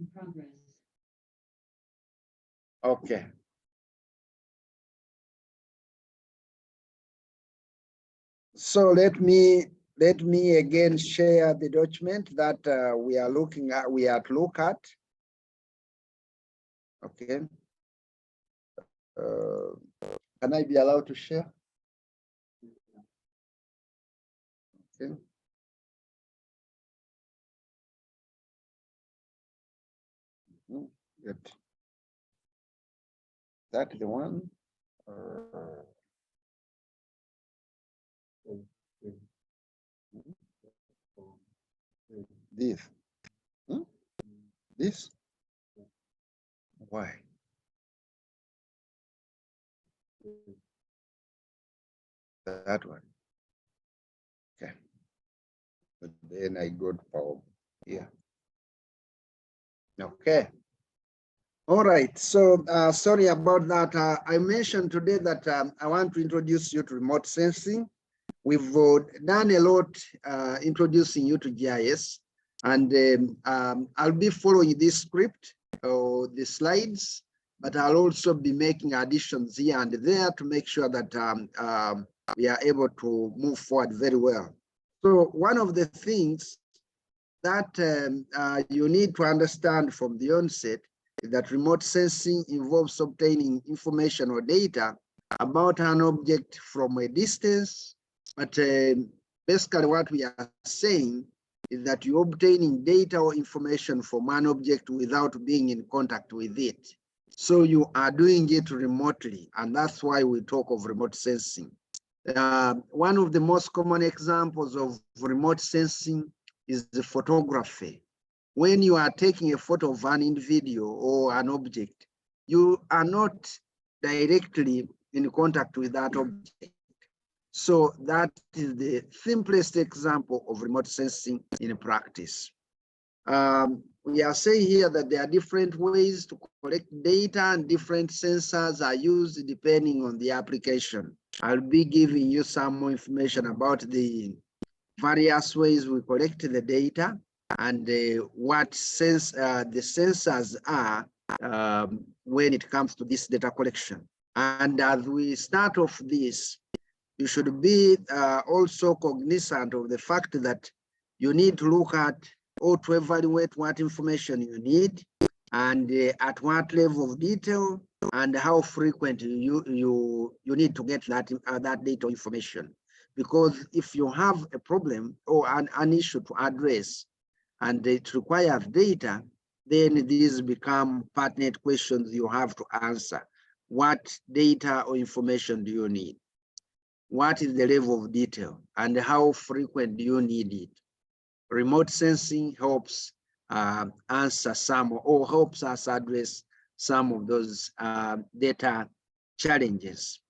In progress. Okay. So let me again share the document that we are looking at. Okay. Can I be allowed to share? Okay. Good. That the one. This. This. Why? That one. Okay. But then I got power here. Okay. All right. So sorry about that. I mentioned today that I want to introduce you to remote sensing. We've done a lot introducing you to GIS, and I'll be following this script or the slides, but I'll also be making additions here and there to make sure that we are able to move forward very well. So one of the things that you need to understand from the onset is that remote sensing involves obtaining information or data about an object from a distance. But basically what we are saying is that you're obtaining data or information from an object without being in contact with it. So you are doing it remotely, and that's why we talk of remote sensing. One of the most common examples of remote sensing is the photography. When you are taking a photo of an individual or an object, you are not directly in contact with that object. So that is the simplest example of remote sensing in practice. We are saying here that there are different ways to collect data and different sensors are used depending on the application. I'll be giving you some more information about the various ways we collect the data and what the sensors are when it comes to this data collection. And as we start off this, you should be also cognizant of the fact that you need to look at or to evaluate what information you need and at what level of detail and how frequent you need to get that data information. Because if you have a problem or an issue to address and it requires data, then these become pertinent questions you have to answer. What data or information do you need? What is the level of detail and how frequent do you need it? Remote sensing helps answer some or helps us address some of those data challenges.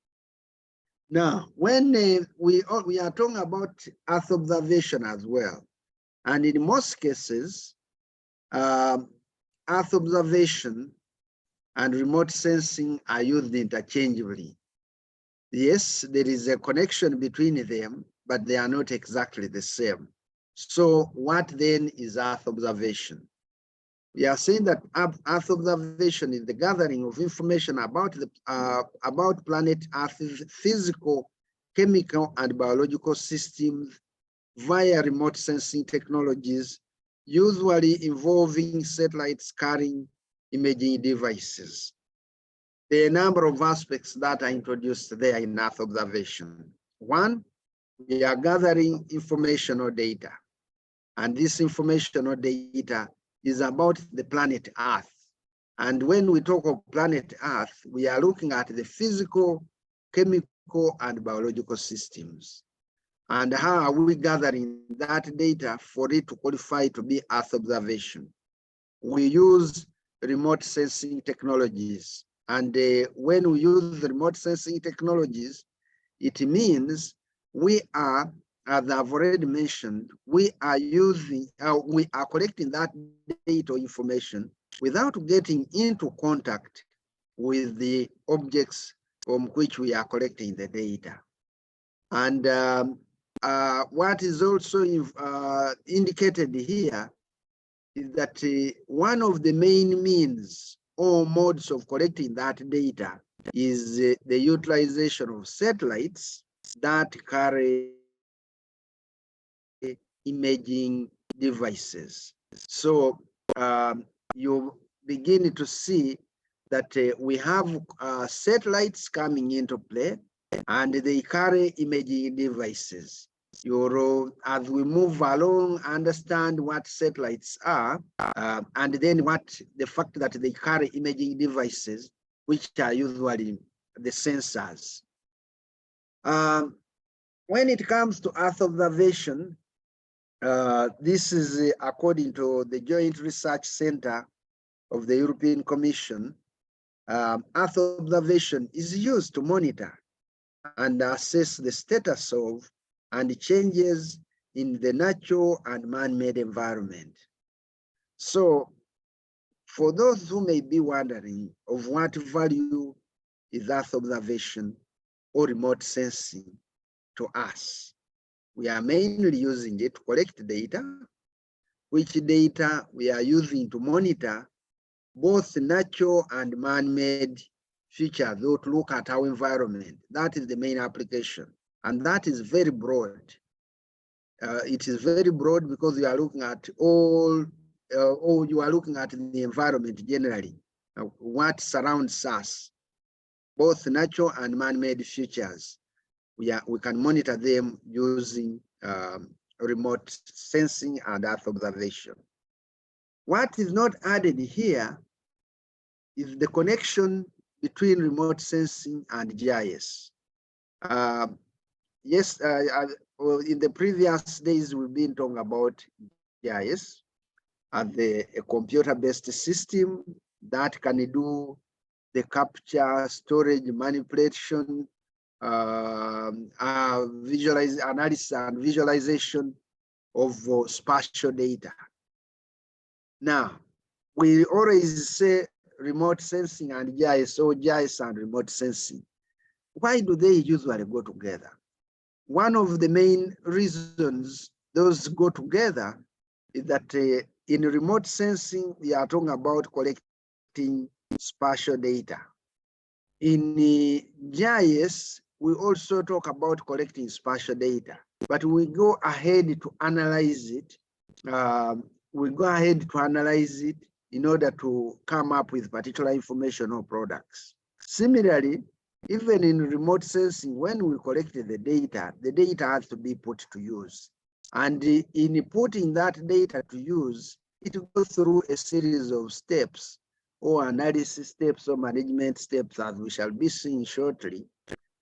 Now, when we are talking about Earth observation as well, and in most cases, Earth observation and remote sensing are used interchangeably. Yes, there is a connection between them, but they are not exactly the same. So what then is Earth observation? We are saying that Earth observation is the gathering of information about planet Earth's physical, chemical, and biological systems via remote sensing technologies, usually involving satellites carrying imaging devices. There are a number of aspects that are introduced there in Earth observation. One, we are gathering information or data. And this information or data is about the planet Earth. And when we talk of planet Earth, we are looking at the physical, chemical, and biological systems. And how are we gathering that data for it to qualify to be Earth observation? We use remote sensing technologies. And when we use remote sensing technologies, it means we are, as I've already mentioned, we are collecting that data information without getting into contact with the objects from which we are collecting the data. And what is also indicated here is that one of the main means or modes of collecting that data is the utilization of satellites that carry imaging devices. So you begin to see that we have satellites coming into play, and they carry imaging devices. As we move along, understand what satellites are, and then the fact that they carry imaging devices, which are usually the sensors. When it comes to Earth observation, this is according to the Joint Research Center of the European Commission. Earth observation is used to monitor and assess the status of and changes in the natural and man-made environment. So, for those who may be wondering of what value is Earth observation or remote sensing to us, we are mainly using it to collect data, which data we are using to monitor both natural and man-made features or to look at our environment. That is the main application. And that is very broad. It is very broad because you are looking at or you are looking at the environment generally, what surrounds us, both natural and man-made features. We can monitor them using remote sensing and Earth observation. What is not added here is the connection between remote sensing and GIS. Yes, in the previous days, we've been talking about GIS as a computer-based system that can do the capture, storage, manipulation, analysis and visualization of spatial data. Now, we always say remote sensing and GIS, or GIS and remote sensing. Why do they usually go together? One of the main reasons those go together is that in remote sensing, we are talking about collecting spatial data. In GIS, we also talk about collecting spatial data, but we go ahead to analyze it. In order to come up with particular information or products. Similarly, even in remote sensing, when we collect the data has to be put to use. And in putting that data to use, it goes through a series of steps or analysis steps or management steps, as we shall be seeing shortly.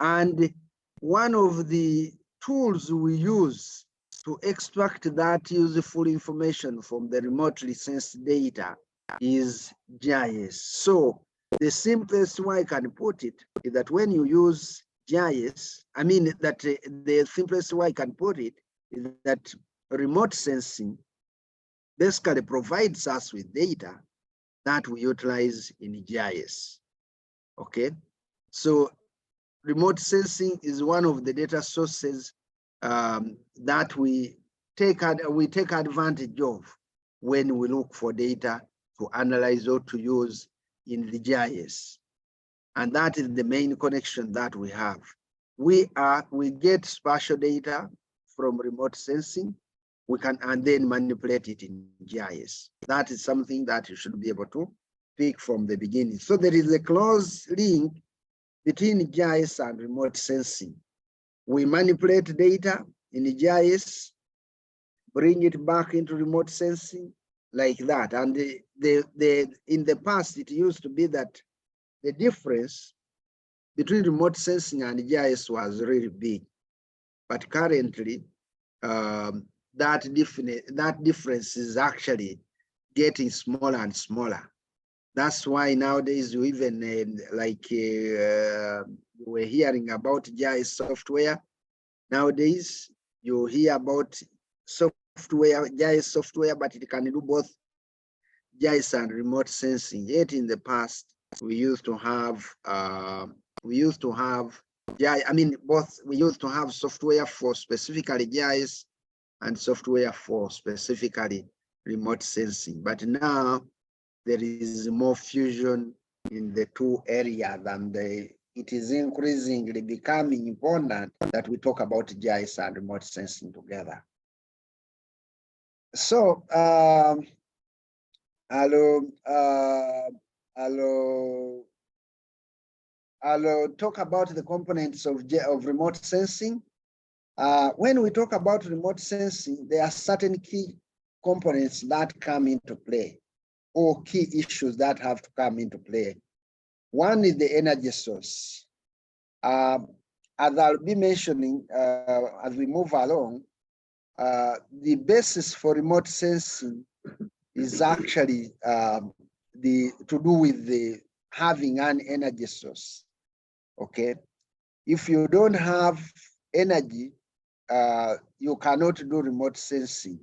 And one of the tools we use to extract that useful information from the remotely sensed data is GIS. So the simplest way I can put it is that when you use GIS, the simplest way I can put it is that remote sensing basically provides us with data that we utilize in GIS. Okay, so remote sensing is one of the data sources that we take advantage of when we look for data to analyze or to use in the GIS. And that is the main connection that we have. We get spatial data from remote sensing, and then manipulate it in GIS. That is something that you should be able to pick from the beginning. So there is a close link between GIS and remote sensing. We manipulate data in the GIS, bring it back into remote sensing, like that. And in the past, it used to be that the difference between remote sensing and GIS was really big. But currently, that difference is actually getting smaller and smaller. That's why nowadays you even we're hearing about GIS software. Nowadays, you hear about GIS software, but it can do both GIS and remote sensing. Yet in the past, we used to have software for specifically GIS and software for specifically remote sensing. But now there is more fusion in the two areas, and it is increasingly becoming important that we talk about GIS and remote sensing together. So, I'll talk about the components of remote sensing. When we talk about remote sensing, there are certain key components that come into play, or key issues that have to come into play. One is the energy source. As I'll be mentioning as we move along, the basis for remote sensing is actually to do with the having an energy source. Okay, if you don't have energy, you cannot do remote sensing.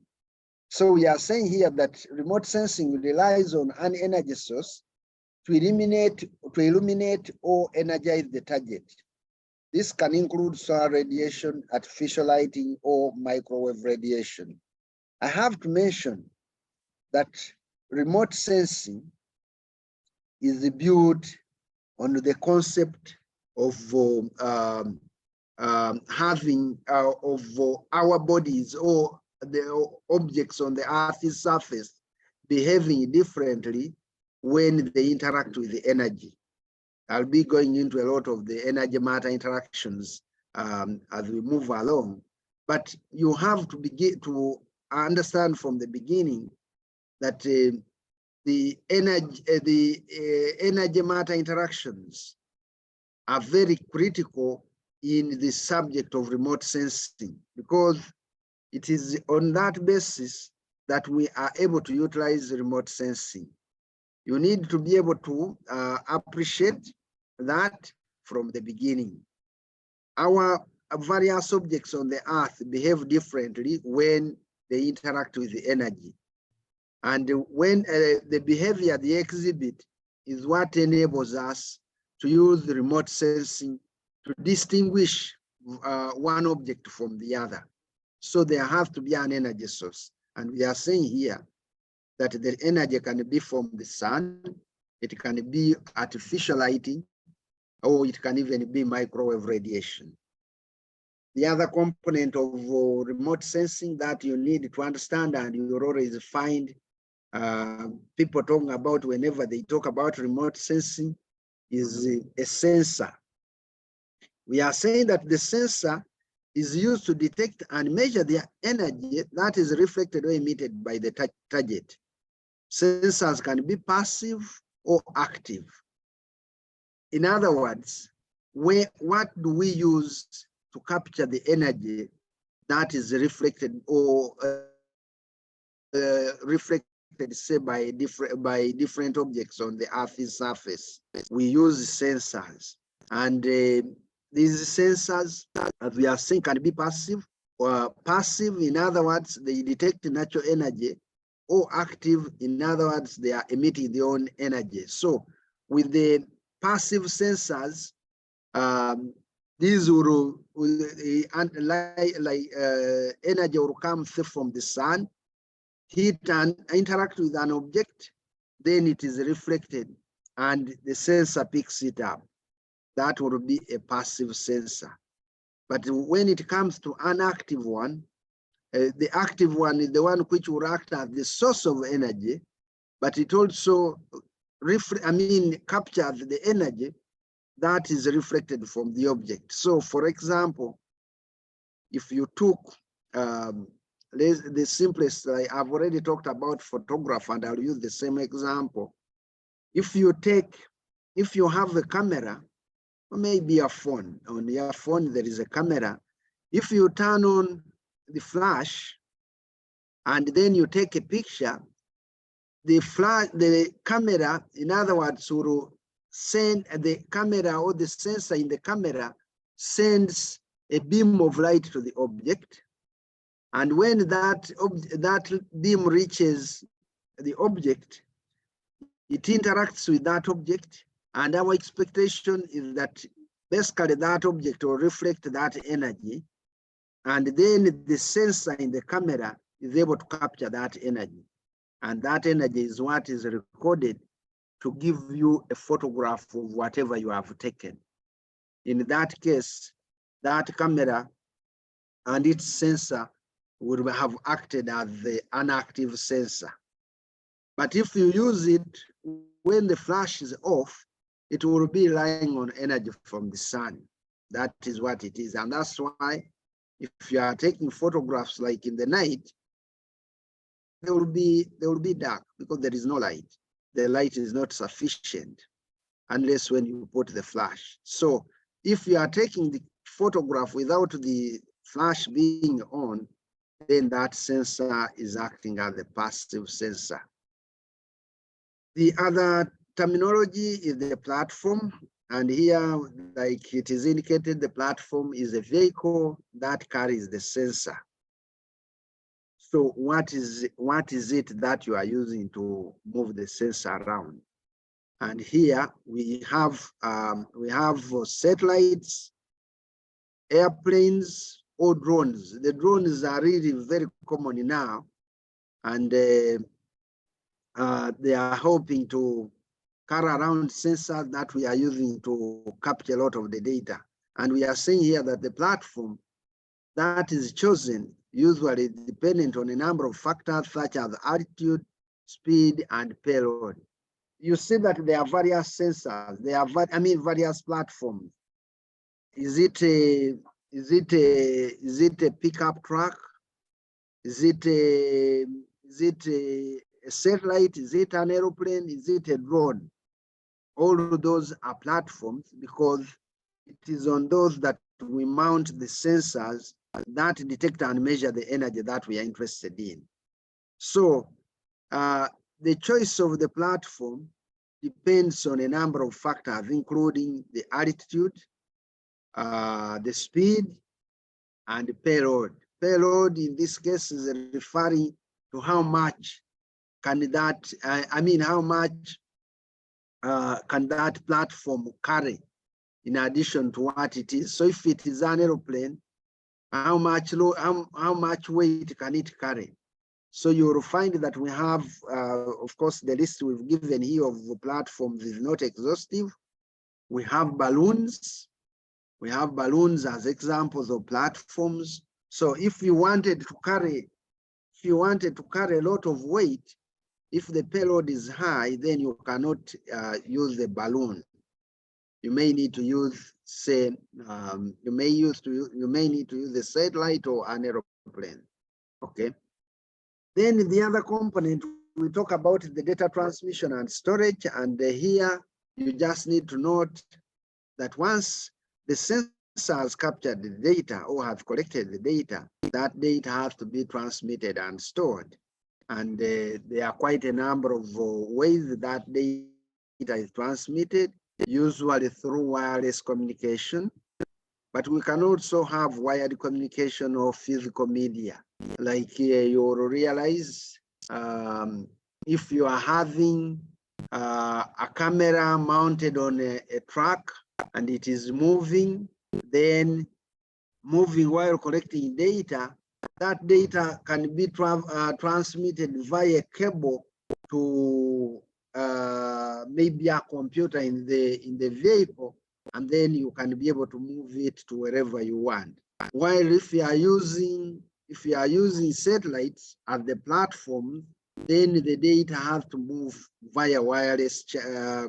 So we are saying here that remote sensing relies on an energy source to illuminate or energize the target. This can include solar radiation, artificial lighting, or microwave radiation. I have to mention that remote sensing is built on the concept of having of our bodies or the objects on the Earth's surface behaving differently when they interact with the energy. I'll be going into a lot of the energy matter interactions as we move along, but you have to begin to understand from the beginning that the energy matter interactions are very critical in the subject of remote sensing, because it is on that basis that we are able to utilize remote sensing. You need to be able to appreciate that from the beginning. Our various objects on the Earth behave differently when they interact with the energy. And when the behavior they exhibit is what enables us to use the remote sensing to distinguish one object from the other. So there has to be an energy source. And we are saying here that the energy can be from the sun, it can be artificial lighting, or it can even be microwave radiation. The other component of remote sensing that you need to understand, and you always find people talking about whenever they talk about remote sensing, is a sensor. We are saying that the sensor is used to detect and measure the energy that is reflected or emitted by the target. Sensors can be passive or active. In other words, what do we use to capture the energy that is reflected or say by different objects on the Earth's surface? We use sensors, and these sensors, as we are saying, can be passive or passive. In other words, they detect natural energy, or active. In other words, they are emitting their own energy. So with the passive sensors, these will energy will come from the sun, heat and interact with an object, then it is reflected and the sensor picks it up. That will be a passive sensor. But when it comes to an active one, the active one is the one which will act as the source of energy, but it also captures the energy that is reflected from the object. So for example, if you took the simplest, I've already talked about photograph, and I'll use the same example. If you have a camera, or maybe a phone, on your phone there is a camera. If you turn on the flash and then you take a picture, the camera, in other words, will send the camera, or the sensor in the camera sends a beam of light to the object. And when that beam reaches the object, it interacts with that object. And our expectation is that basically that object will reflect that energy. And then the sensor in the camera is able to capture that energy. And that energy is what is recorded to give you a photograph of whatever you have taken. In that case, that camera and its sensor would have acted as the inactive sensor. But if you use it when the flash is off, it will be relying on energy from the sun. That is what it is. And that's why if you are taking photographs like in the night, they will be dark because there is no light. The light is not sufficient unless when you put the flash. So if you are taking the photograph without the flash being on, then that sensor is acting as the passive sensor. The other terminology is the platform. And here, like it is indicated, the platform is a vehicle that carries the sensor. So what is it that you are using to move the sensor around? And here we have satellites, airplanes, or drones. The drones are really very common now, and they are hoping to carry around sensors that we are using to capture a lot of the data. And we are saying here that the platform that is chosen usually dependent on a number of factors such as altitude, speed, and payload. You see that there are various sensors. There are, various platforms. Is it a pickup truck? Is it a satellite? Is it an aeroplane? Is it a drone? All of those are platforms because it is on those that we mount the sensors that detect and measure the energy that we are interested in. So the choice of the platform depends on a number of factors, including the altitude, the speed, and the payload. Payload in this case is referring to how much can that, how much can that platform carry in addition to what it is. So if it is an aeroplane, how much weight can it carry? So you will find that we have, of course, the list we've given here of the platforms is not exhaustive. We have balloons. We have balloons as examples of platforms. So if you wanted to carry a lot of weight, if the payload is high, then you cannot use the balloon. You may need to use, say, you may need to use the satellite or an aeroplane. Okay. Then the other component, we talk about the data transmission and storage. And here you just need to note that once the sensor has captured the data or have collected the data, that data has to be transmitted and stored. And there are quite a number of ways that data is transmitted, usually through wireless communication. But we can also have wired communication or physical media. Like you will realize if you are having a camera mounted on a truck and it is moving, then moving while collecting data, that data can be transmitted via cable to maybe a computer in the vehicle, and then you can be able to move it to wherever you want. While if you are using satellites as the platform, then the data has to move via wireless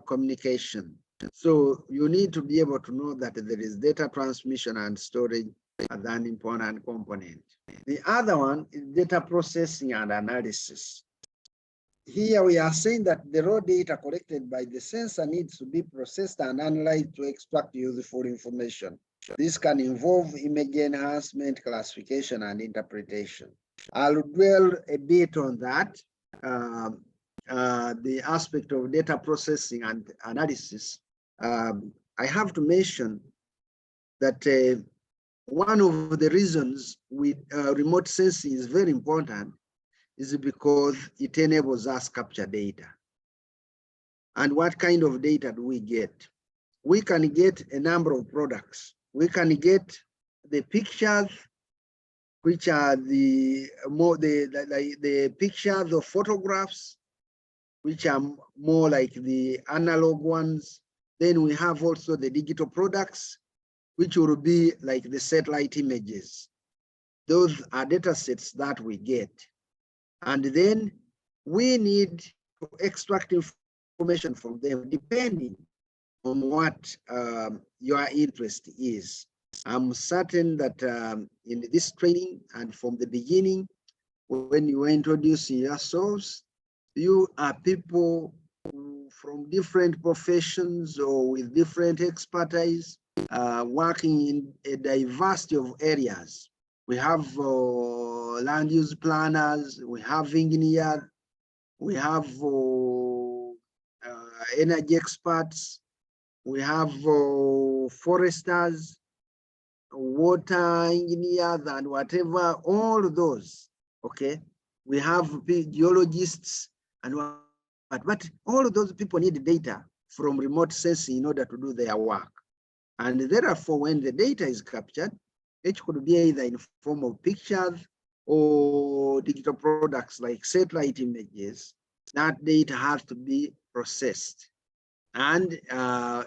communication. So you need to be able to know that there is data transmission and storage as an important component. The other one is data processing and analysis. Here we are saying that the raw data collected by the sensor needs to be processed and analyzed to extract useful information. This can involve image enhancement, classification, and interpretation. I'll dwell a bit on that, the aspect of data processing and analysis. I have to mention that one of the reasons remote sensing is very important is because it enables us to capture data. And what kind of data do we get? We can get a number of products. We can get the pictures which are the pictures or photographs, which are more like the analog ones. Then we have also the digital products, which will be like the satellite images. Those are data sets that we get. And then we need to extract information from them depending on what your interest is. I'm certain that in this training and from the beginning, when you were introducing yourselves, you are people from different professions or with different expertise, working in a diversity of areas. We have land use planners, we have engineers, we have energy experts, we have foresters, water engineers, and whatever, all of those, okay? We have geologists and what, but all of those people need data from remote sensing in order to do their work. And therefore, when the data is captured, it could be either in form of pictures or digital products like satellite images. That data has to be processed. And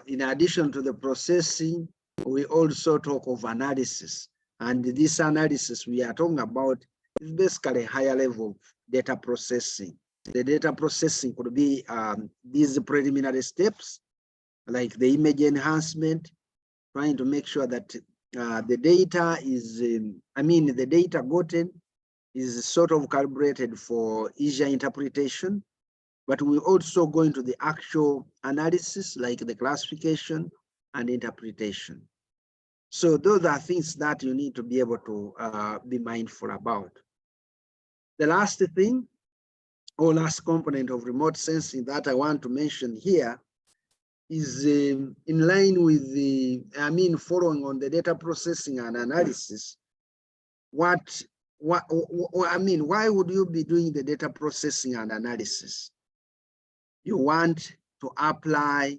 in addition to the processing, we also talk of analysis. And this analysis we are talking about is basically a higher level of data processing. The data processing could be these preliminary steps, like the image enhancement, trying to make sure that the data is, the data gotten is sort of calibrated for easier interpretation. But we also go into the actual analysis, like the classification and interpretation. So those are things that you need to be able to be mindful about. The last thing, or last component of remote sensing that I want to mention here is in line with the, following on the data processing and analysis. Why would you be doing the data processing and analysis? You want to apply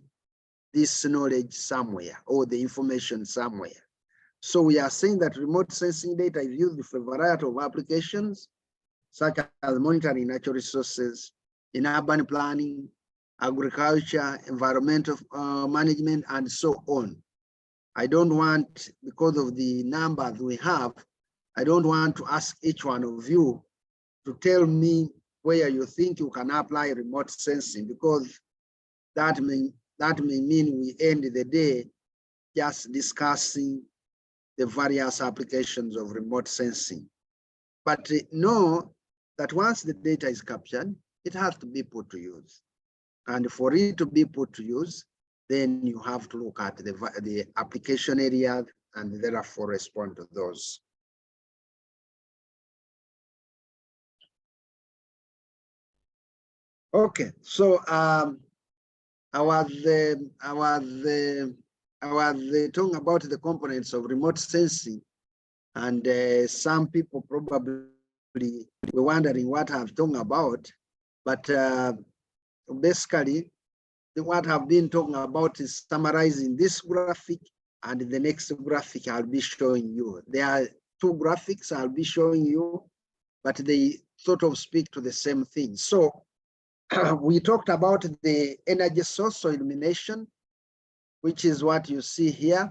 this knowledge somewhere or the information somewhere. So we are saying that remote sensing data is used for a variety of applications, such as monitoring natural resources in urban planning, agriculture, environmental management, and so on. I don't want, because of the numbers we have, I don't want to ask each one of you to tell me where you think you can apply remote sensing, because that may mean we end the day just discussing the various applications of remote sensing. But know that once the data is captured, it has to be put to use. And for it to be put to use, then you have to look at the application area and therefore respond to those. Okay, so I was talking about the components of remote sensing, and some people probably were wondering what I'm talking about, but basically what I've been talking about is summarizing this graphic and the next graphic I'll be showing you. There are two graphics I'll be showing you, but they sort of speak to the same thing. So we talked about the energy source or illumination, which is what you see here.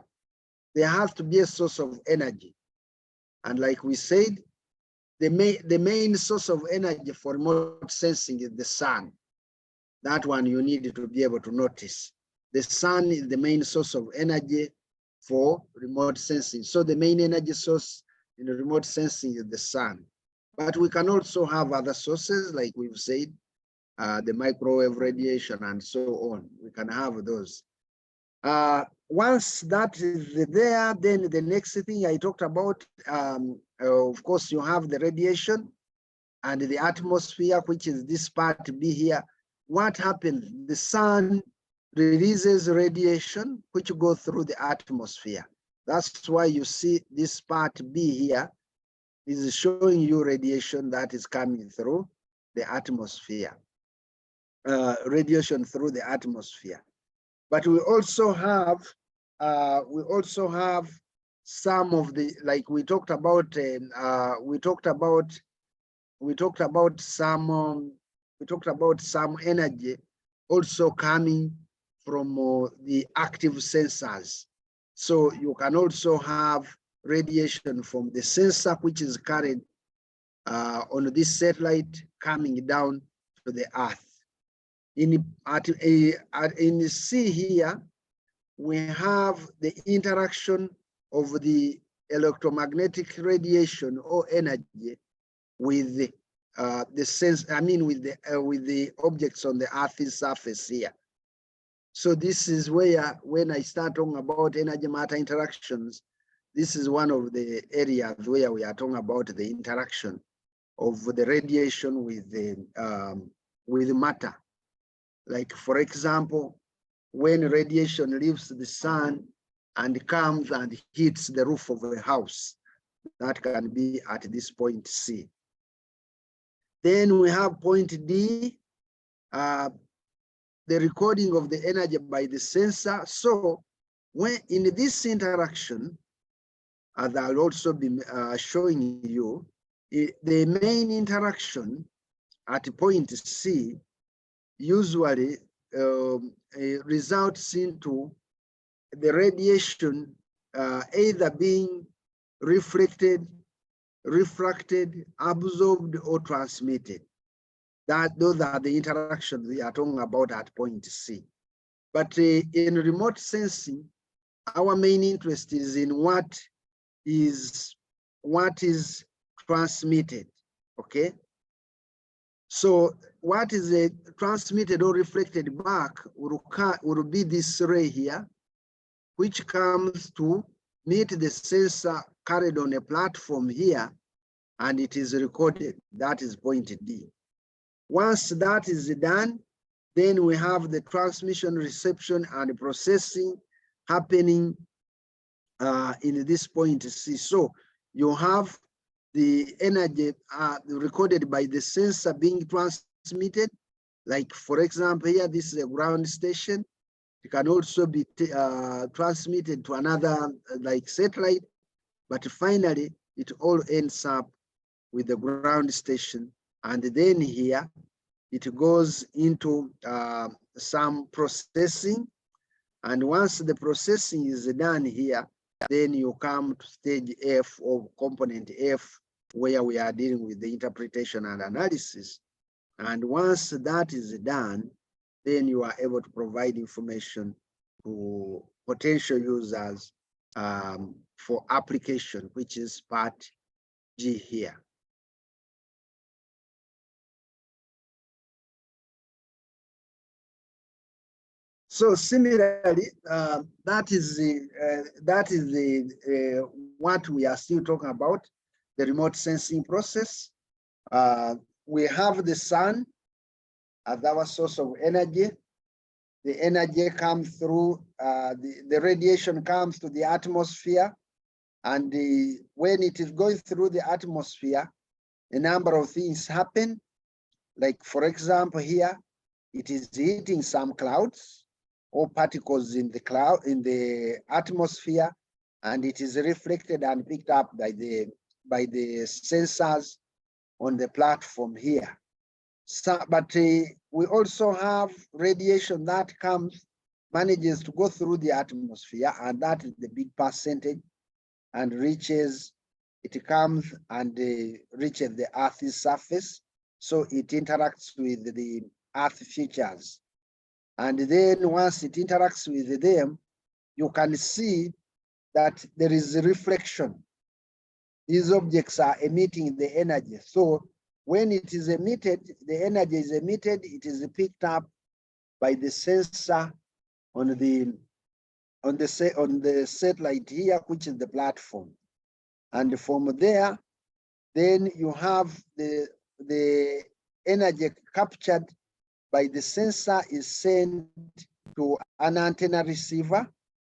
There has to be a source of energy. And like we said, the main source of energy for remote sensing is the sun. That one you need to be able to notice. The sun is the main source of energy for remote sensing. So the main energy source in remote sensing is the sun. But we can also have other sources, like we've said, the microwave radiation and so on. We can have those. Once that is there, then the next thing I talked about, of course, you have the radiation and the atmosphere, which is this part B here. What happens? The sun releases radiation, which go through the atmosphere. That's why you see this part B here is showing you radiation that is coming through the atmosphere. Radiation through the atmosphere. But we also have some of the, like we talked about some energy also coming from the active sensors. So you can also have radiation from the sensor, which is carried on this satellite coming down to the Earth. In C here, we have the interaction of the electromagnetic radiation or energy with the with the objects on the Earth's surface here. So this is where, when I start talking about energy matter interactions, this is one of the areas where we are talking about the interaction of the radiation with the matter. Like, for example, when radiation leaves the sun and comes and hits the roof of a house, that can be at this point C. Then we have point D, the recording of the energy by the sensor. So when in this interaction, as I'll also be showing you, the main interaction at point C usually results into the radiation either being reflected, refracted, absorbed, or transmitted. Those are the interactions we are talking about at point C. But in remote sensing, our main interest is in what is transmitted, okay? So what is transmitted or reflected back will be this ray here, which comes to meet the sensor carried on a platform here, and it is recorded. That is point D. Once that is done, then we have the transmission, reception, and processing happening in this point C. So you have the energy recorded by the sensor being transmitted. Like, for example, here, this is a ground station. It can also be transmitted to another like satellite, but finally it all ends up with the ground station. And then here it goes into some processing. And once the processing is done here, then you come to stage F or component F, where we are dealing with the interpretation and analysis. And once that is done, then you are able to provide information to potential users for application, which is part G here. So similarly, that is what we are still talking about, the remote sensing process. We have the sun as our source of energy. The energy comes through, the radiation comes to the atmosphere, and when it is going through the atmosphere, a number of things happen. Like, for example, here, it is hitting some clouds or particles in the atmosphere, and it is reflected and picked up by the sensors on the platform here. So, but we also have radiation that manages to go through the atmosphere, and that is the big percentage, and it comes and reaches the Earth's surface. So it interacts with the Earth features. And then once it interacts with them, you can see that there is a reflection. These objects are emitting the energy. So when it is emitted, the energy is emitted, it is picked up by the sensor on the satellite here, which is the platform. And from there, then you have the energy captured by the sensor is sent to an antenna receiver,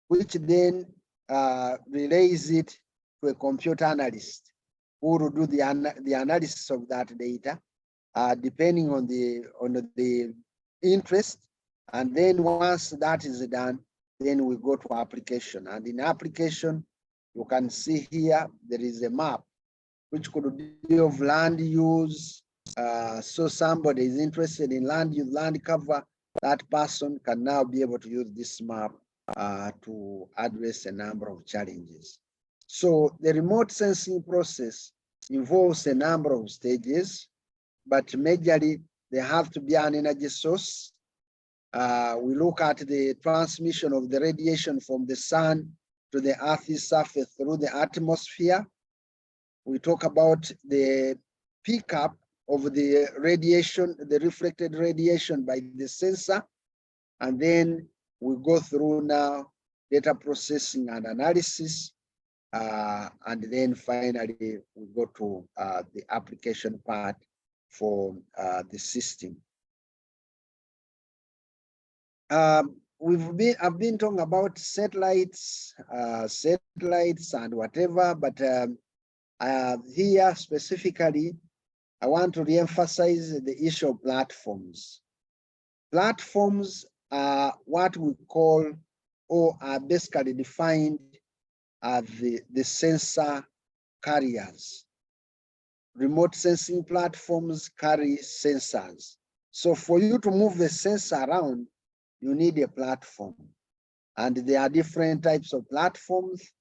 which then relays it to a computer analyst who will do the analysis of that data, depending on the interest. And then once that is done, then we go to application. And in application, You can see here, there is a map which could be of land use. So somebody is interested in land use, land cover, that person can now be able to use this map to address a number of challenges. So the remote sensing process involves a number of stages, but majorly there have to be an energy source. We look at the transmission of the radiation from the sun to the Earth's surface through the atmosphere. We talk about the pickup of the radiation, the reflected radiation by the sensor, and then we go through now data processing and analysis, and then finally we go to the application part for the system. I've been talking about satellites and whatever, but here specifically, I want to reemphasize the issue of platforms. Platforms are what we call, or are basically defined as the sensor carriers. Remote sensing platforms carry sensors. So for you to move the sensor around, you need a platform. And there are different types of platforms.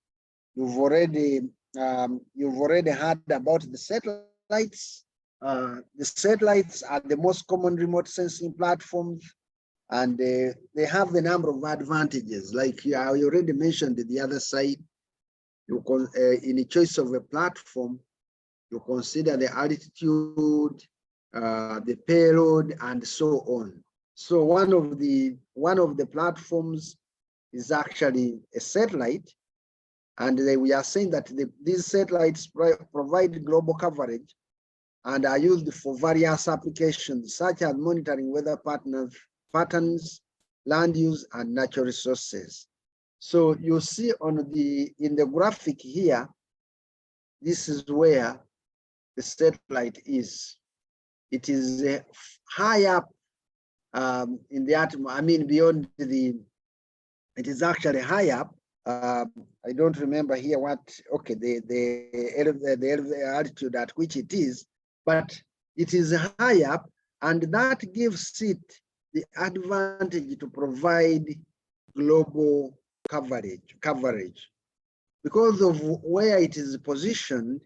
You've already heard about the satellites. The satellites are the most common remote sensing platforms, and they have a number of advantages. Like I already mentioned the other side, you can, in the choice of a platform, you consider the altitude, the payload, and so on. So one of the platforms is actually a satellite, and we are saying that these satellites provide global coverage and are used for various applications such as monitoring weather patterns, land use, and natural resources. So you see in the graphic here, this is where the satellite is. It is high up in the atmosphere. I mean, beyond it is actually high up. I don't remember here what, okay, the altitude at which it is, but it is high up, and that gives it the advantage to provide global coverage. Because of where it is positioned,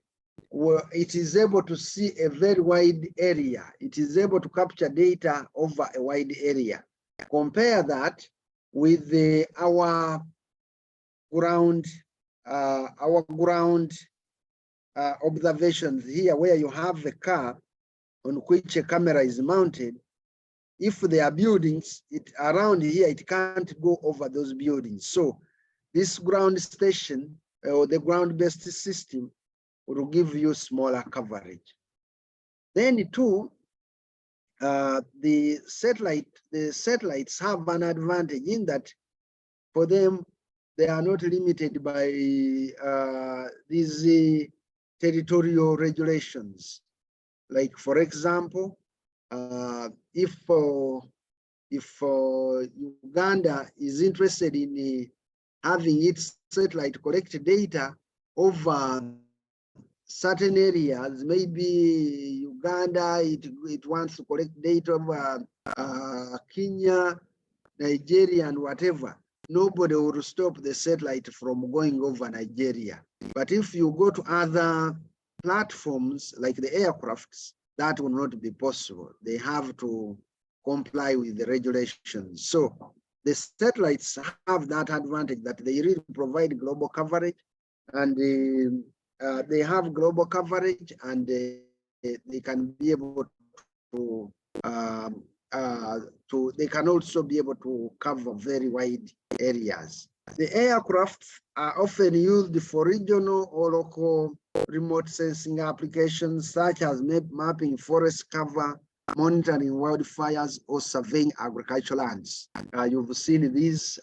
where it is able to see a very wide area. It is able to capture data over a wide area. Compare that with our ground observations here, where you have a car on which a camera is mounted. If there are buildings around here, it can't go over those buildings. So this ground station or the ground-based system will give you smaller coverage. Then two, the satellites have an advantage in that for them, they are not limited by these territorial regulations. Like, for example, if Uganda is interested in having its satellite collect data over certain areas, maybe Uganda, it wants to collect data over Kenya, Nigeria, and whatever, nobody will stop the satellite from going over Nigeria. But if you go to other platforms like the aircrafts, that will not be possible. They have to comply with the regulations. So the satellites have that advantage that they really provide global coverage, and they have global coverage, and they can be able to they can also be able to cover very wide areas. The aircraft are often used for regional or local remote sensing applications, such as mapping forest cover, monitoring wildfires, or surveying agricultural lands. You've seen these,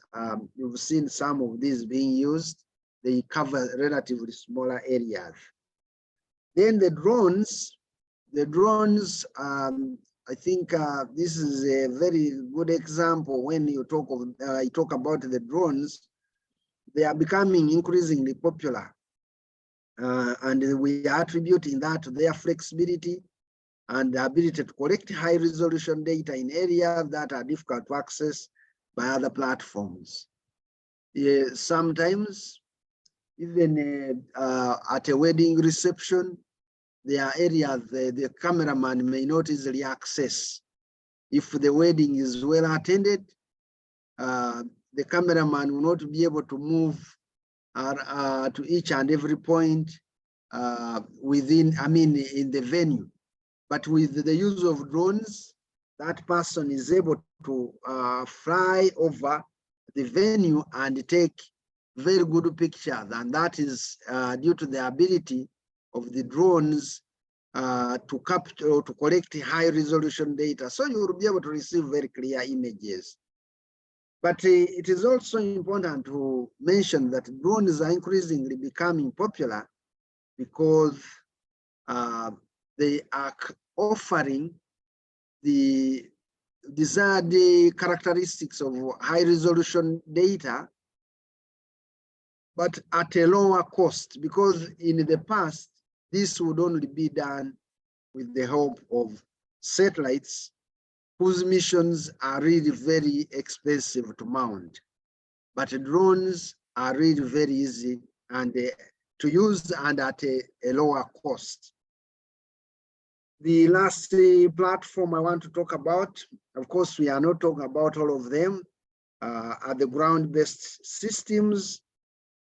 you've seen some of these being used. They cover relatively smaller areas. Then the drones, I think this is a very good example when you talk about the drones. they are becoming increasingly popular. And we are attributing that to their flexibility and the ability to collect high resolution data in areas that are difficult to access by other platforms. Sometimes, even at a wedding reception, there are areas the cameraman may not easily access. If the wedding is well attended, the cameraman will not be able to move to each and every point in the venue. But with the use of drones, that person is able to fly over the venue and take very good pictures. And that is due to the ability of the drones to capture or to collect high resolution data. So you will be able to receive very clear images. But it is also important to mention that drones are increasingly becoming popular because they are offering the desired characteristics of high resolution data, but at a lower cost, because in the past, this would only be done with the help of satellites whose missions are really very expensive to mount. But drones are really very easy and to use and at a lower cost. The last platform I want to talk about, of course, we are not talking about all of them, are the ground-based systems.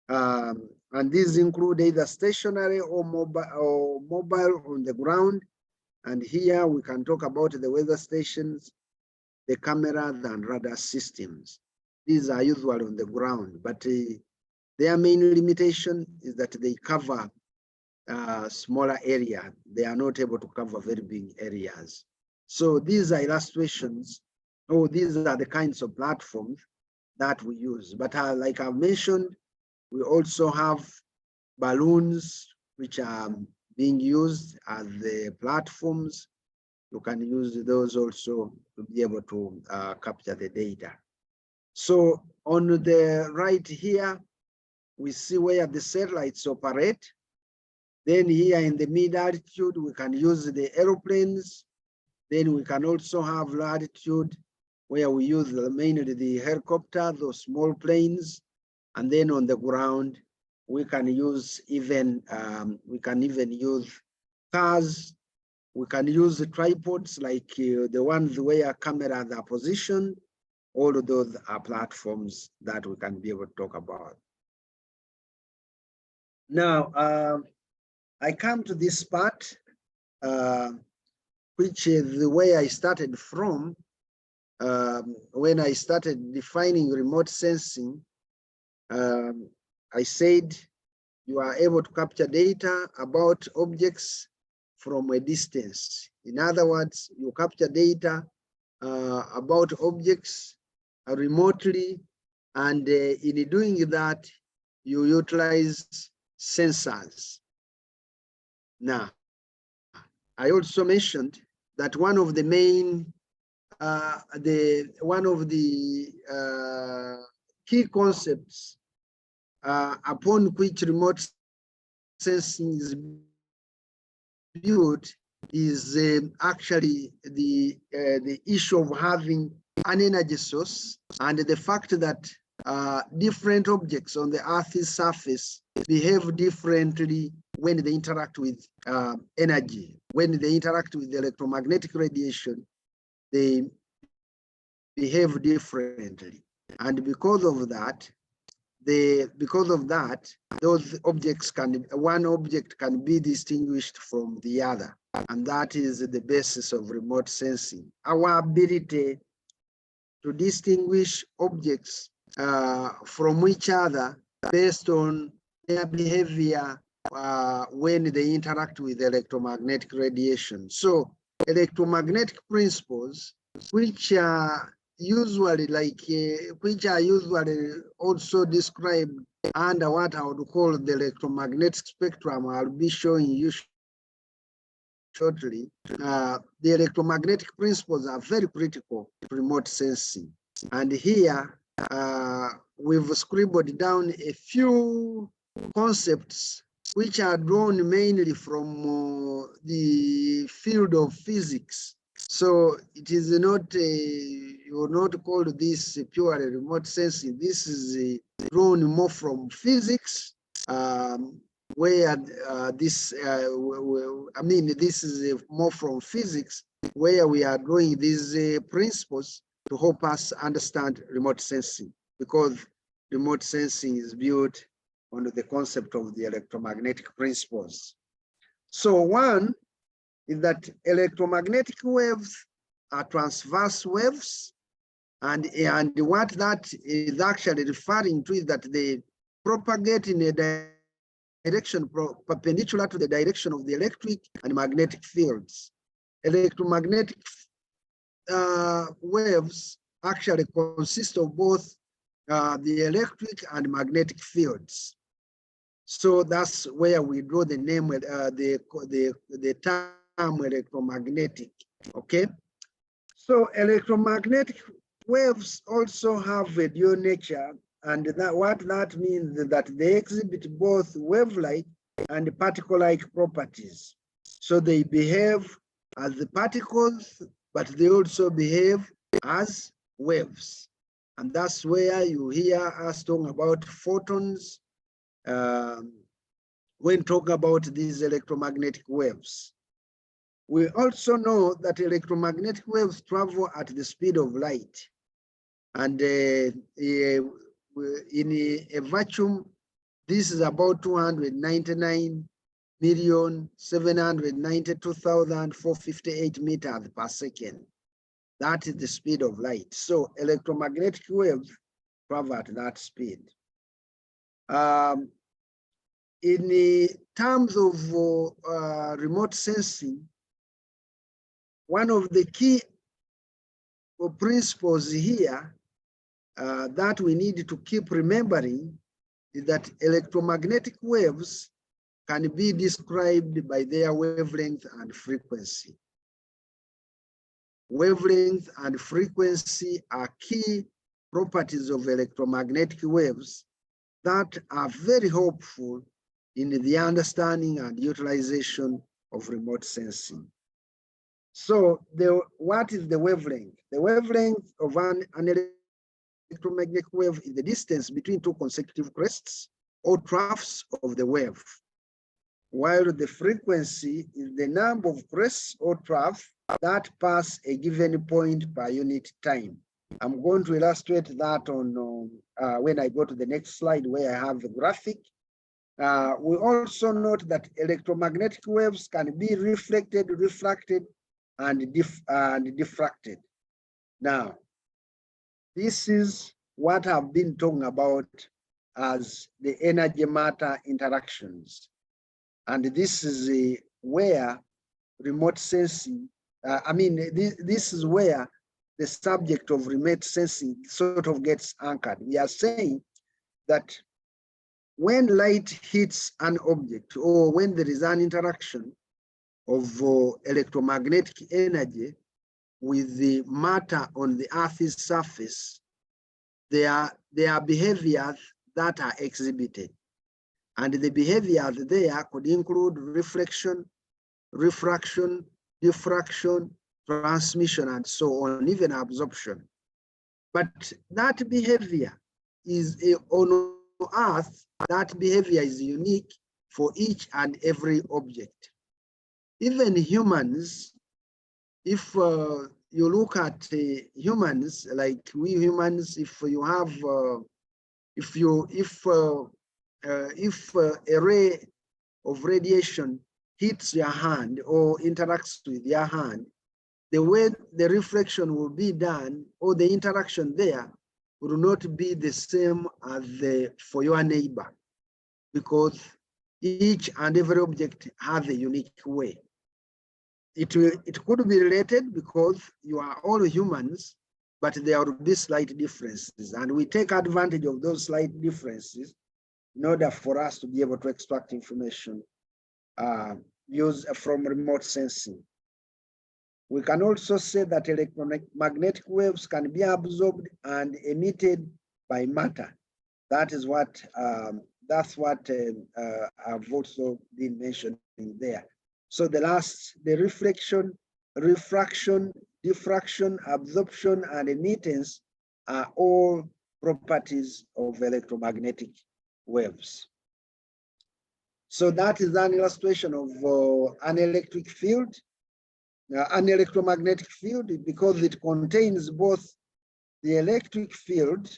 And these include either stationary or mobile on the ground. And here we can talk about the weather stations, the cameras and radar systems. These are usually on the ground, but their main limitation is that they cover smaller area. They are not able to cover very big areas. So these are illustrations, or these are the kinds of platforms that we use. But like I've mentioned, we also have balloons, which are being used as the platforms. You can use those also to be able to capture the data. So on the right here, we see where the satellites operate. Then here in the mid-altitude, we can use the aeroplanes. Then we can also have low altitude where we use mainly the helicopters or small planes. And then on the ground, we can use even use cars. We can use the tripods like the ones where cameras are positioned. All of those are platforms that we can be able to talk about. Now, I come to this part, which is the way I started from when I started defining remote sensing. I said you are able to capture data about objects from a distance. In other words, you capture data about objects remotely, and in doing that, you utilize sensors. Now, I also mentioned that one of the main, key concepts upon which remote sensing is built is actually the issue of having an energy source, and the fact that different objects on the Earth's surface behave differently when they interact with energy. When they interact with electromagnetic radiation, they behave differently. And because of that, those objects one object can be distinguished from the other. And that is the basis of remote sensing. Our ability to distinguish objects from each other based on their behavior when they interact with electromagnetic radiation. So electromagnetic principles, which are usually also described under what I would call the electromagnetic spectrum, I'll be showing you shortly. The electromagnetic principles are very critical to remote sensing. And here we've scribbled down a few concepts which are drawn mainly from the field of physics. So it is not, you will not call this purely remote sensing. This is drawn more from physics, where this is more from physics, where we are drawing these principles to help us understand remote sensing, because remote sensing is built on the concept of the electromagnetic principles. So one is that electromagnetic waves are transverse waves, and what that is actually referring to is that they propagate in a direction perpendicular to the direction of the electric and magnetic fields. Electromagnetic waves actually consist of both the electric and magnetic fields. So that's where we draw the name, the term electromagnetic. Okay. So electromagnetic waves also have a dual nature, and what that means is that they exhibit both wave-like and particle-like properties. So they behave as the particles, but they also behave as waves. And that's where you hear us talking about photons when talking about these electromagnetic waves. We also know that electromagnetic waves travel at the speed of light. And in a vacuum, this is about 299,792,458 meters per second. That is the speed of light. So electromagnetic waves travel at that speed. In the terms of remote sensing, one of the key principles here that we need to keep remembering is that electromagnetic waves can be described by their wavelength and frequency. Wavelength and frequency are key properties of electromagnetic waves that are very helpful in the understanding and utilization of remote sensing. So what is the wavelength? The wavelength of an electromagnetic wave is the distance between two consecutive crests or troughs of the wave, while the frequency is the number of crests or troughs that pass a given point per unit time. I'm going to illustrate that on when I go to the next slide where I have the graphic. We also note that electromagnetic waves can be reflected, refracted, and diffracted. Now, this is what I've been talking about as the energy matter interactions. And this is where remote sensing, this is where the subject of remote sensing sort of gets anchored. We are saying that when light hits an object, or when there is an interaction of electromagnetic energy with the matter on the Earth's surface, there are behaviors that are exhibited. And the behaviors there could include reflection, refraction, diffraction, transmission, and so on, even absorption. But that behavior is on Earth, that behavior is unique for each and every object. Even humans, if you look at humans, like we humans, if you have, if a ray of radiation hits your hand or interacts with your hand, the way the reflection will be done or the interaction there will not be the same as for your neighbor, because each and every object has a unique way. It could be related because you are all humans, but there will be slight differences, and we take advantage of those slight differences in order for us to be able to extract information used from remote sensing. We can also say that electromagnetic waves can be absorbed and emitted by matter. That is what that's what I've also been mentioning there. So the reflection, refraction, diffraction, absorption, and emittance are all properties of electromagnetic waves. So that is an illustration of an electric field, an electromagnetic field, because it contains both the electric field,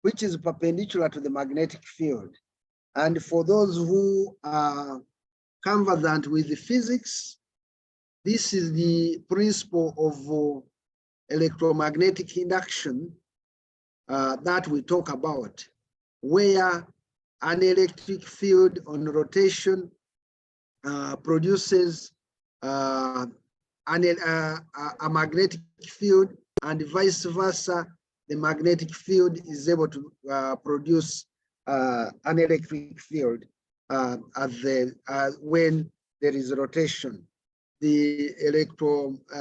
which is perpendicular to the magnetic field. And for those who are conversant with the physics, this is the principle of electromagnetic induction that we talk about, where an electric field on rotation produces a magnetic field, and vice versa. The magnetic field is able to produce an electric field when there is rotation. The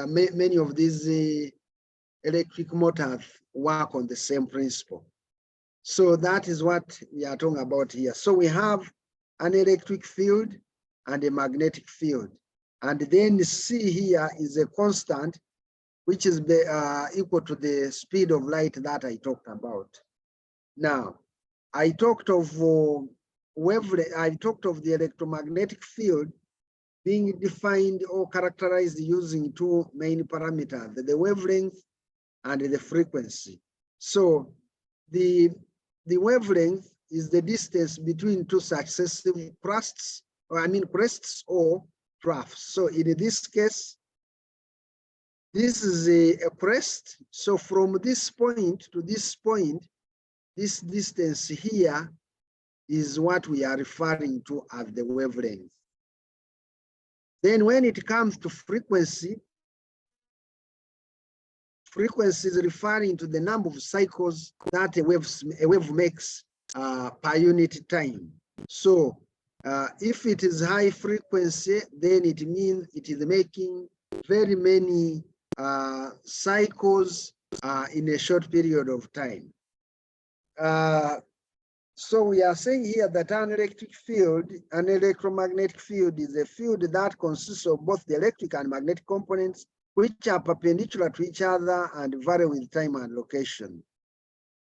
many of these electric motors work on the same principle. So that is what we are talking about here. So we have an electric field and a magnetic field. And then C here is a constant, which is equal to the speed of light that I talked about. Now, I talked of the electromagnetic field being defined or characterized using two main parameters, the wavelength and the frequency. So the wavelength is the distance between two successive crests, crests or troughs. So in this case, this is a crest. So from this point to this point, this distance here is what we are referring to as the wavelength. Then when it comes to frequency, frequency is referring to the number of cycles that a wave makes per unit time. So if it is high frequency, then it means it is making very many cycles in a short period of time. So we are saying here that an electric field, an electromagnetic field, is a field that consists of both the electric and magnetic components, which are perpendicular to each other and vary with time and location.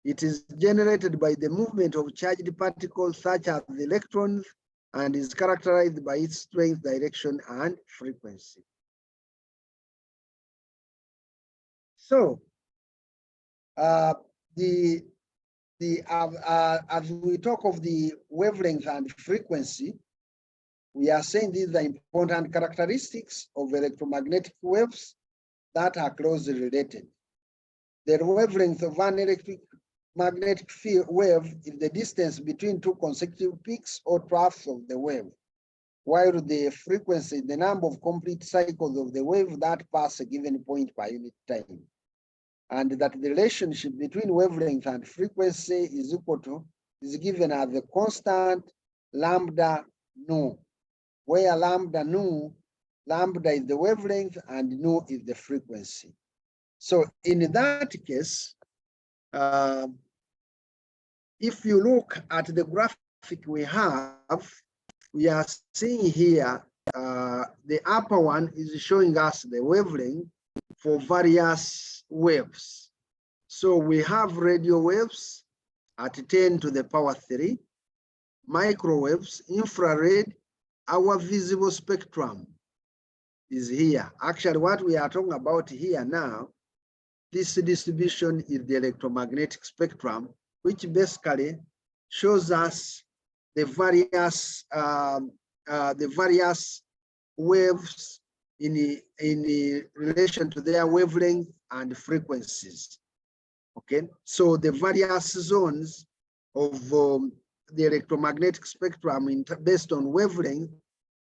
It is generated by the movement of charged particles such as the electrons, and is characterized by its strength, direction, and frequency. So as we talk of the wavelength and frequency, we are saying these are important characteristics of electromagnetic waves that are closely related. The wavelength of an electromagnetic wave is the distance between two consecutive peaks or troughs of the wave, while the frequency is the number of complete cycles of the wave that pass a given point per unit time. And that the relationship between wavelength and frequency is given as the constant lambda nu, where lambda is the wavelength and nu is the frequency. So in that case, if you look at the graphic we have, we are seeing here, the upper one is showing us the wavelength for various waves. So we have radio waves at 10 to the power 3, microwaves, infrared. Our visible spectrum is here. Actually, what we are talking about here now, this distribution is the electromagnetic spectrum, which basically shows us the various waves in relation to their wavelength and frequencies. Okay, so the various zones of the electromagnetic spectrum based on wavelength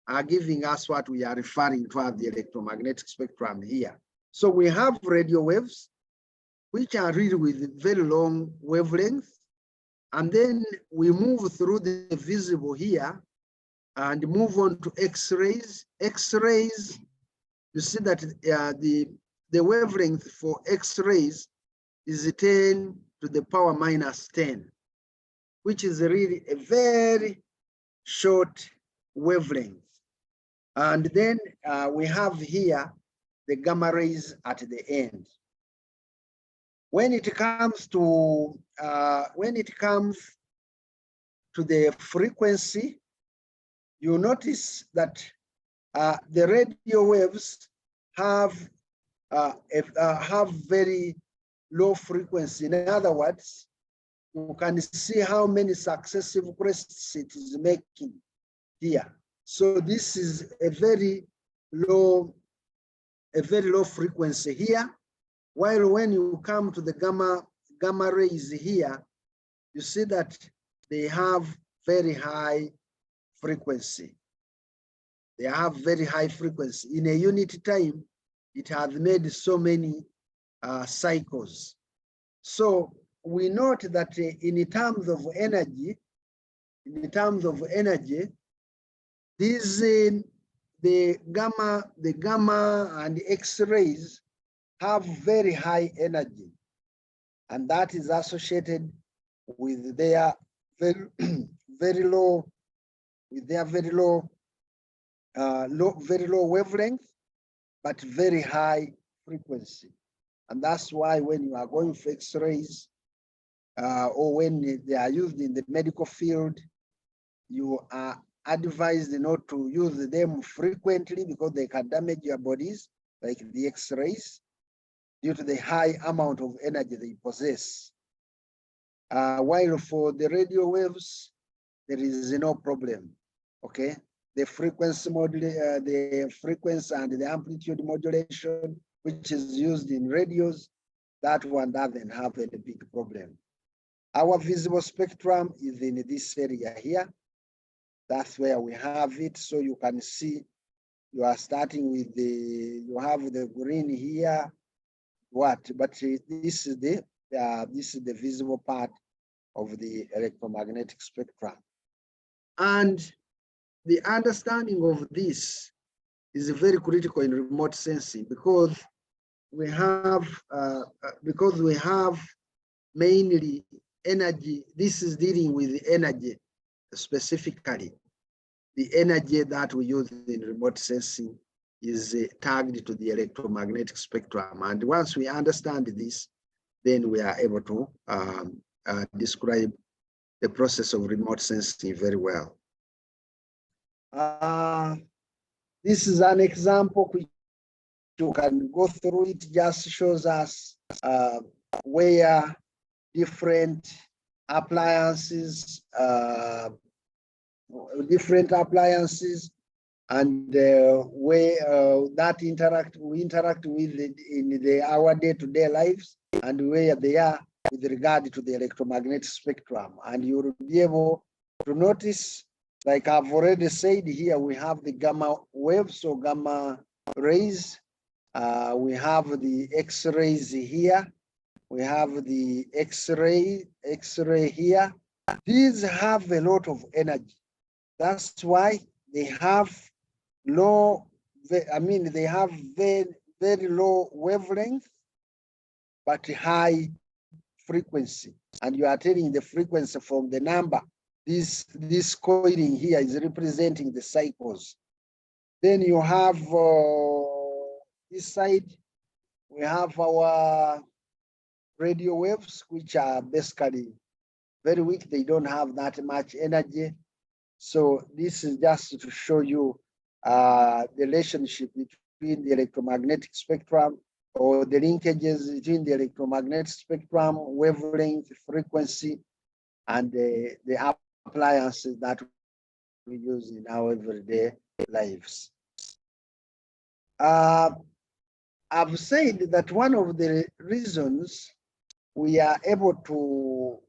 are giving us what we are referring to as the electromagnetic spectrum here. So we have radio waves, which are really with very long wavelength, and then we move through the visible here and move on to X-rays. X-rays, you see that the wavelength for X-rays is 10 to the power minus 10, which is really a very short wavelength. And then we have here the gamma rays at the end. When it comes to the frequency, you notice that the radio waves have very low frequency. In other words, you can see how many successive crests it is making here. So this is a very low frequency here. While when you come to the gamma rays here, you see that they have very high frequency. They have very high frequency. In a unit time, it has made so many cycles. So we note that in terms of energy, these the gamma and X-rays have very high energy, and that is associated with their very low wavelength, but very high frequency. And that's why when you are going for X-rays or when they are used in the medical field, you are advised not to use them frequently because they can damage your bodies, like the X-rays, due to the high amount of energy they possess. While for the radio waves, there is no problem. Okay, the frequency and the amplitude modulation, which is used in radios, that one doesn't have any big problem. Our visible spectrum is in this area here. That's where we have it. So you can see you are starting with you have the green here. But this is the visible part of the electromagnetic spectrum. And the understanding of this is very critical in remote sensing because we have mainly energy. This is dealing with the energy specifically. The energy that we use in remote sensing is tagged to the electromagnetic spectrum. And once we understand this, then we are able to describe the process of remote sensing very well. This is an example which you can go through. It just shows us where different appliances and where we interact with it in our day-to-day lives, and where they are with regard to the electromagnetic spectrum. And you will be able to notice, like I've already said, here we have the gamma waves or gamma rays. We have the X-rays here. We have the X-ray here. These have a lot of energy. That's why they have low, they have very low wavelength, but high frequency. And you are telling the frequency from the number. This coiling here is representing the cycles. Then you have this side, we have our radio waves, which are basically very weak. They don't have that much energy. So this is just to show you the relationship between the electromagnetic spectrum, or the linkages between the electromagnetic spectrum, wavelength, frequency, and the appliances that we use in our everyday lives. I've said that one of the reasons we are able to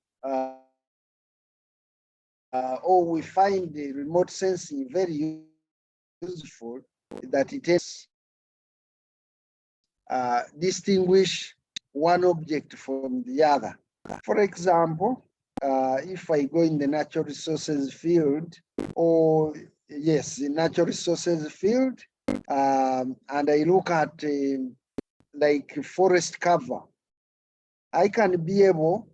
or we find the remote sensing very useful, that it is distinguish one object from the other. For example, if I go in the natural resources field, or yes, the natural resources field, and I look at like forest cover, I can be able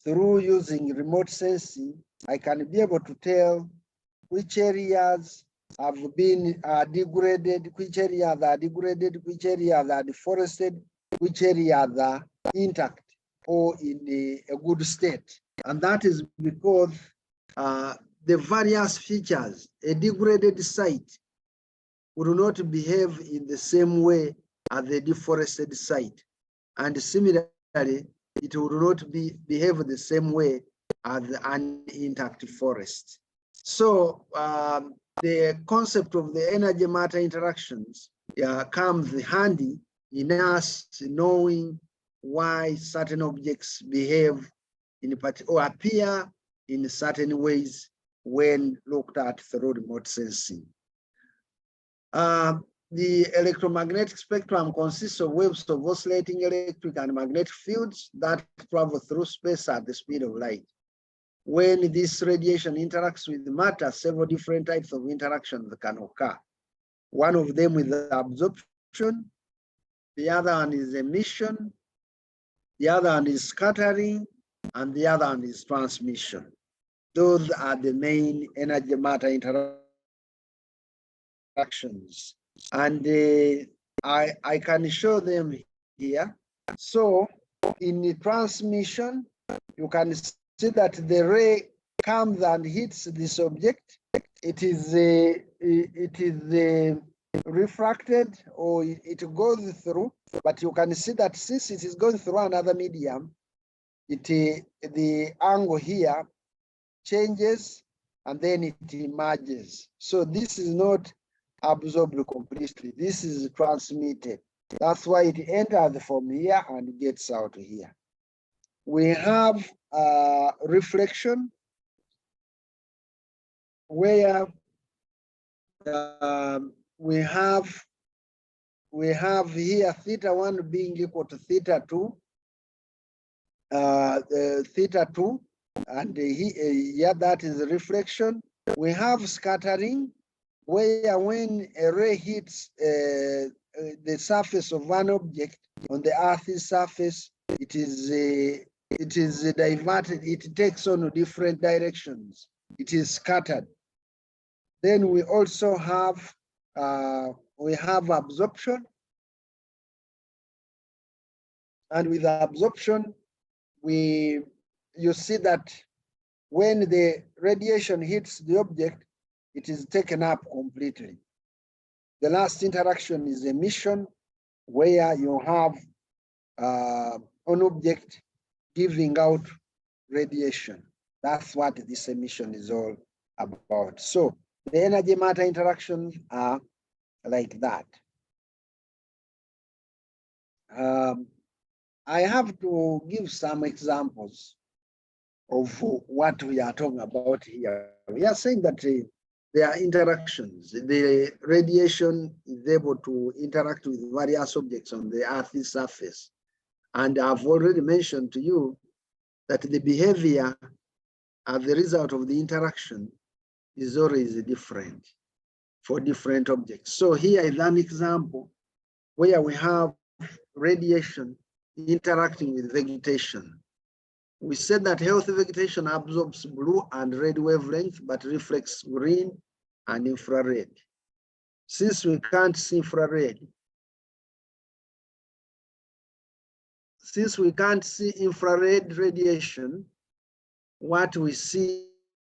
through using remote sensing, I can be able to tell which areas have been degraded, which areas are degraded, which areas are deforested, which areas are intact or in a good state. And that is because the various features, a degraded site will not behave in the same way as the deforested site. And similarly, it will not behave the same way as an intact forest. So the concept of the energy matter interactions comes handy in us knowing why certain objects behave in or appear in certain ways when looked at through remote sensing. The electromagnetic spectrum consists of waves of oscillating electric and magnetic fields that travel through space at the speed of light. When this radiation interacts with matter, several different types of interactions can occur. One of them is absorption, the other one is emission, the other one is scattering, and the other one is transmission. Those are the main energy matter interactions. And I can show them here. So in the transmission, you can see that the ray comes and hits this object. It is refracted, or it goes through, but you can see that since it is going through another medium, the angle here changes and then it emerges. So this is not absorbed completely. This is transmitted. That's why it enters from here and gets out here. We have reflection, where we have here theta 1 being equal to theta 2, and here that is reflection. We have scattering, where when a ray hits the surface of an object on the Earth's surface, it is diverted. It takes on different directions. It is scattered. Then we also have absorption, and with absorption, you see that when the radiation hits the object, it is taken up completely. The last interaction is emission, where you have an object giving out radiation. That's what this emission is all about. So the energy matter interactions are like that. I have to give some examples of what we are talking about here. We are saying that there are interactions. The radiation is able to interact with various objects on the Earth's surface. And I've already mentioned to you that the behavior as the result of the interaction is always different for different objects. So here is an example where we have radiation interacting with vegetation. We said that healthy vegetation absorbs blue and red wavelength, but reflects green and infrared. Since we can't see infrared, radiation, what we see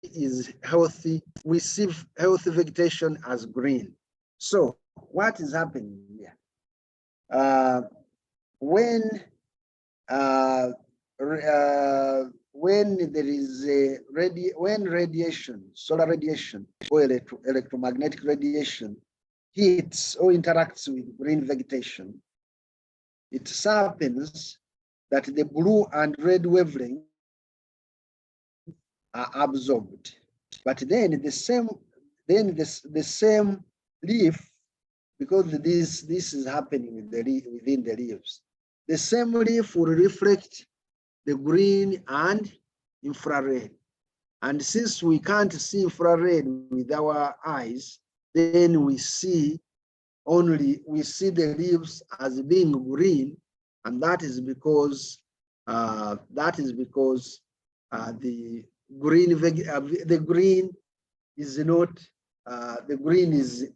is healthy. We see healthy vegetation as green. So what is happening here? When there is radiation, solar radiation or electromagnetic radiation hits or interacts with green vegetation, it happens that the blue and red wavelength are absorbed. But then the same leaf, because this is happening within the leaves, the same leaf will reflect the green and infrared. And since we can't see infrared with our eyes, then we see the leaves as being green, and that is because the green is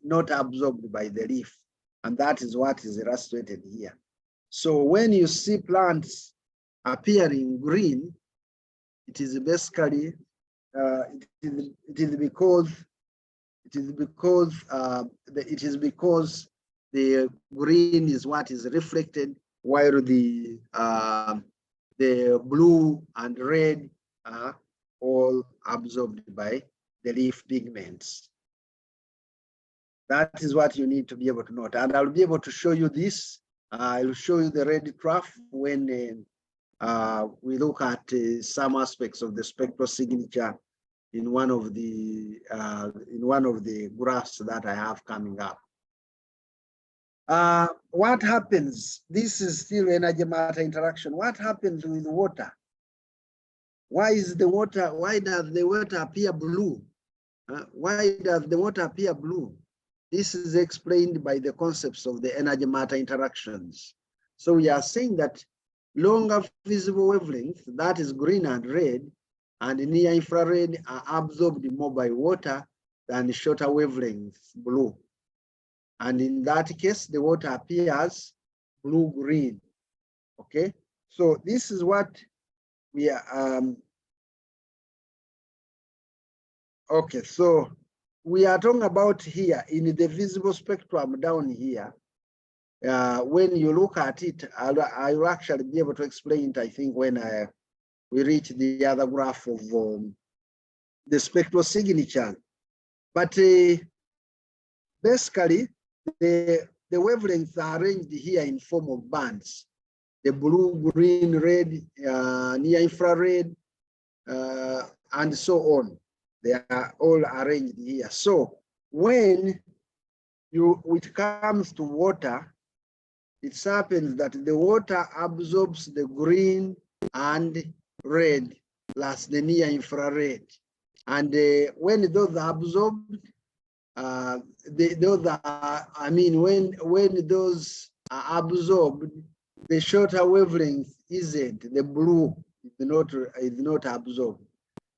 not absorbed by the leaf, and that is what is illustrated here. So when you see plants appearing green, it is basically it is because the green is what is reflected, while the blue and red are all absorbed by the leaf pigments. That is what you need to be able to note, and I'll be able to show you this. I'll show you the red graph when we look at some aspects of the spectral signature in one of the graphs that I have coming up. What happens? This is still energy matter interaction. What happens with water? Why does the water appear blue? Why does the water appear blue? This is explained by the concepts of the energy matter interactions. So we are saying that longer visible wavelength, that is green and red, and near infrared are absorbed more by water than shorter wavelengths, blue. And in that case, the water appears blue-green. Okay, so this is what we are. Okay, so we are talking about here in the visible spectrum down here. When you look at it, I'll actually be able to explain it, I think, when we reach the other graph of the spectral signature. But basically, the wavelengths are arranged here in form of bands. The blue, green, red, near infrared, and so on. They are all arranged here. So when it comes to water, it happens that the water absorbs the green and red plus the near infrared. And when those are absorbed, when those are absorbed, the shorter wavelength isn't, the blue is not absorbed.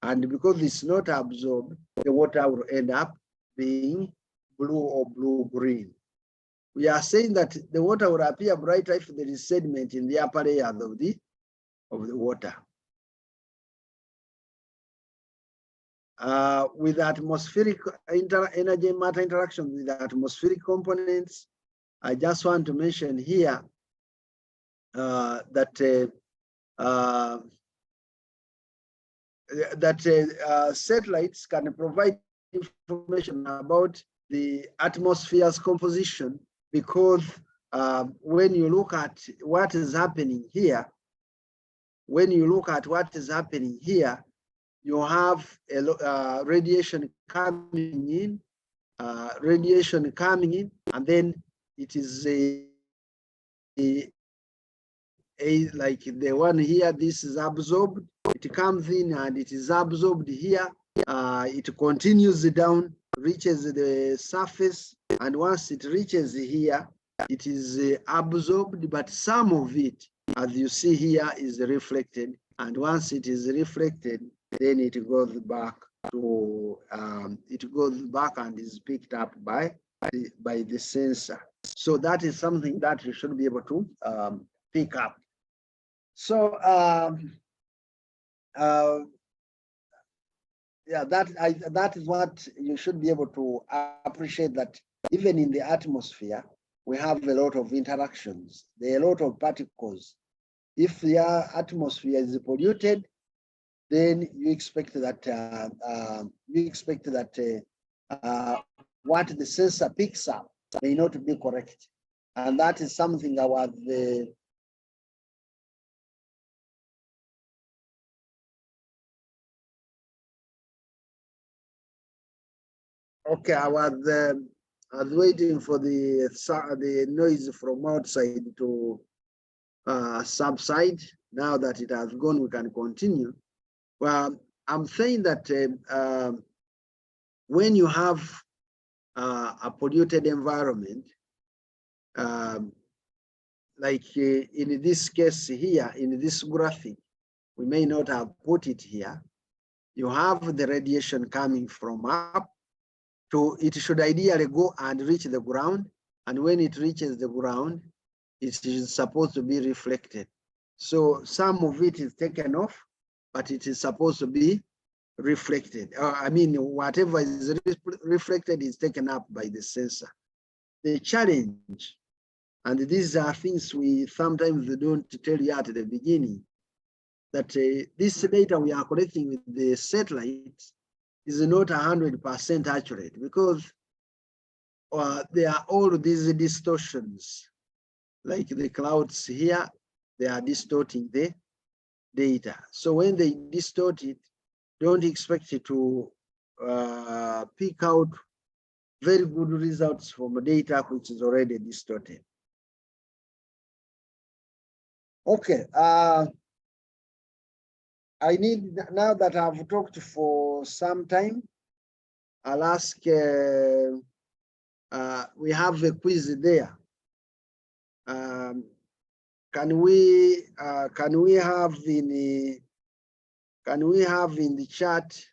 And because it's not absorbed, the water will end up being blue or blue-green. We are saying that the water will appear brighter if there is sediment in the upper layers of the water. With atmospheric energy matter interaction with atmospheric components, I just want to mention here that satellites can provide information about the atmosphere's composition, because when you look at what is happening here, you have radiation coming in, and then it is like the one here, this is absorbed, it comes in and it is absorbed here, it continues down, reaches the surface, and once it reaches here, it is absorbed, but some of it, as you see here, is reflected, and once it is reflected, then it goes back to and is picked up by the sensor. So that is something that you should be able to pick up. So yeah, that is what you should be able to appreciate, that even in the atmosphere, we have a lot of interactions. There are a lot of particles. If the atmosphere is polluted, then you expect that what the sensor picks up may not be correct, and that is something our okay, I was waiting for the noise from outside to subside. Now that it has gone, we can continue. Well, I'm saying that when you have a polluted environment, like in this case here, in this graphic, we may not have put it here. You have the radiation coming from up to, it should ideally go and reach the ground. And when it reaches the ground, it is supposed to be reflected. So some of it is taken off, but it is supposed to be reflected. I mean, whatever is reflected is taken up by the sensor. The challenge, and these are things we sometimes don't tell you at the beginning, that this data we are collecting with the satellites is not 100% accurate, because there are all these distortions, like the clouds here, they are distorting the data. So when they distort it, don't expect it to pick out very good results from data which is already distorted. Okay, I need, now that I've talked for some time, I'll ask, we have a quiz there. Can we have in the chat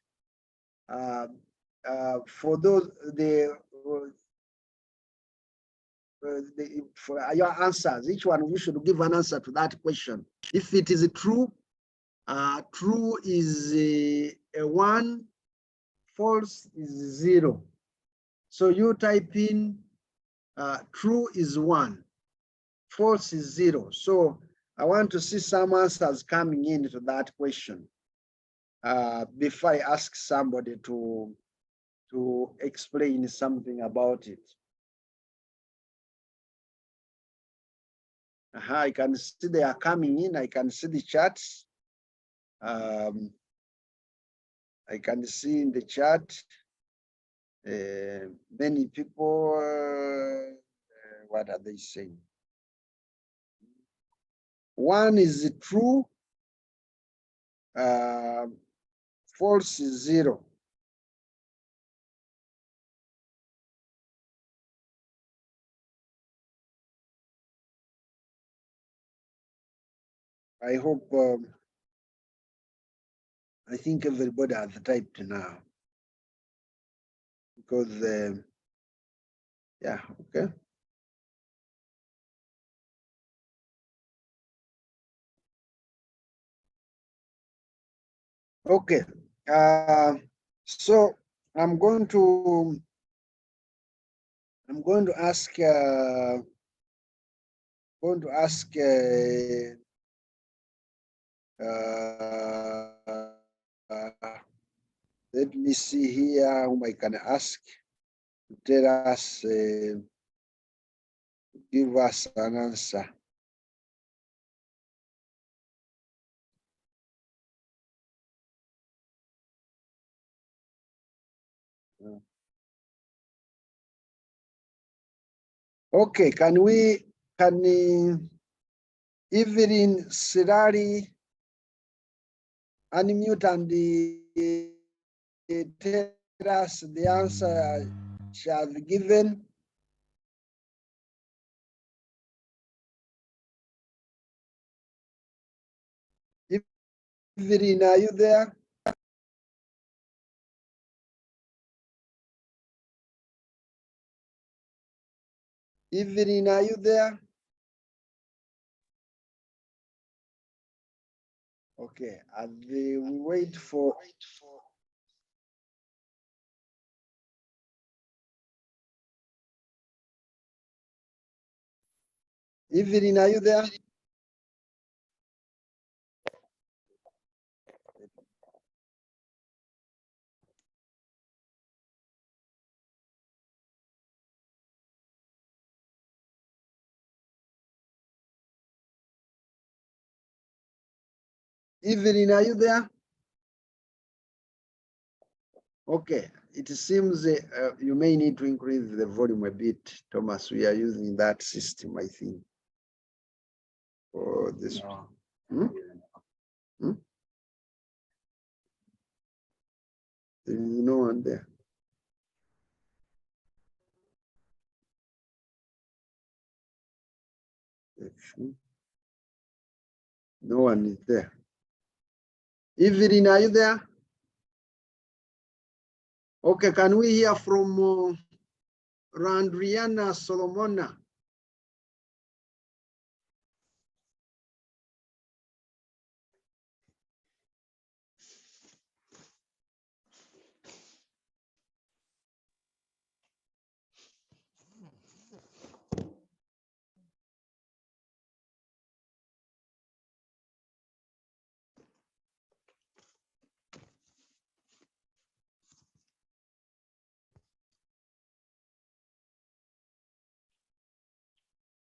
for those for your answers? Each one of you should give an answer to that question. If it is true, true is a 1, false is 0. So you type in true is 1, false is 0. So I want to see some answers coming into that question before I ask somebody to explain something about it. I can see they are coming in. I can see the chats. I can see in the chat many people. What are they saying? 1 is true. False is 0. I hope, I think everybody has typed now, because, yeah, okay. Okay, so I'm going to ask, let me see here whom I can ask to tell us, give us an answer. Okay, can Evelyn Sirari unmute and tell us the answer she has given? Evelyn, are you there? Evelyn, are you there? Okay, and we wait for. Evelyn, are you there? Evelyn, are you there? Okay, it seems you may need to increase the volume a bit, Thomas. We are using that system, I think, for this. No. Hmm? Hmm? There is no one there. No one is there. Evelyn, are you there? Okay, can we hear from Randriana Solomona?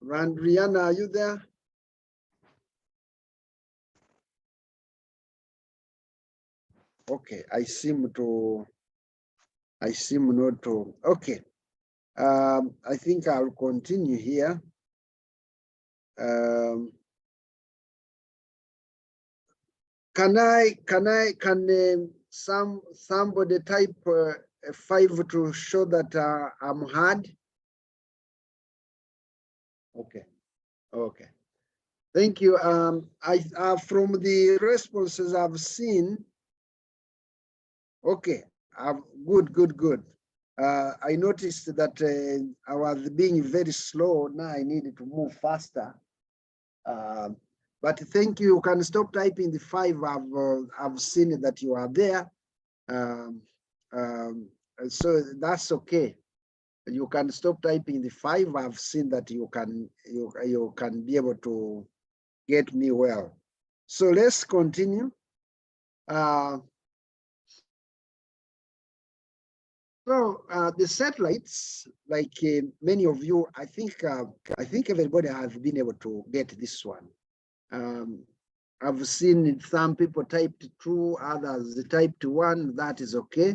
Randriana, are you there? Okay, I seem not to. Okay, I think I'll continue here. Can somebody type 5 to show that I'm heard? Okay, okay. Thank you. From the responses I've seen, okay, good. I noticed that I was being very slow. Now I needed to move faster. But thank you. You can stop typing the 5. I've seen that you are there. So that's okay. You can stop typing the 5. I've seen that you can be able to get me well. So let's continue. The satellites, like many of you, I think everybody has been able to get this one. I've seen some people typed 2, others typed 1. That is okay.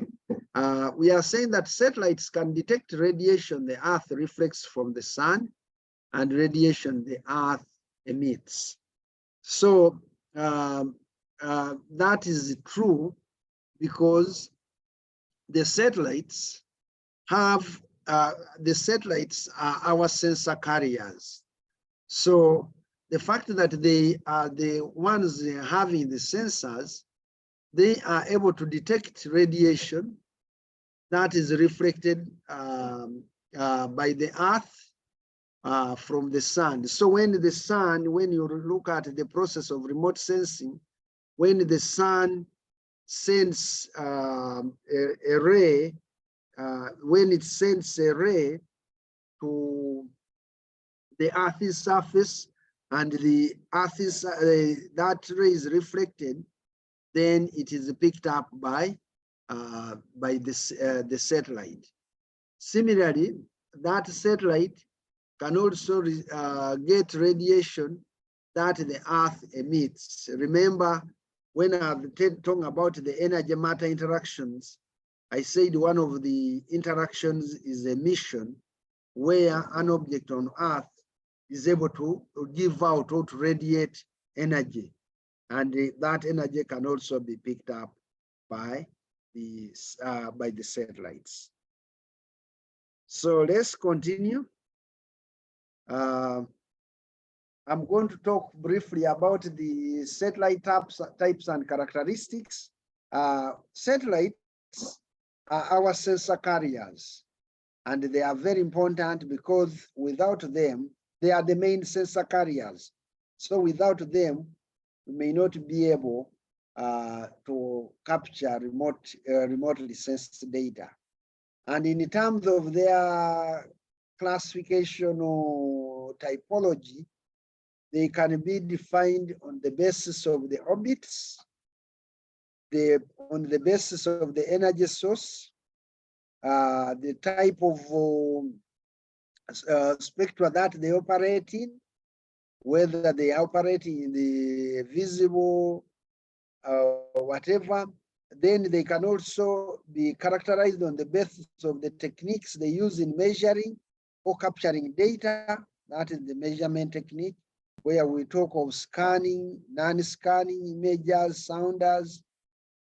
We are saying that satellites can detect radiation the Earth reflects from the sun and radiation the Earth emits. So that is true because the satellites have the satellites are our sensor carriers. So the fact that they are the ones having the sensors, they are able to detect radiation that is reflected by the Earth from the sun. So when you look at the process of remote sensing, when the sun sends a ray, when it sends a ray to the Earth's surface, and the Earth's that ray is reflected, then it is picked up by the satellite. Similarly, that satellite can also get radiation that the Earth emits. Remember, when I'm talking about the energy matter interactions, I said one of the interactions is emission, where an object on Earth is able to give out or to radiate energy. And that energy can also be picked up by the satellites. So let's continue. I'm going to talk briefly about the satellite types and characteristics. Satellites are our sensor carriers, and they are very important because without them, they are the main sensor carriers. So without them, we may not be able to capture remotely sensed data. And in terms of their classification or typology, they can be defined on the basis of the orbits, on the basis of the energy source, the type of spectra that they operate in, whether they are operating in the visible, whatever. Then they can also be characterized on the basis of the techniques they use in measuring or capturing data. That is the measurement technique, where we talk of scanning, non-scanning, imagers, sounders.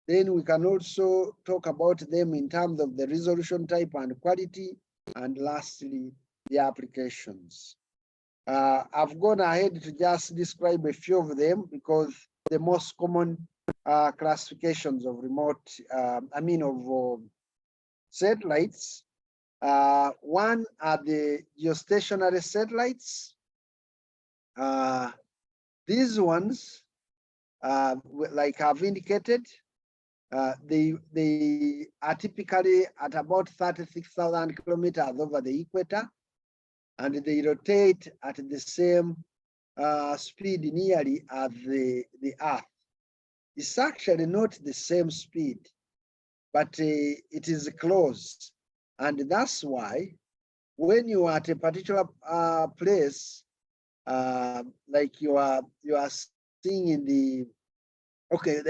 Then we can also talk about them in terms of the resolution type and quality, and lastly, the applications. I've gone ahead to just describe a few of them because the most common classifications of remote, satellites. One are the geostationary satellites. These ones, like I've indicated, they are typically at about 36,000 kilometers over the equator, and they rotate at the same speed nearly as the Earth. It's actually not the same speed, but it is close. And that's why when you are at a particular place, like you are seeing in the, okay,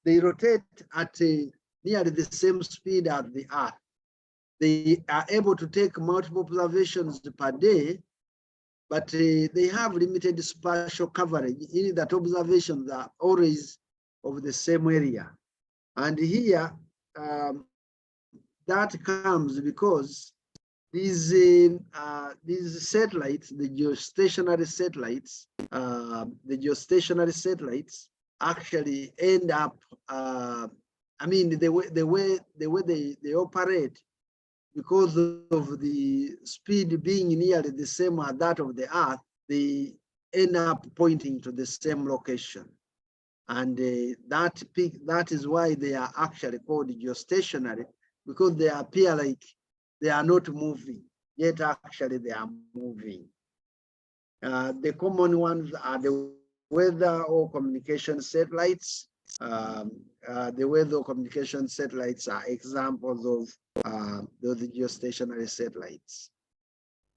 they rotate at nearly the same speed as the Earth. They are able to take multiple observations per day, but they have limited spatial coverage, in that observations are always of the same area. And here, that comes because these satellites, the geostationary satellites actually end up, the way they operate, because of the speed being nearly the same as that of the Earth, they end up pointing to the same location. And that is why they are actually called geostationary, because they appear like they are not moving, yet actually they are moving. The common ones are the weather or communication satellites. The weather or communication satellites are examples of those geostationary satellites.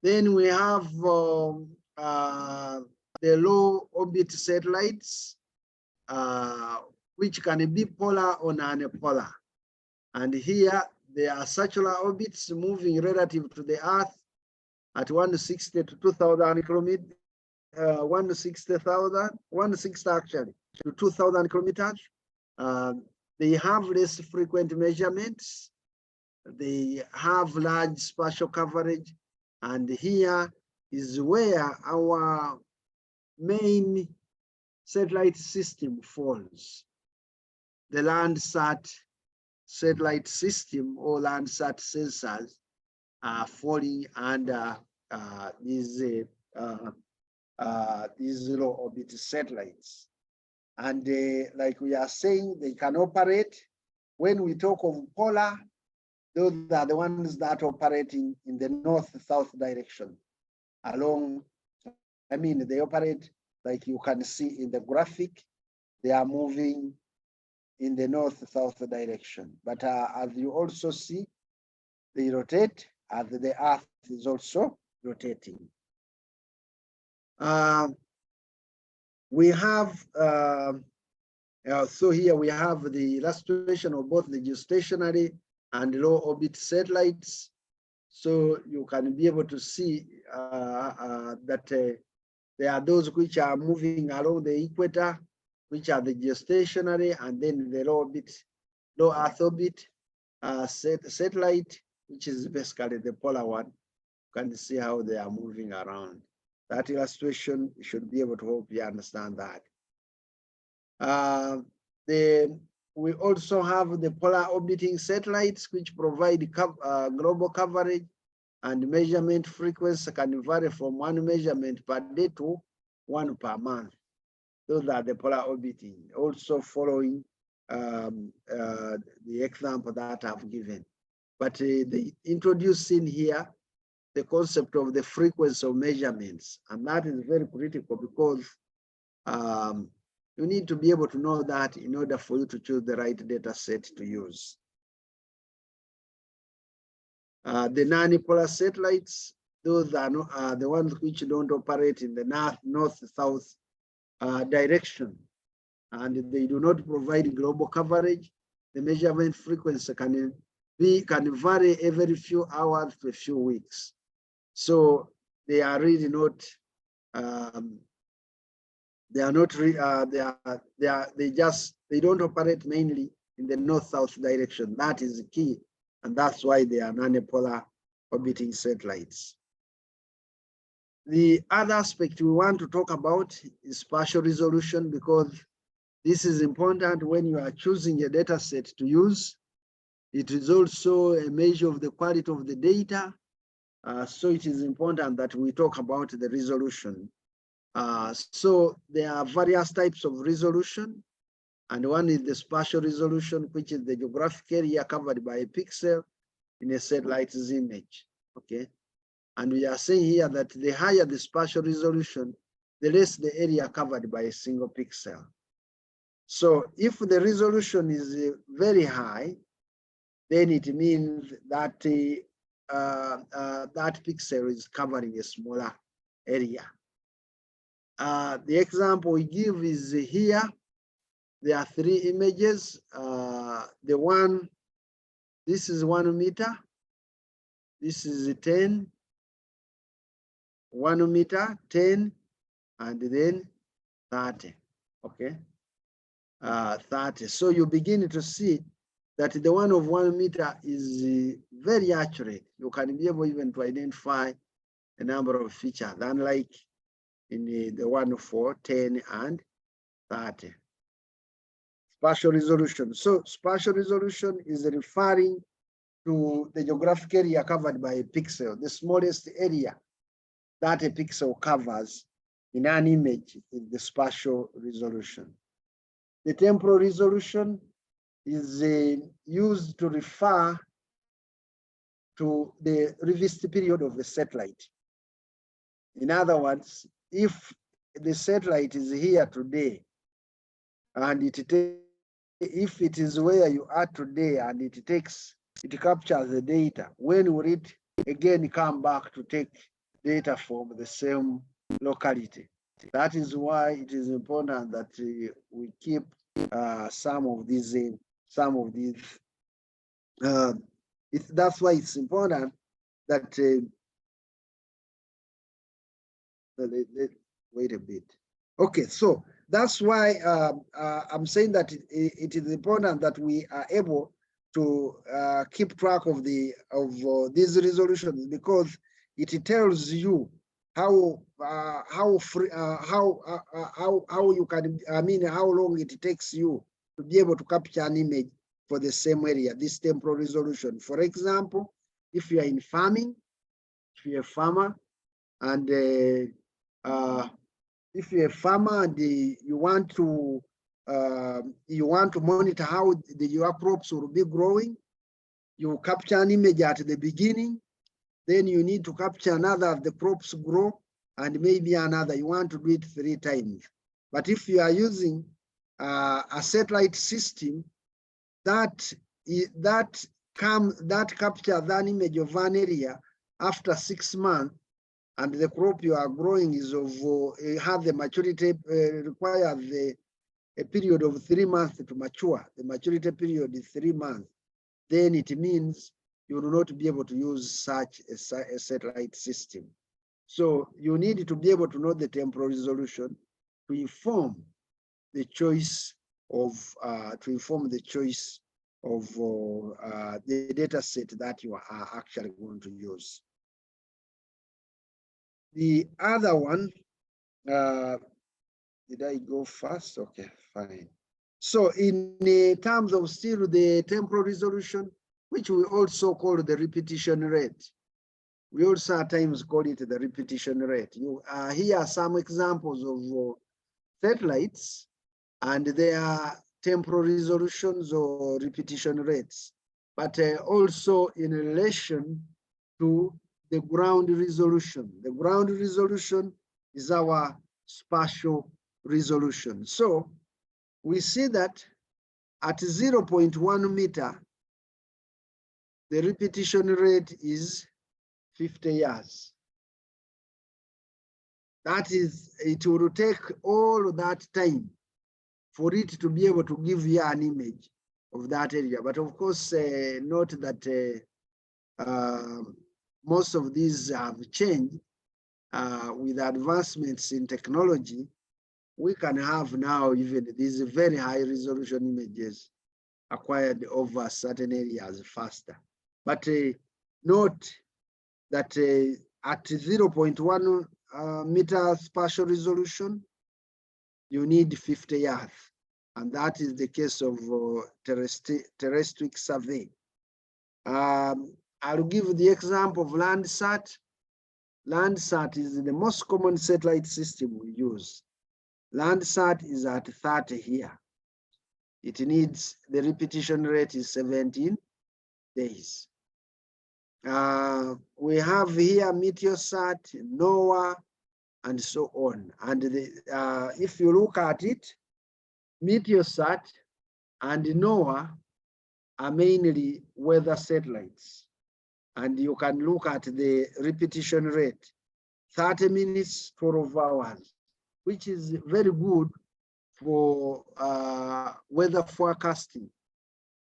Then we have the low orbit satellites, which can be polar or non-polar. And here there are circular orbits moving relative to the Earth at 160 to 2,000 kilometers, 160 actually to 2,000 kilometers. They have less frequent measurements. They have large spatial coverage. And here is where our main satellite system falls. The Landsat satellite system or Landsat sensors are falling under these low orbit satellites. And like we are saying, they can operate. When we talk of polar, those are the ones that operate in the north-south direction along, they operate like you can see in the graphic, they are moving in the north-south direction. But as you also see, they rotate as the Earth is also rotating. We have, so here we have the illustration of both the geostationary and low orbit satellites. So you can be able to see that there are those which are moving along the equator, which are the geostationary, and then the low Earth orbit satellite, which is basically the polar one. You can see how they are moving around. That illustration, you should be able to hope you understand that. We also have the polar orbiting satellites, which provide global coverage, and measurement frequency can vary from one measurement per day to one per month. Those are the polar orbiting, also following the example that I've given. But they introduce in here the concept of the frequency of measurements, and that is very critical because you need to be able to know that in order for you to choose the right data set to use. The non-polar satellites, those are the ones which don't operate in the north-south direction, and they do not provide global coverage. The measurement frequency can vary every few hours to a few weeks. So they are really not. They don't operate mainly in the north-south direction. That is the key, and that's why they are non-polar orbiting satellites. The other aspect we want to talk about is spatial resolution, because This is important when you are choosing a data set to use. It is also a measure of the quality of the data. So it is important that we talk about the resolution. So there are various types of resolution, and one is the spatial resolution, which is the geographic area covered by a pixel in a satellite's image, okay? And we are saying here that the higher the spatial resolution, the less the area covered by a single pixel. So if the resolution is very high, then it means that that pixel is covering a smaller area. The example we give is here. There are 3 images. This is 1 meter. This is 10, 1 meter, 10, and then 30, okay? 30. So you begin to see that the one of 1 meter is very accurate. You can be able even to identify a number of features, unlike in the one for 10 and 30. Spatial resolution. So spatial resolution is referring to the geographic area covered by a pixel, the smallest area that a pixel covers in an image is the spatial resolution. The temporal resolution is used to refer to the revisited period of the satellite. In other words, if the satellite is here today and if it is where you are today and it captures the data, when will it again come back to take data from the same locality? That is why it is important that we keep some of these. That's why it's important that. Wait a bit. Okay, so that's why I'm saying that it is important that we are able to keep track of these resolutions, because it tells you how you can, how long it takes you to be able to capture an image for the same area, this temporal resolution. For example, if you are in farming, if you're a farmer, and if you're a farmer and you want to monitor how your crops will be growing, you capture an image at the beginning, then you need to capture another as the crops grow, and maybe another. You want to do it 3 times. But if you are using a satellite system that captures an image of an area after 6 months, and the crop you are growing is of have the maturity requires a period of 3 months to mature. The maturity period is 3 months. Then it means you will not be able to use such a satellite system. So you need to be able to know the temporal resolution to inform the choice of the data set that you are actually going to use. The other one, did I go fast? Okay, fine. So in terms of still the temporal resolution, which we also call the repetition rate. We also at times call it the repetition rate. Here are some examples of satellites, and their temporal resolutions or repetition rates, but also in relation to the ground resolution. The ground resolution is our spatial resolution. So we see that at 0.1 meter, the repetition rate is 50 years. That is, it will take all that time for it to be able to give you an image of that area. But of course, note that most of these have changed with advancements in technology. We can have now even these very high resolution images acquired over certain areas faster. But note that at 0.1 meter spatial resolution, you need 50 years. and that is the case of terrestrial survey. I'll give the example of Landsat. Landsat is the most common satellite system we use. Landsat is at 30 here. It needs, the repetition rate is 17 days. We have here Meteosat, NOAA, and so on. And if you look at it, Meteosat and NOAA are mainly weather satellites. And you can look at the repetition rate, 30 minutes, 12 hours, which is very good for weather forecasting.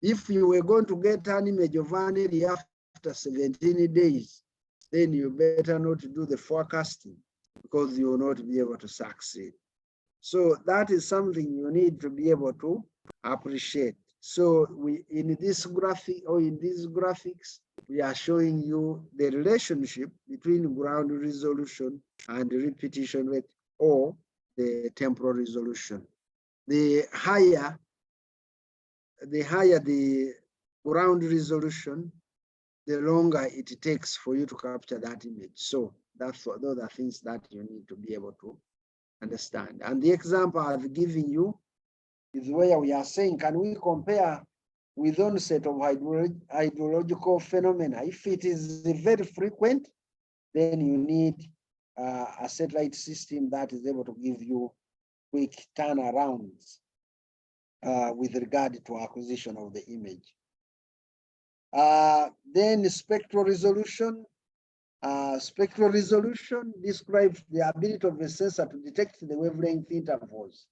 If you were going to get an image of an area after 17 days, then you better not do the forecasting because you will not be able to succeed. So that is something you need to be able to appreciate. So in this graphic or in these graphics, we are showing you the relationship between ground resolution and repetition rate or the temporal resolution. The higher the ground resolution, the longer it takes for you to capture that image. So those are things that you need to be able to understand. And the example I've given you is where we are saying, can we compare with onset of hydrological phenomena? If it is very frequent, then you need a satellite system that is able to give you quick turnarounds with regard to acquisition of the image. Then spectral resolution. Spectral resolution describes the ability of the sensor to detect the wavelength intervals.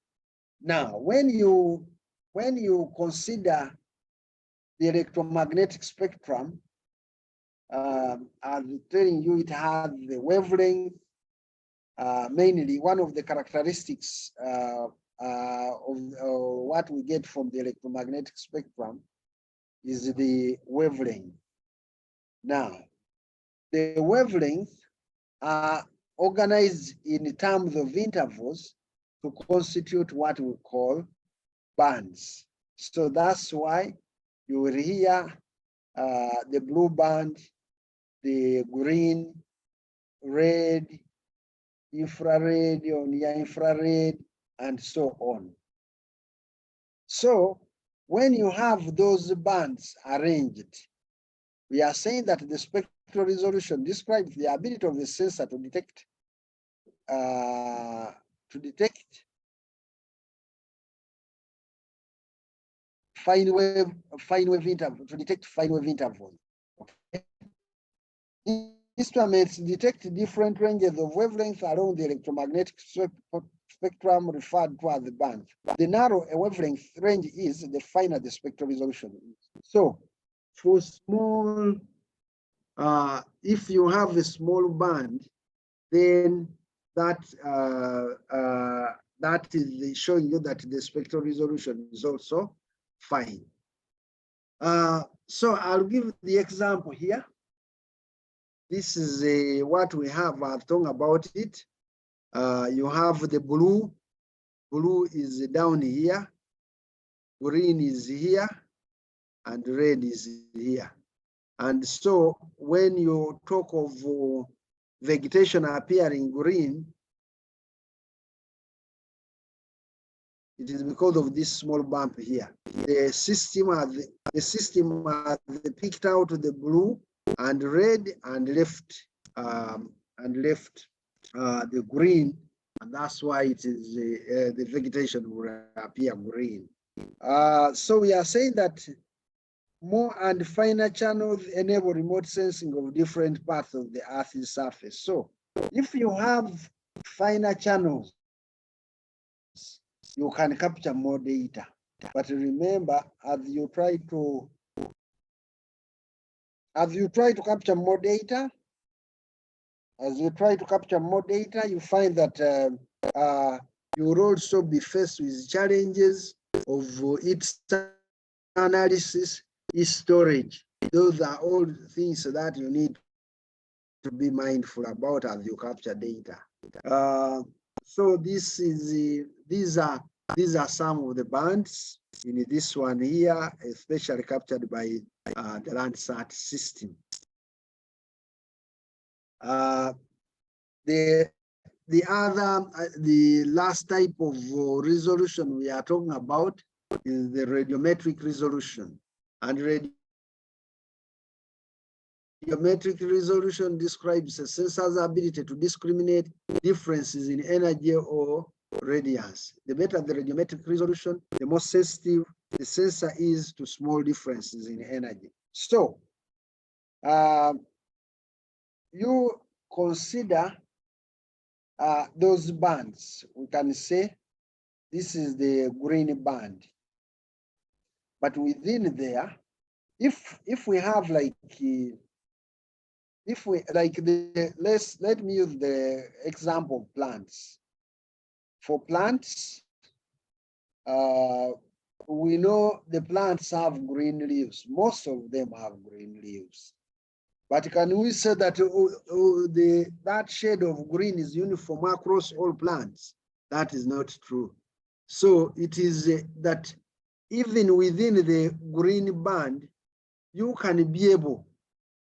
Now, when you consider the electromagnetic spectrum, I'm telling you, it has the wavelength. Mainly, one of the characteristics of what we get from the electromagnetic spectrum is the wavelength. Now, the wavelengths are organized in terms of intervals to constitute what we call bands. So that's why you will hear the blue band, the green, red, infrared, or near infrared, and so on. So when you have those bands arranged, we are saying that the spectral resolution describes the ability of the sensor to detect fine wave intervals. Okay. Instruments detect different ranges of wavelengths along the electromagnetic spectrum referred to as the band. The narrower a wavelength range is, the finer the spectral resolution is. So for small, if you have a small band, then that is showing you that the spectral resolution is also fine. So I'll give the example here. This is what we have. I've talked about it. You have the blue. Blue is down here. Green is here. And red is here. And so when you talk of vegetation appearing green, it is because of this small bump here. The system has picked out the blue and red and left the green, and that's why it is the vegetation will appear green. So we are saying that more and finer channels enable remote sensing of different parts of the Earth's surface. So if you have finer channels, you can capture more data. But remember, as you try to capture more data, you find that you will also be faced with challenges of its analysis, its storage. Those are all things that you need to be mindful about as you capture data. So these are these are some of the bands in this one here, especially captured by the Landsat system. The last type of resolution we are talking about is the radiometric resolution. And radiometric resolution describes a sensor's ability to discriminate differences in energy or radiance. The better the radiometric resolution, the more sensitive the sensor is to small differences in energy. So, you consider those bands. We can say this is the green band, but within there, if we have like let me use the example of plants. For plants, we know the plants have green leaves. Most of them have green leaves. But can we say that that shade of green is uniform across all plants? That is not true. So it is that even within the green band, you can be able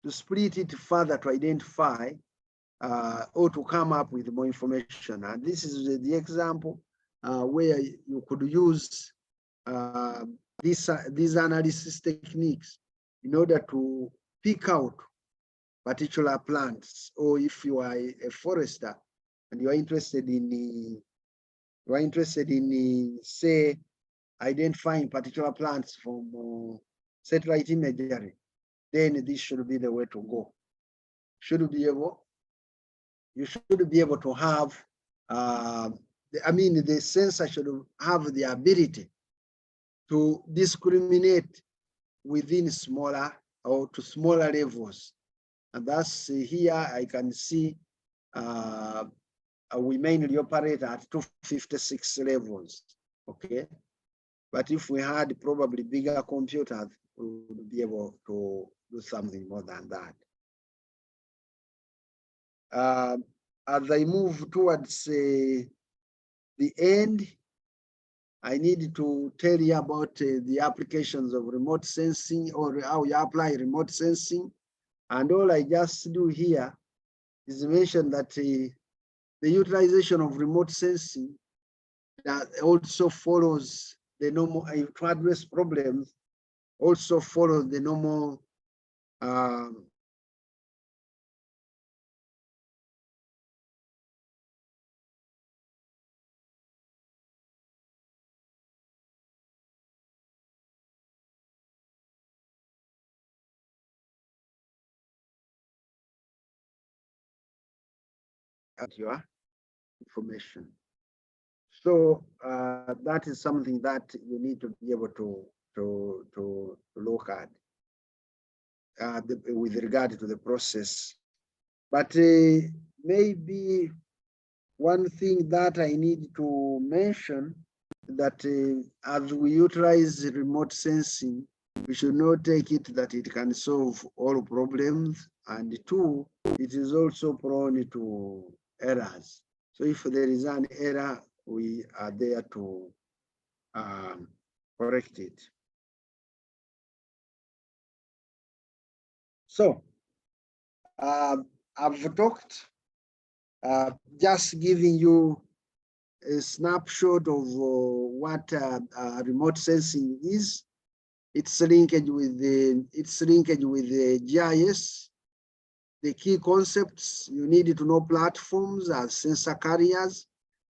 to split it further to identify or to come up with more information. And this is the example where you could use these analysis techniques in order to pick out particular plants. Or if you are a forester and you are interested in say identifying particular plants from satellite imagery, then this should be the way to go. You should be able to have, the sensor should have the ability to discriminate within smaller or to smaller levels. And that's here I can see we mainly operate at 256 levels, okay? But if we had probably bigger computers, we would be able to do something more than that. As I move towards the end, I need to tell you about the applications of remote sensing, or how you apply remote sensing. And all I just do here is mention that the utilization of remote sensing that also follows the normal, to address problems, also follows the normal at your information. So that is something that you need to be able to look at with regard to the process. But maybe one thing that I need to mention, that as we utilize remote sensing, we should not take it that it can solve all problems. And two, it is also prone to errors. So if there is an error, we are there to correct it. So I've talked, just giving you a snapshot of what remote sensing is. Its linkage with the GIS. The key concepts: you need to know platforms as sensor carriers,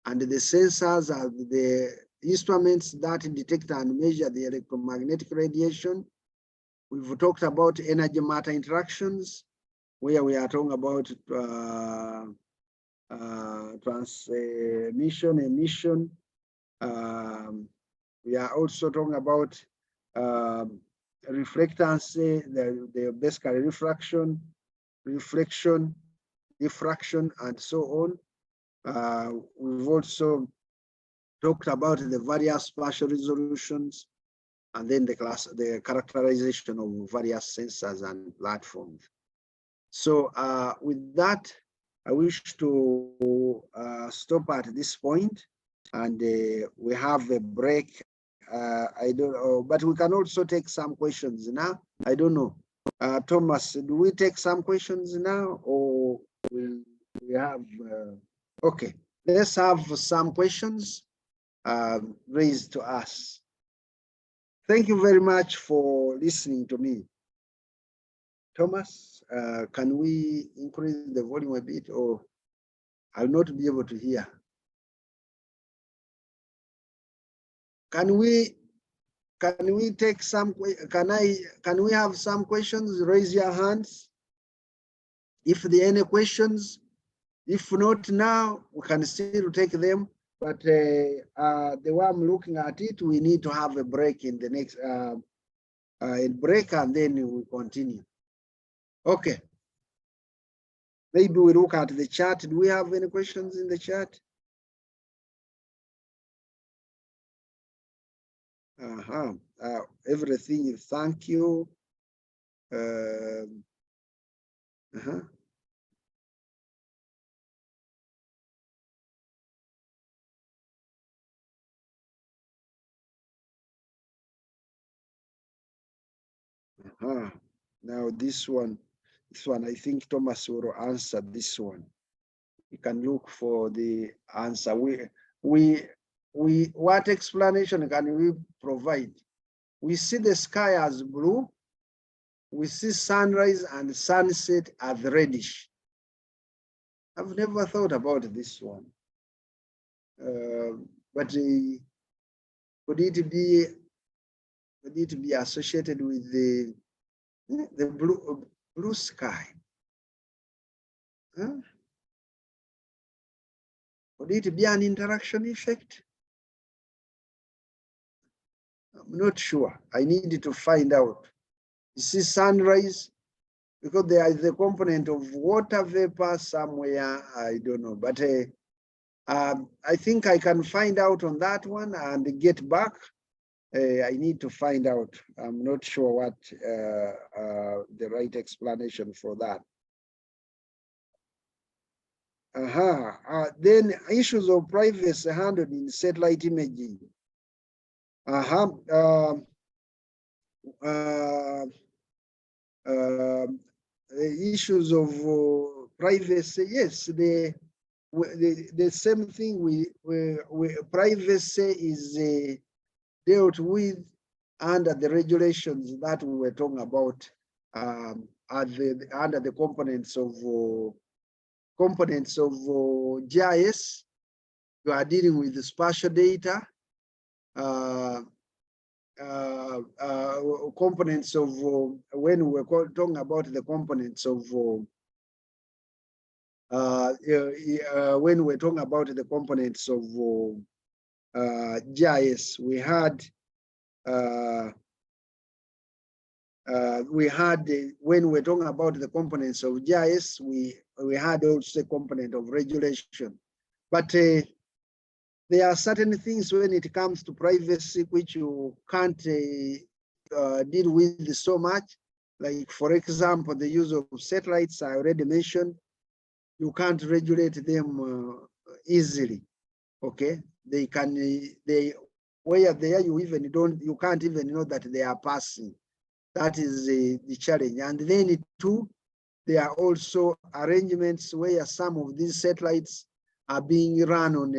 and the sensors are the instruments that detect and measure the electromagnetic radiation. We've talked about energy matter interactions, where we are talking about transmission, emission. We are also talking about reflectancy, the basically refraction, diffraction, and so on. We've also talked about the various spatial resolutions, and then the characterization of various sensors and platforms. So with that, I wish to stop at this point, and we have a break. I don't know, but we can also take some questions now. I don't know. Thomas, do we take some questions now, or will we have? Okay, let's have some questions raised to us. Thank you very much for listening to me. Thomas, can we increase the volume a bit, or I'll not be able to hear? Can we take some? Can we have some questions? Raise your hands if there are any questions. If not now, we can still take them. But the way I'm looking at it, we need to have a break in the next break, and then we continue. Okay. Maybe we look at the chat. Do we have any questions in the chat? Everything. Thank you. Now this one, I think Thomas will answer this one. You can look for the answer. What explanation can we provide? We see the sky as blue. We see sunrise and sunset as reddish. I've never thought about this one. But could it be associated with the blue sky? Huh? Could it be an interaction effect? I'm not sure. I need to find out. You see sunrise, because there is a component of water vapor somewhere, I don't know. But I think I can find out on that one and get back. I need to find out. I'm not sure what the right explanation for that. Then issues of privacy handled in satellite imaging. Issues of privacy, yes, the same thing. Privacy is dealt with under the regulations that we were talking about under the components of GIS. You are dealing with the spatial data, components of when we're talking about the components of when we're talking about the components of GIS, we had when we're talking about the components of GIS, we had also a component of regulation, but there are certain things when it comes to privacy which you can't deal with so much. Like, for example, the use of satellites, I already mentioned. You can't regulate them easily. Okay, where they are, you can't even know that they are passing. That is the challenge. And then too, there are also arrangements where some of these satellites are being run on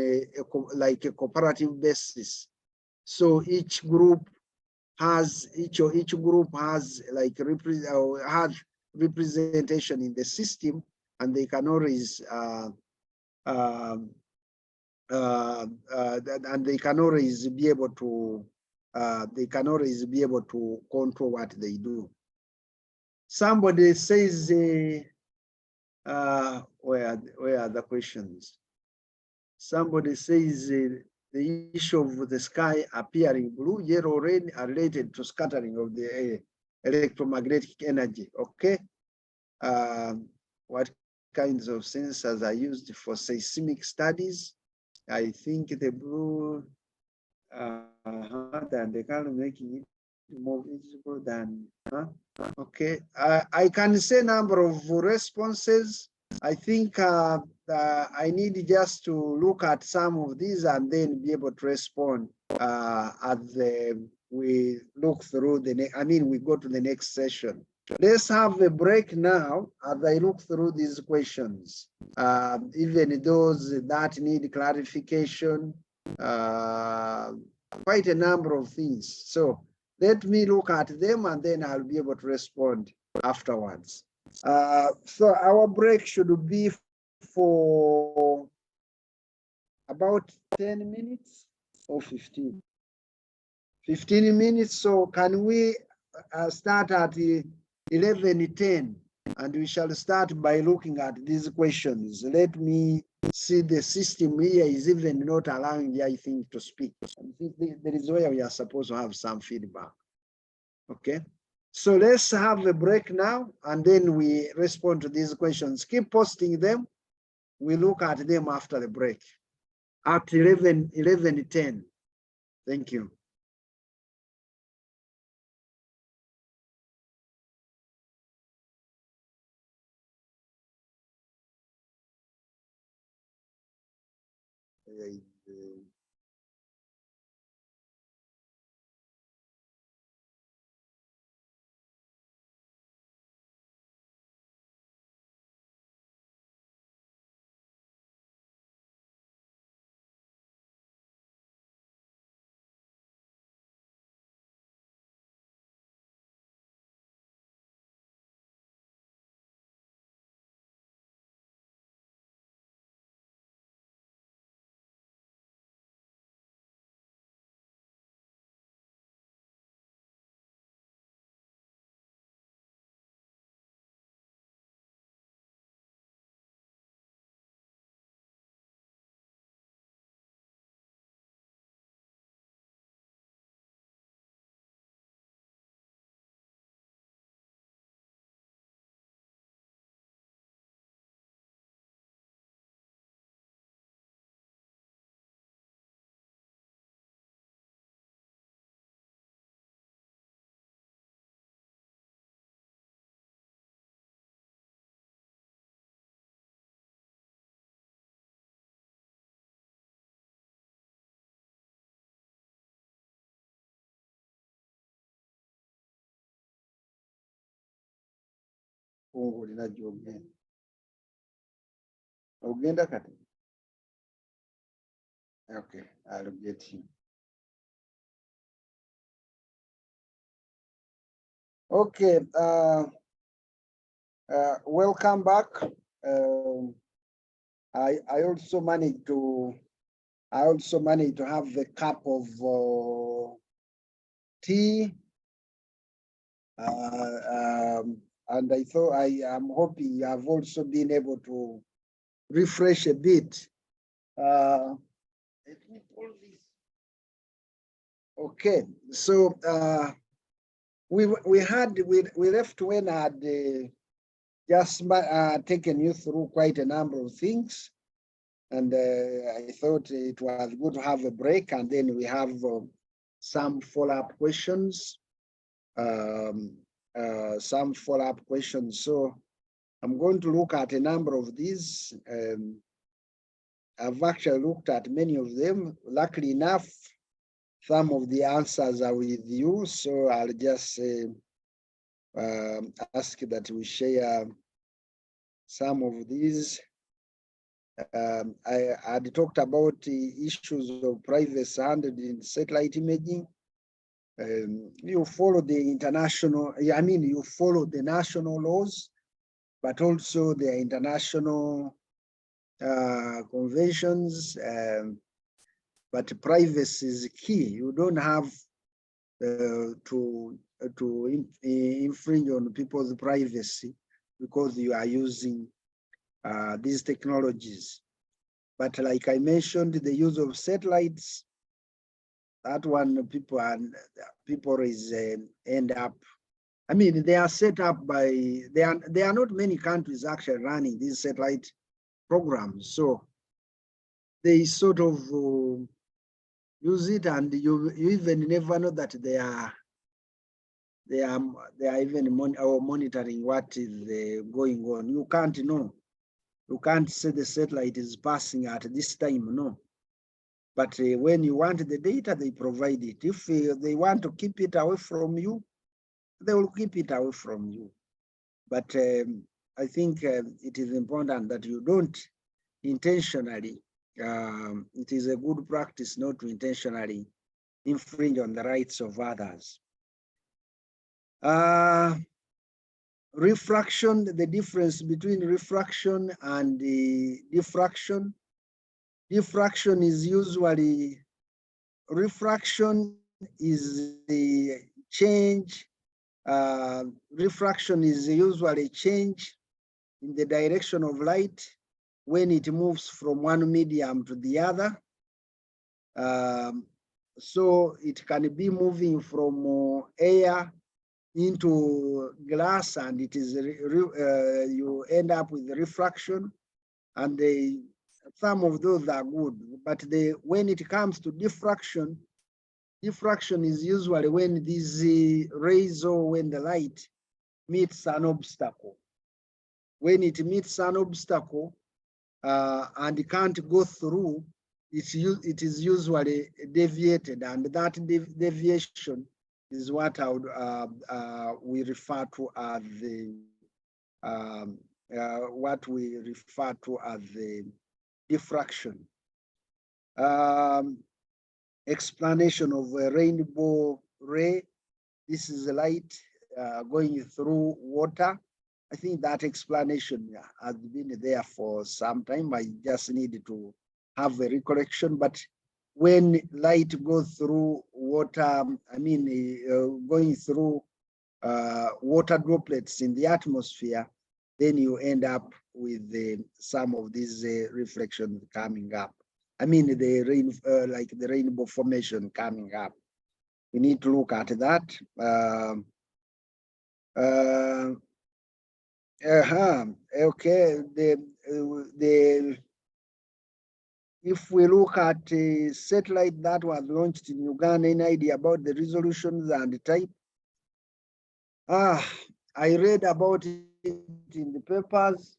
like a cooperative basis. So each group has like has representation in the system, and they can always and they can always be able to control what they do. Somebody says, where are the questions? Somebody says the issue of the sky appearing blue, yellow, or red are related to scattering of the electromagnetic energy. Okay. What kinds of sensors are used for seismic studies? I think the blue, than the color making it more visible than, okay. I can say number of responses. I think I need just to look at some of these and then be able to respond as we look through we go to the next session. Let's have a break now as I look through these questions, even those that need clarification, quite a number of things. So let me look at them and then I'll be able to respond afterwards. So our break should be for about 10 minutes or 15. 15 minutes. So can we start at 11:10, and we shall start by looking at these questions. Let me see, the system here is even not allowing me, I think, to speak. I think there is where we are supposed to have some feedback. Okay. So let's have a break now, and then we respond to these questions. Keep posting them. We look at them after the break at 11:10. Thank you. Okay, I'll get him. Okay, welcome back. I also managed to have a cup of tea, and I thought I am hoping you have also been able to refresh a bit. Let me pull this. Okay, so we left when I had just taken you through quite a number of things, and I thought it was good to have a break, and then we have some follow-up questions. So I'm going to look at a number of these. I've actually looked at many of them. Luckily enough, some of the answers are with you, so I'll just ask that we share some of these. I had talked about the issues of privacy handled in satellite imaging. You follow the international, you follow the national laws, but also the international conventions. But privacy is key. You don't have to infringe on people's privacy because you are using these technologies. But like I mentioned, the use of satellites, that one people end up. They are set up by, there are not many countries actually running these satellite programs. So they sort of use it, and you even never know that they are even monitoring what is going on. You can't know. You can't say the satellite is passing at this time, no. But when you want the data, they provide it. If they want to keep it away from you, they will keep it away from you. But I think it is important that you don't intentionally, it is a good practice not to intentionally infringe on the rights of others. Refraction, the difference between refraction and diffraction. Diffraction is usually, refraction is the change, refraction is usually change in the direction of light when it moves from one medium to the other. So it can be moving from air into glass, and it is you end up with refraction, and some of those are good. But when it comes to diffraction, diffraction is usually when these rays or when the light meets an obstacle. When it meets an obstacle and can't go through, it is usually deviated, and that deviation is what I would, we refer to as the diffraction. Explanation of a rainbow ray. This is a light going through water. I think that explanation has been there for some time. I just need to have a recollection. But when light goes through water, I mean, going through water droplets in the atmosphere, then you end up with some of these reflections coming up. I mean, the rain, like the rainbow formation coming up. We need to look at that. Okay. If we look at a satellite that was launched in Uganda, any idea about the resolutions and the type? I read about it in the papers.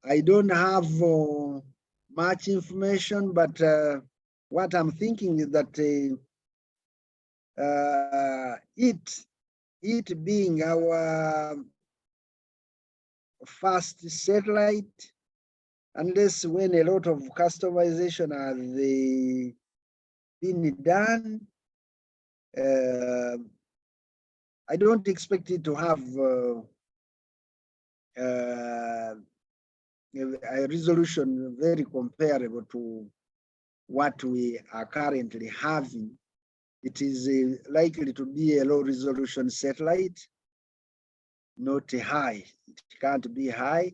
I don't have much information, but what I'm thinking is that it being our first satellite, unless when a lot of customization has been done, I don't expect it to have a resolution very comparable to what we are currently having. It is likely to be a low resolution satellite, not high. It can't be high.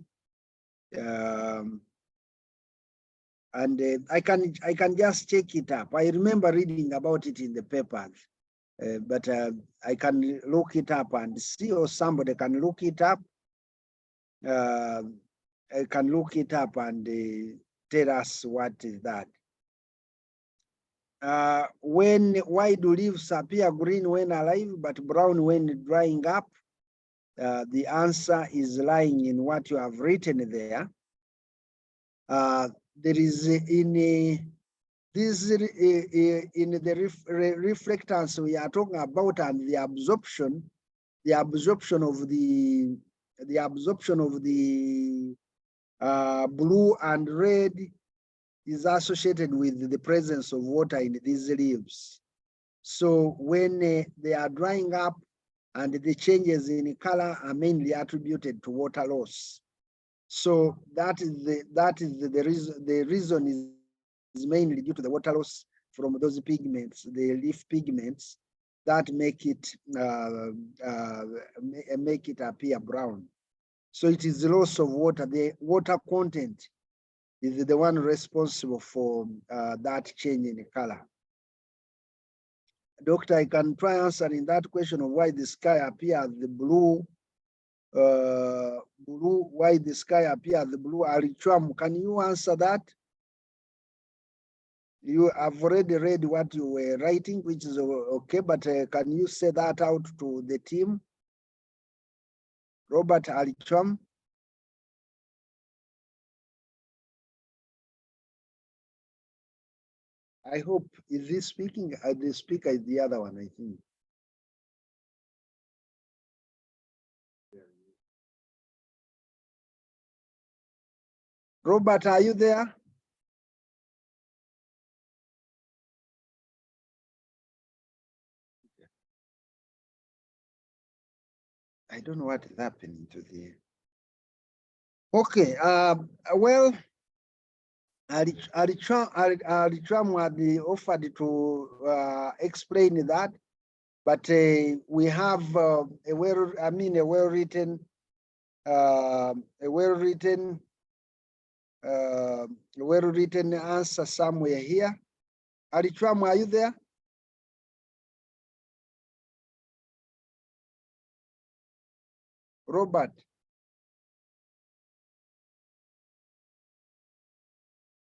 And I can just check it up. I remember reading about it in the papers, but I can look it up and see, or somebody can look it up. I can look it up and tell us what is that. Why do leaves appear green when alive but brown when drying up? The answer is lying in what you have written there. There is in the reflectance we are talking about, and the absorption of the blue and red is associated with the presence of water in these leaves. So when they are drying up, and the changes in color are mainly attributed to water loss. So that is the reason. The reason is mainly due to the water loss from those pigments, the leaf pigments, that make it appear brown. So it is the loss of water. The water content is the one responsible for that change in color. Doctor, I can try answering that question of why the sky appears the blue. Why the sky appears the blue? Arichwam, can you answer that? You have already read what you were writing, which is okay, but can you say that out to the team? Robert Arichwam. I hope, is this speaking? The speaker is the other one, I think. Robert, are you there? I don't know what is happening to the. Okay, well, Alitram had offered to explain that, but we have a well-written answer somewhere here. Alitram, are you there? Robert.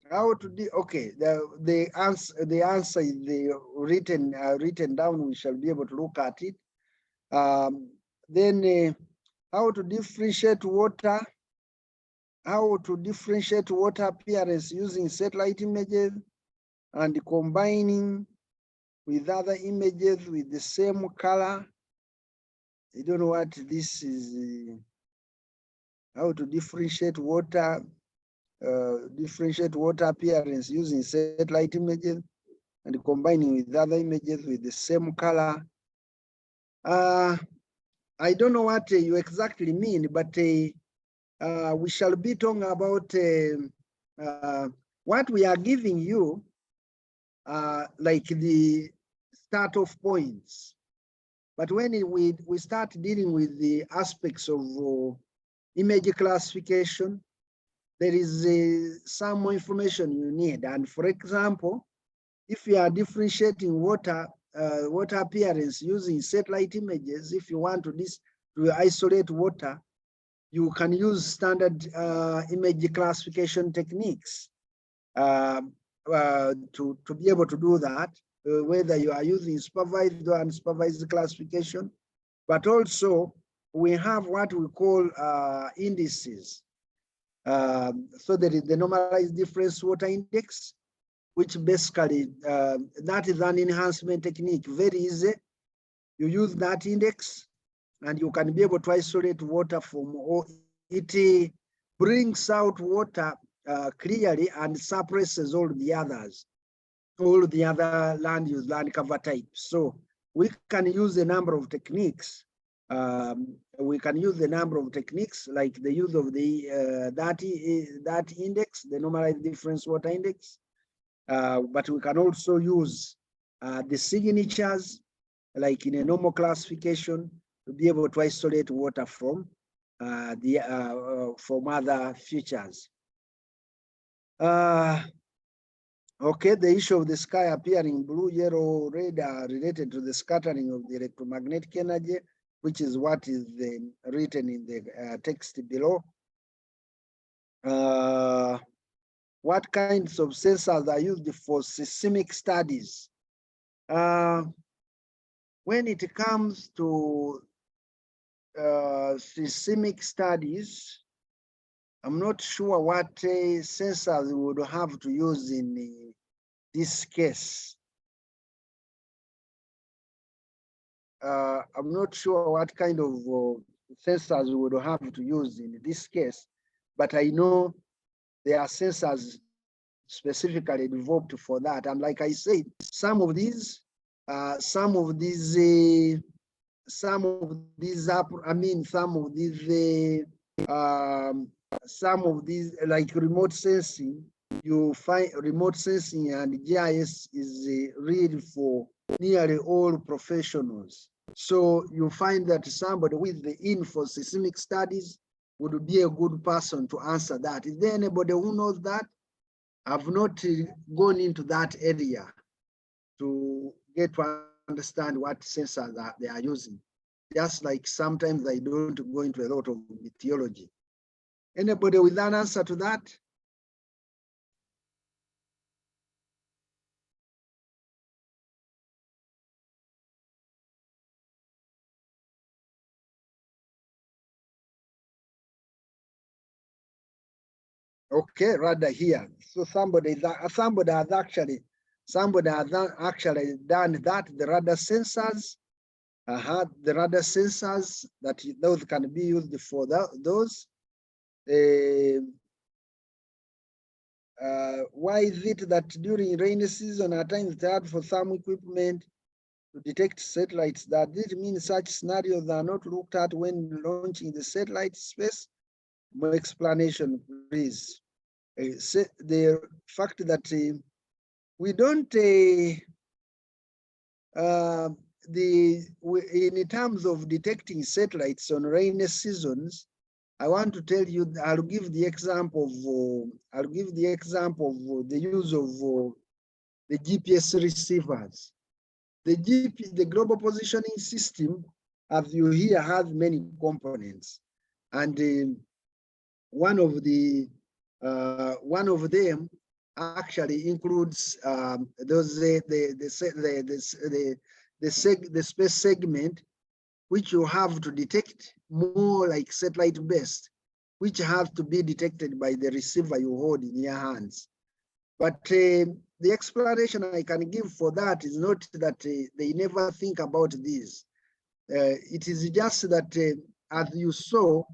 How to do? Okay, the answer is the written down. We shall be able to look at it. Then how to differentiate water? How to differentiate water appearance using satellite images and combining with other images with the same color. I don't know what this is. How to differentiate water appearance using satellite images and combining with other images with the same color. I don't know what you exactly mean, but we shall be talking about what we are giving you, like the start of points. But when we start dealing with the aspects of image classification, there is some more information you need. And for example, if you are differentiating water appearance using satellite images, if you want to isolate water, you can use standard image classification techniques to be able to do that, whether you are using supervised or unsupervised classification. But also, we have what we call indices. So there is the normalized difference water index, which basically, that is an enhancement technique, very easy. You use that index and you can be able to isolate water from, or it brings out water clearly and suppresses all the others, all the other land use, land cover types. So we can use a number of techniques. We can use the number of techniques like the use of the that index, the normalized difference water index. But we can also use the signatures, like in a normal classification, to be able to isolate water from from other features. Okay, the issue of the sky appearing blue, yellow, red are related to the scattering of the electromagnetic energy, which is what is written in the text below. What kinds of sensors are used for seismic studies? When it comes to seismic studies, I'm not sure what sensors we would have to use in this case. I'm not sure what kind of sensors we would have to use in this case, but I know there are sensors specifically developed for that. And like I said, some of these like remote sensing, you find remote sensing and GIS is real for nearly all professionals. So you find that somebody with the info seismic studies would be a good person to answer that. Is there anybody who knows that? I've not gone into that area to get to understand what sensors they are using. Just like sometimes I don't go into a lot of meteorology. Anybody with an answer to that? Okay, rather here. So somebody has actually Somebody has actually done that. The radar sensors, the radar sensors that those can be used for those. Why is it that during rainy season at times it's hard for some equipment to detect satellites? That it means such scenarios are not looked at when launching the satellite space? More explanation, please. The fact that we don't in terms of detecting satellites on rainy seasons, I want to tell you, I'll give the example of the use of the GPS receivers. The global positioning system, as you hear, has many components, and one of them actually includes the space segment, which you have to detect more like satellite based, which have to be detected by the receiver you hold in your hands. But the explanation I can give for that is not that they never think about this. It is just that as you saw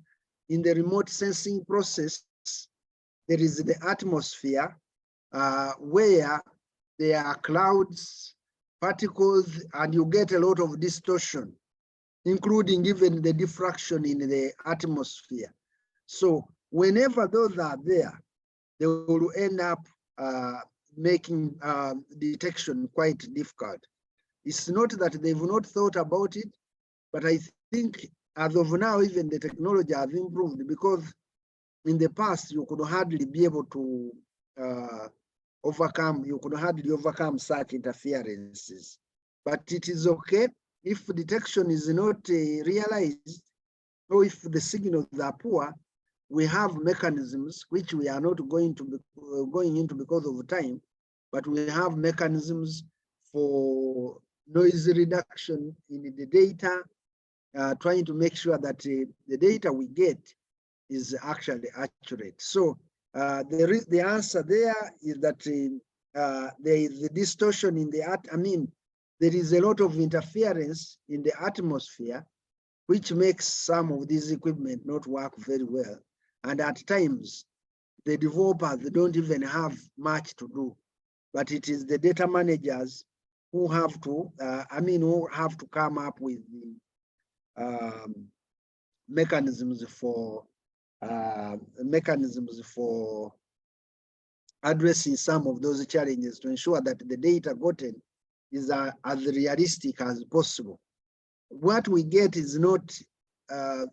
in the remote sensing process, there is the atmosphere where there are clouds, particles, and you get a lot of distortion, including even the diffraction in the atmosphere. So whenever those are there, they will end up making detection quite difficult. It's not that they've not thought about it, but I think as of now, even the technology has improved, because in the past, you could hardly be able to overcome such interferences. But it is okay if detection is not realized, or if the signals are poor. We have mechanisms which we are not going into because of time, but we have mechanisms for noise reduction in the data, trying to make sure that the data we get is actually accurate. So the answer there is that there is a distortion in there is a lot of interference in the atmosphere, which makes some of these equipment not work very well. And at times, the developers don't even have much to do, but it is the data managers who have to, come up with the mechanisms for addressing some of those challenges to ensure that the data gotten is as realistic as possible. What we get is not,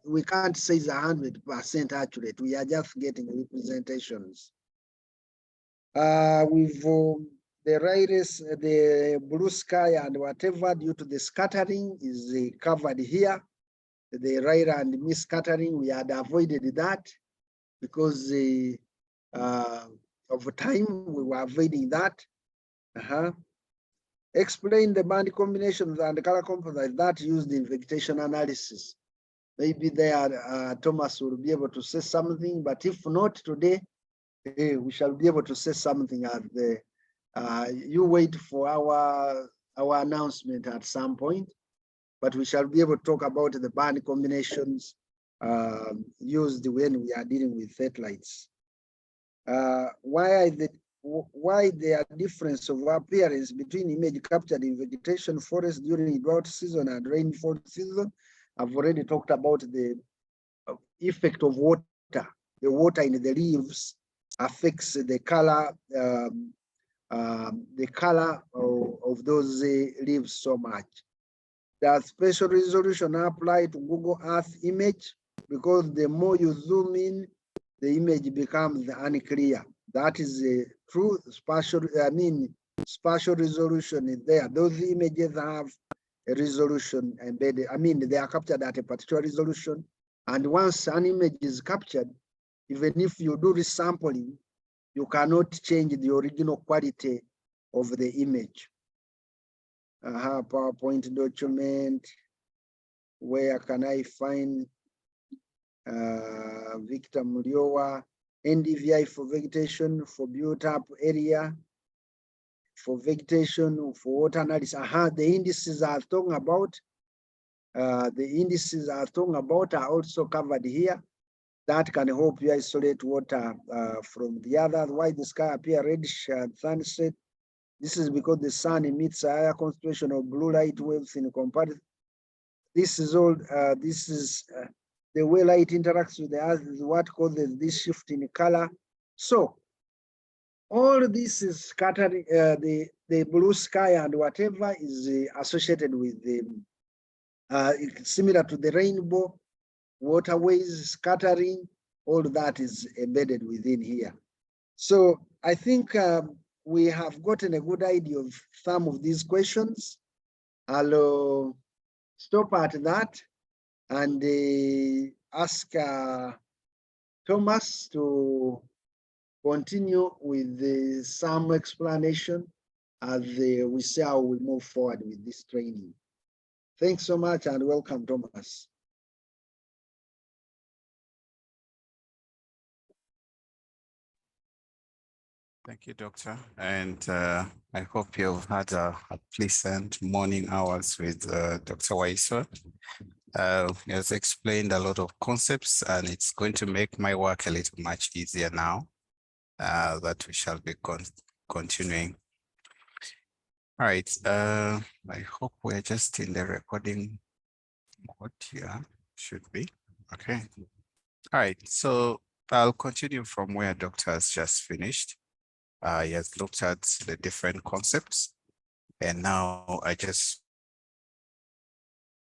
we can't say it's 100% accurate. We are just getting representations. With the radars, the blue sky and whatever, due to the scattering, is covered here. The radar and mist scattering, we had avoided that because of time, we were avoiding that. Explain the band combinations and color composites that used in vegetation analysis. Maybe there, Thomas will be able to say something, but if not today, we shall be able to say something at the, you wait for our announcement at some point, but we shall be able to talk about the band combinations used when we are dealing with satellites. Why there are difference of appearance between image captured in vegetation forest during drought season and rainfall season? I've already talked about the effect of water. The water in the leaves affects the color of those leaves so much. Does spatial resolution apply to Google Earth image? Because the more you zoom in, the image becomes unclear. That is true. Spatial resolution is there. Those images have a resolution embedded. They are captured at a particular resolution. And once an image is captured, even if you do resampling, you cannot change the original quality of the image. PowerPoint document. Where can I find Victor Muliowa? NDVI for vegetation for built up area. for vegetation, for water analysis. The indices are talking about. The indices are talking about are also covered here. That can help you isolate water from the other. Why the sky appear reddish at sunset? This is because the sun emits a higher concentration of blue light waves in comparison. This is all. This is the way light interacts with the earth is what causes this shift in color. So all this is scattering the blue sky and whatever is associated with the similar to the rainbow, waterways, scattering, all that is embedded within here. So I think we have gotten a good idea of some of these questions. I'll stop at that and ask Thomas to continue with some explanation as we see how we move forward with this training. Thanks so much and welcome, Thomas. Thank you, Doctor. And I hope you've had a pleasant morning hours with Dr. Waiso. He has explained a lot of concepts and it's going to make my work a little much easier now that we shall be continuing. All right, I hope we're just in the recording mode here, should be. Okay. All right, so I'll continue from where Doctor has just finished. He has looked at the different concepts, and now I just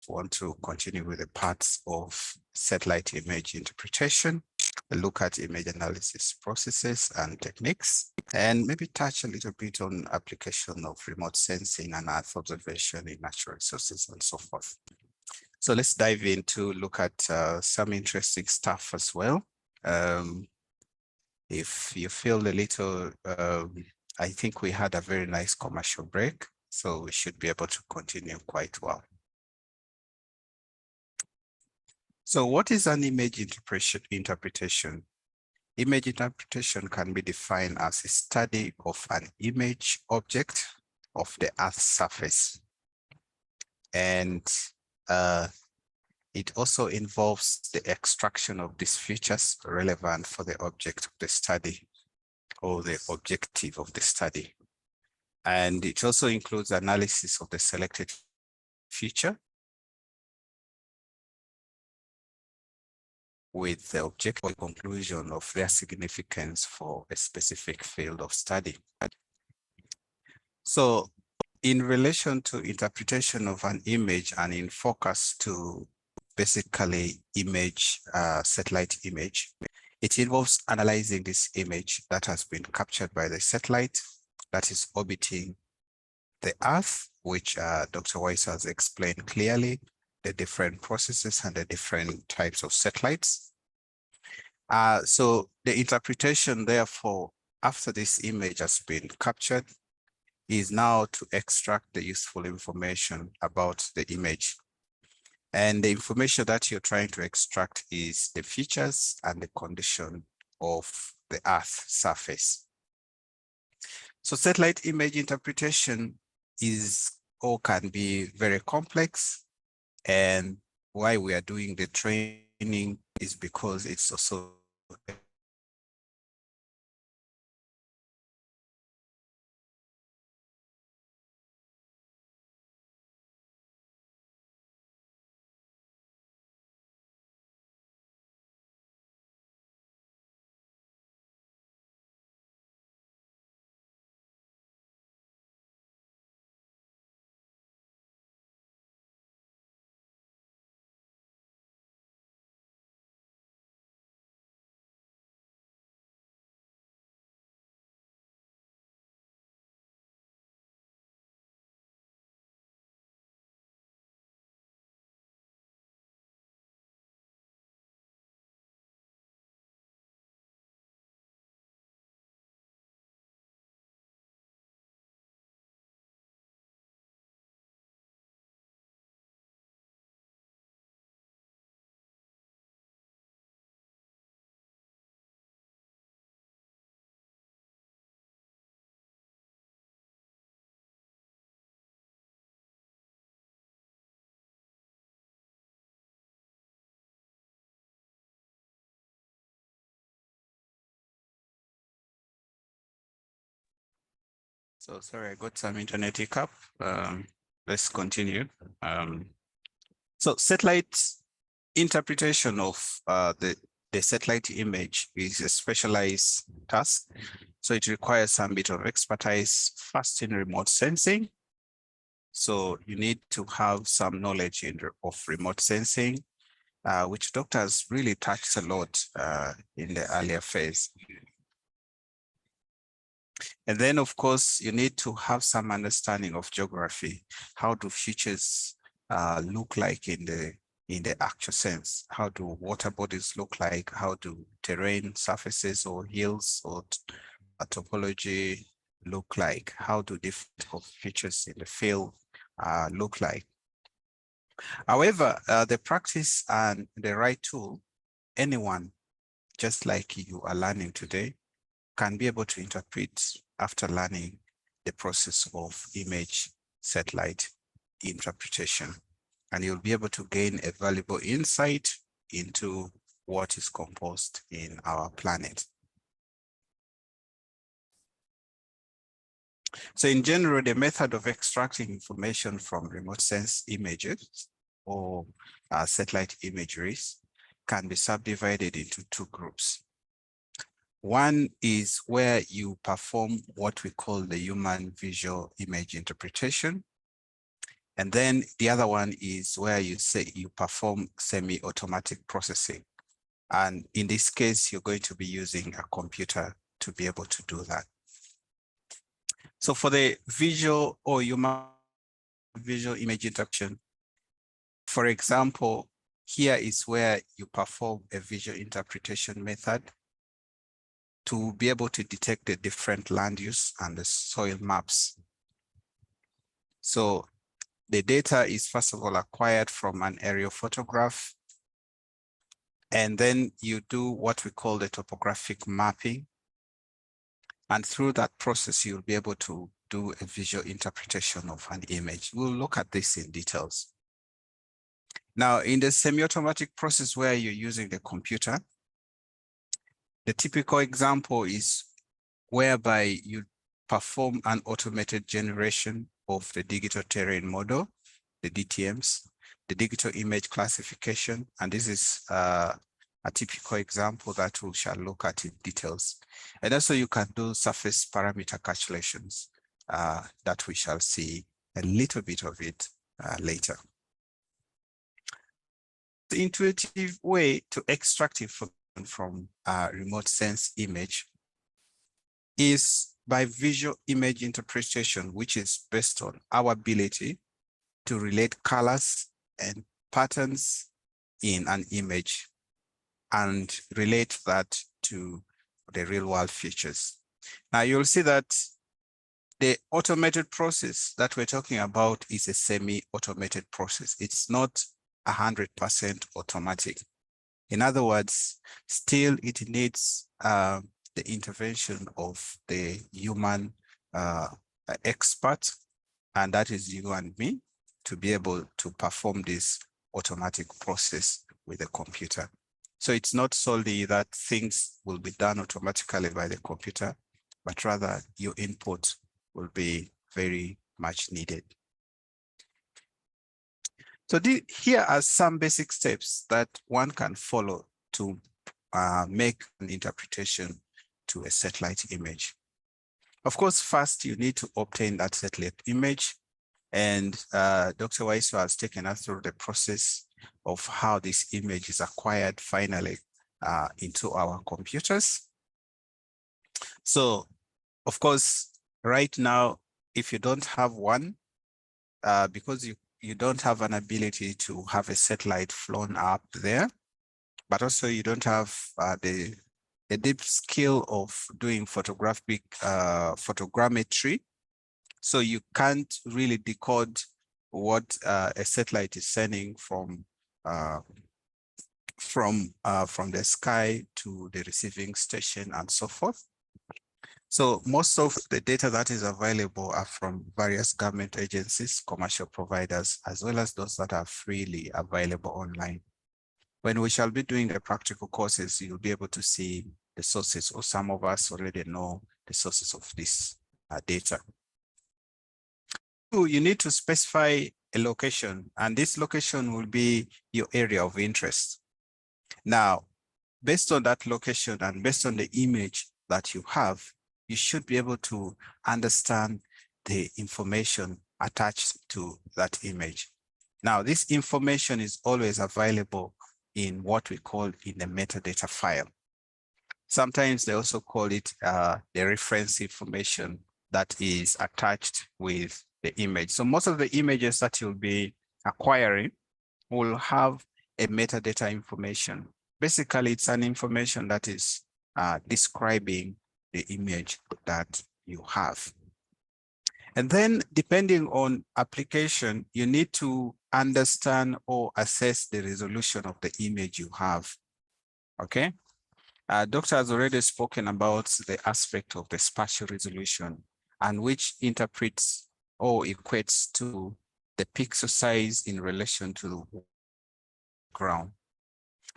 want to continue with the parts of satellite image interpretation, look at image analysis processes and techniques, and maybe touch a little bit on application of remote sensing and Earth observation in natural resources and so forth. So let's dive in to look at some interesting stuff as well. If you feel a little, I think we had a very nice commercial break, so we should be able to continue quite well. So what is an image interpretation? Image interpretation can be defined as a study of an image object of the Earth's surface. And it also involves the extraction of these features relevant for the object of the study or the objective of the study. And it also includes analysis of the selected feature with the objective conclusion of their significance for a specific field of study. So in relation to interpretation of an image and in focus to basically image, satellite image, it involves analyzing this image that has been captured by the satellite that is orbiting the Earth, which Dr. Weiss has explained clearly, the different processes and the different types of satellites. So the interpretation, therefore, after this image has been captured, is now to extract the useful information about the image. And the information that you're trying to extract is the features and the condition of the Earth surface. So satellite image interpretation is or can be very complex. And why we are doing the training is because it's also So sorry, I got some internet hiccup. Let's continue. So satellite interpretation of the satellite image is a specialized task. So it requires some bit of expertise, first in remote sensing. So you need to have some knowledge of remote sensing, which doctors really touched a lot in the earlier phase. And then, of course, you need to have some understanding of geography. How do features look like in the actual sense? How do water bodies look like? How do terrain surfaces or hills or topology look like? How do different features in the field look like? However, the practice and the right tool, anyone, just like you are learning today, can be able to interpret after learning the process of image satellite interpretation. And you'll be able to gain a valuable insight into what is composed in our planet. So in general, the method of extracting information from remote sense images or satellite imageries can be subdivided into two groups. One is where you perform what we call the human visual image interpretation. And then the other one is where you say you perform semi-automatic processing. And in this case, you're going to be using a computer to be able to do that. So for the visual or human visual image interpretation, for example, here is where you perform a visual interpretation method to be able to detect the different land use and the soil maps. So the data is first of all acquired from an aerial photograph, and then you do what we call the topographic mapping. And through that process, you'll be able to do a visual interpretation of an image. We'll look at this in details. Now, in the semi-automatic process where you're using the computer, the typical example is whereby you perform an automated generation of the digital terrain model, the DTMs, the digital image classification, and this is a typical example that we shall look at in details. And also you can do surface parameter calculations that we shall see a little bit of it later. The intuitive way to extract information from a remote sense image is by visual image interpretation, which is based on our ability to relate colors and patterns in an image and relate that to the real world features. Now you'll see that the automated process that we're talking about is a semi-automated process. It's not 100% automatic. In other words, still it needs the intervention of the human expert, and that is you and me, to be able to perform this automatic process with the computer. So it's not solely that things will be done automatically by the computer, but rather your input will be very much needed. So here are some basic steps that one can follow to make an interpretation to a satellite image. Of course, first you need to obtain that satellite image, and Dr. Waiso has taken us through the process of how this image is acquired finally into our computers. So, of course, right now, if you don't have one, because you don't have an ability to have a satellite flown up there, but also you don't have the deep skill of doing photogrammetry. So you can't really decode what a satellite is sending from the sky to the receiving station and so forth. So most of the data that is available are from various government agencies, commercial providers, as well as those that are freely available online. When we shall be doing the practical courses, you'll be able to see the sources, or some of us already know the sources of this data. you need to specify a location, and this location will be your area of interest. Now, based on that location and based on the image that you have, you should be able to understand the information attached to that image. Now, this information is always available in what we call in the metadata file. Sometimes they also call it the reference information that is attached with the image. So most of the images that you'll be acquiring will have a metadata information. Basically, it's an information that is describing the image that you have. And then depending on application, you need to understand or assess the resolution of the image you have, okay? Doctor has already spoken about the aspect of the spatial resolution, and which interprets or equates to the pixel size in relation to the ground.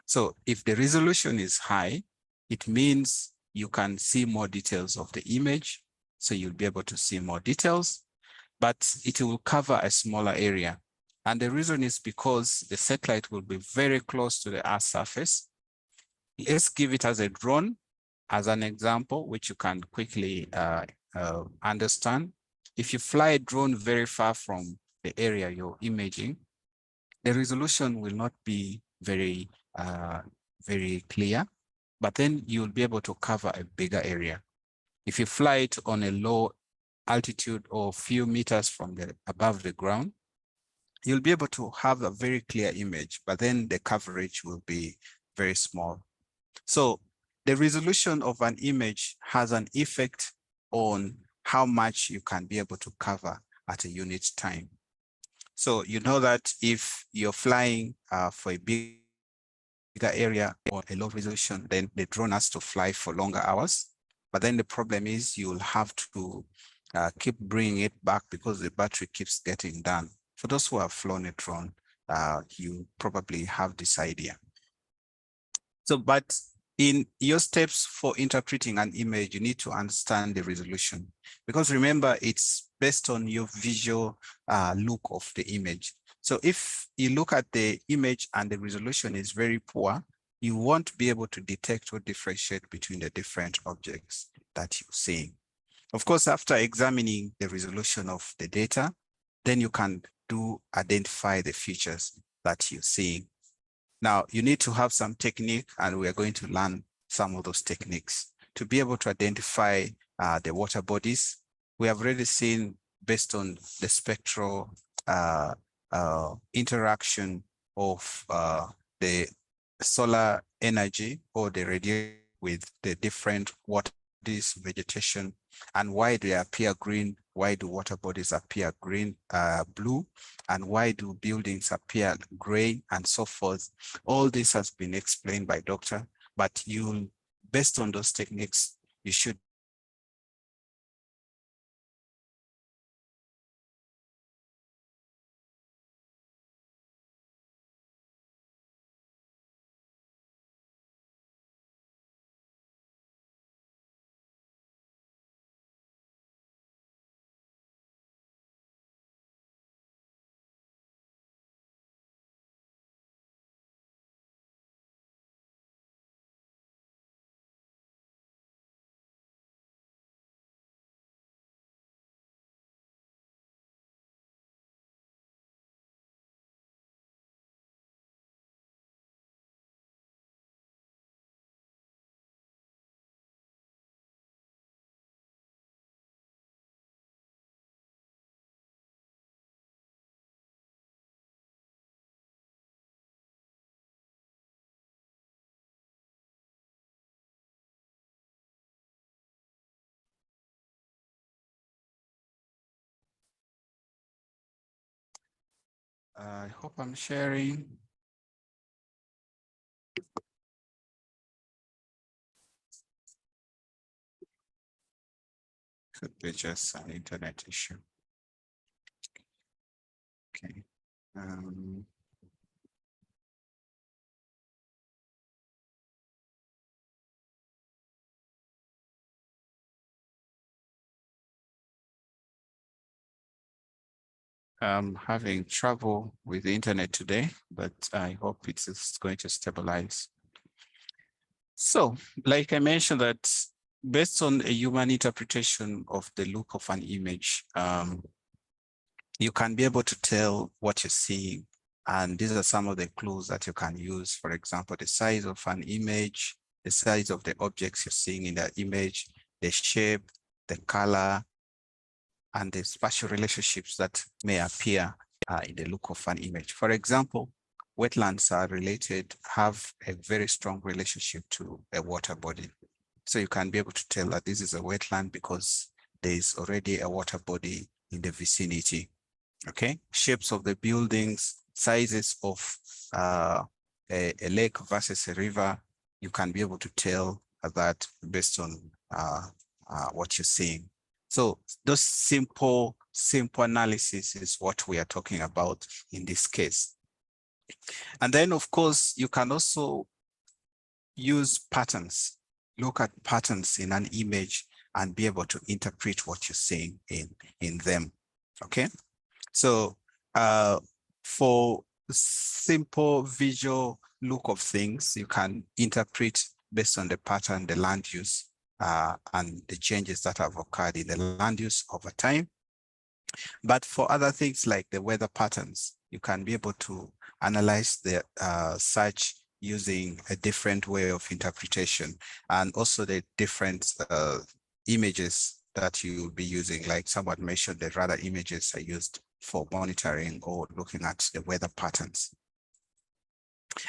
So if the resolution is high, it means you can see more details of the image. So you'll be able to see more details, but it will cover a smaller area. And the reason is because the satellite will be very close to the Earth's surface. Let's give it as a drone, as an example, which you can quickly understand. If you fly a drone very far from the area you're imaging, the resolution will not be very clear, but then you'll be able to cover a bigger area. If you fly it on a low altitude or few meters from above the ground, you'll be able to have a very clear image, but then the coverage will be very small. So the resolution of an image has an effect on how much you can be able to cover at a unit time. So you know that if you're flying for a bigger area or a low resolution, then the drone has to fly for longer hours. But then the problem is you'll have to keep bringing it back because the battery keeps getting done. For those who have flown a drone, you probably have this idea. So, but in your steps for interpreting an image, you need to understand the resolution, because remember, it's based on your visual look of the image. So if you look at the image and the resolution is very poor, you won't be able to detect or differentiate between the different objects that you're seeing. Of course, after examining the resolution of the data, then you can identify the features that you're seeing. Now, you need to have some technique, and we are going to learn some of those techniques to be able to identify the water bodies. We have already seen, based on the spectral interaction of the solar energy or the radiation with the different water bodies, vegetation, and why they appear green, why do water bodies appear green, blue, and why do buildings appear gray, and so forth. All this has been explained by Doctor, but based on those techniques, you should I hope I'm sharing. Could be just an internet issue. Okay. I'm having trouble with the internet today, but I hope it is going to stabilize. So, like I mentioned that based on a human interpretation of the look of an image, you can be able to tell what you're seeing. And these are some of the clues that you can use. For example, the size of an image, the size of the objects you're seeing in that image, the shape, the color, and the spatial relationships that may appear in the look of an image. For example, wetlands are related, have a very strong relationship to a water body. So you can be able to tell that this is a wetland because there is already a water body in the vicinity. Okay, shapes of the buildings, sizes of a lake versus a river, you can be able to tell that based on what you're seeing. So those simple analysis is what we are talking about in this case. And then, of course, you can also use patterns, look at patterns in an image and be able to interpret what you're seeing in them. Okay, so for simple visual look of things, you can interpret based on the pattern, the land use, and the changes that have occurred in the land use over time. But for other things like the weather patterns, you can be able to analyze the such using a different way of interpretation, and also the different images that you'll be using, like someone mentioned, the radar images are used for monitoring or looking at the weather patterns.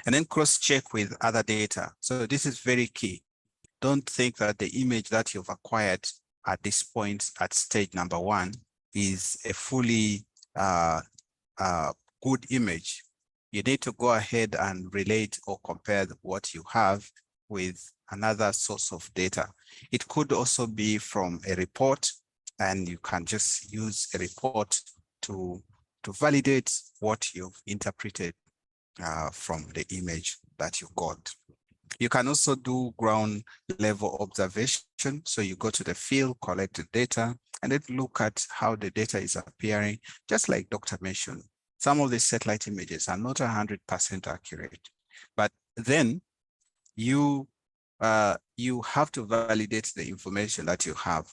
And then cross-check with other data. So this is very key. Don't think that the image that you've acquired at this point at stage number 1 is a fully good image. You need to go ahead and relate or compare what you have with another source of data. It could also be from a report, and you can just use a report to validate what you've interpreted from the image that you got. You can also do ground level observation. So you go to the field, collect the data, and then look at how the data is appearing. Just like Dr. mentioned, some of the satellite images are not 100% accurate, but then you have to validate the information that you have.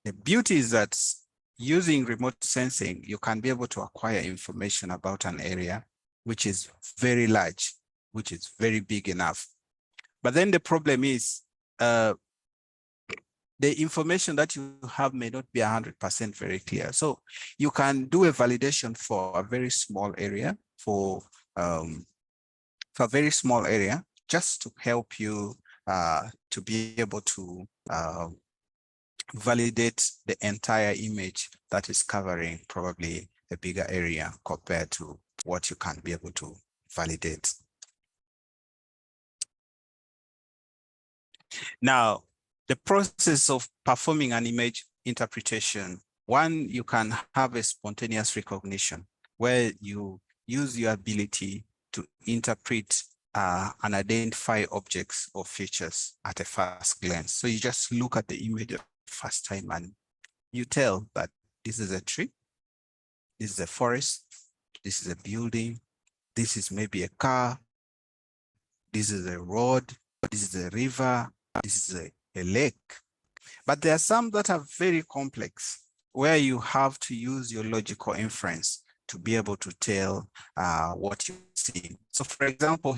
The beauty is that using remote sensing, you can be able to acquire information about an area which is very large, which is very big enough. But then the problem is the information that you have may not be 100% very clear. So you can do a validation for a very small area, for a very small area, just to help you to be able to validate the entire image that is covering probably a bigger area compared to what you can be able to validate. Now, the process of performing an image interpretation, one, you can have a spontaneous recognition where you use your ability to interpret and identify objects or features at a first glance. So you just look at the image the first time and you tell that this is a tree, this is a forest, this is a building, this is maybe a car, this is a road, this is a river, this is a lake. But there are some that are very complex, where you have to use your logical inference to be able to tell what you see. So for example,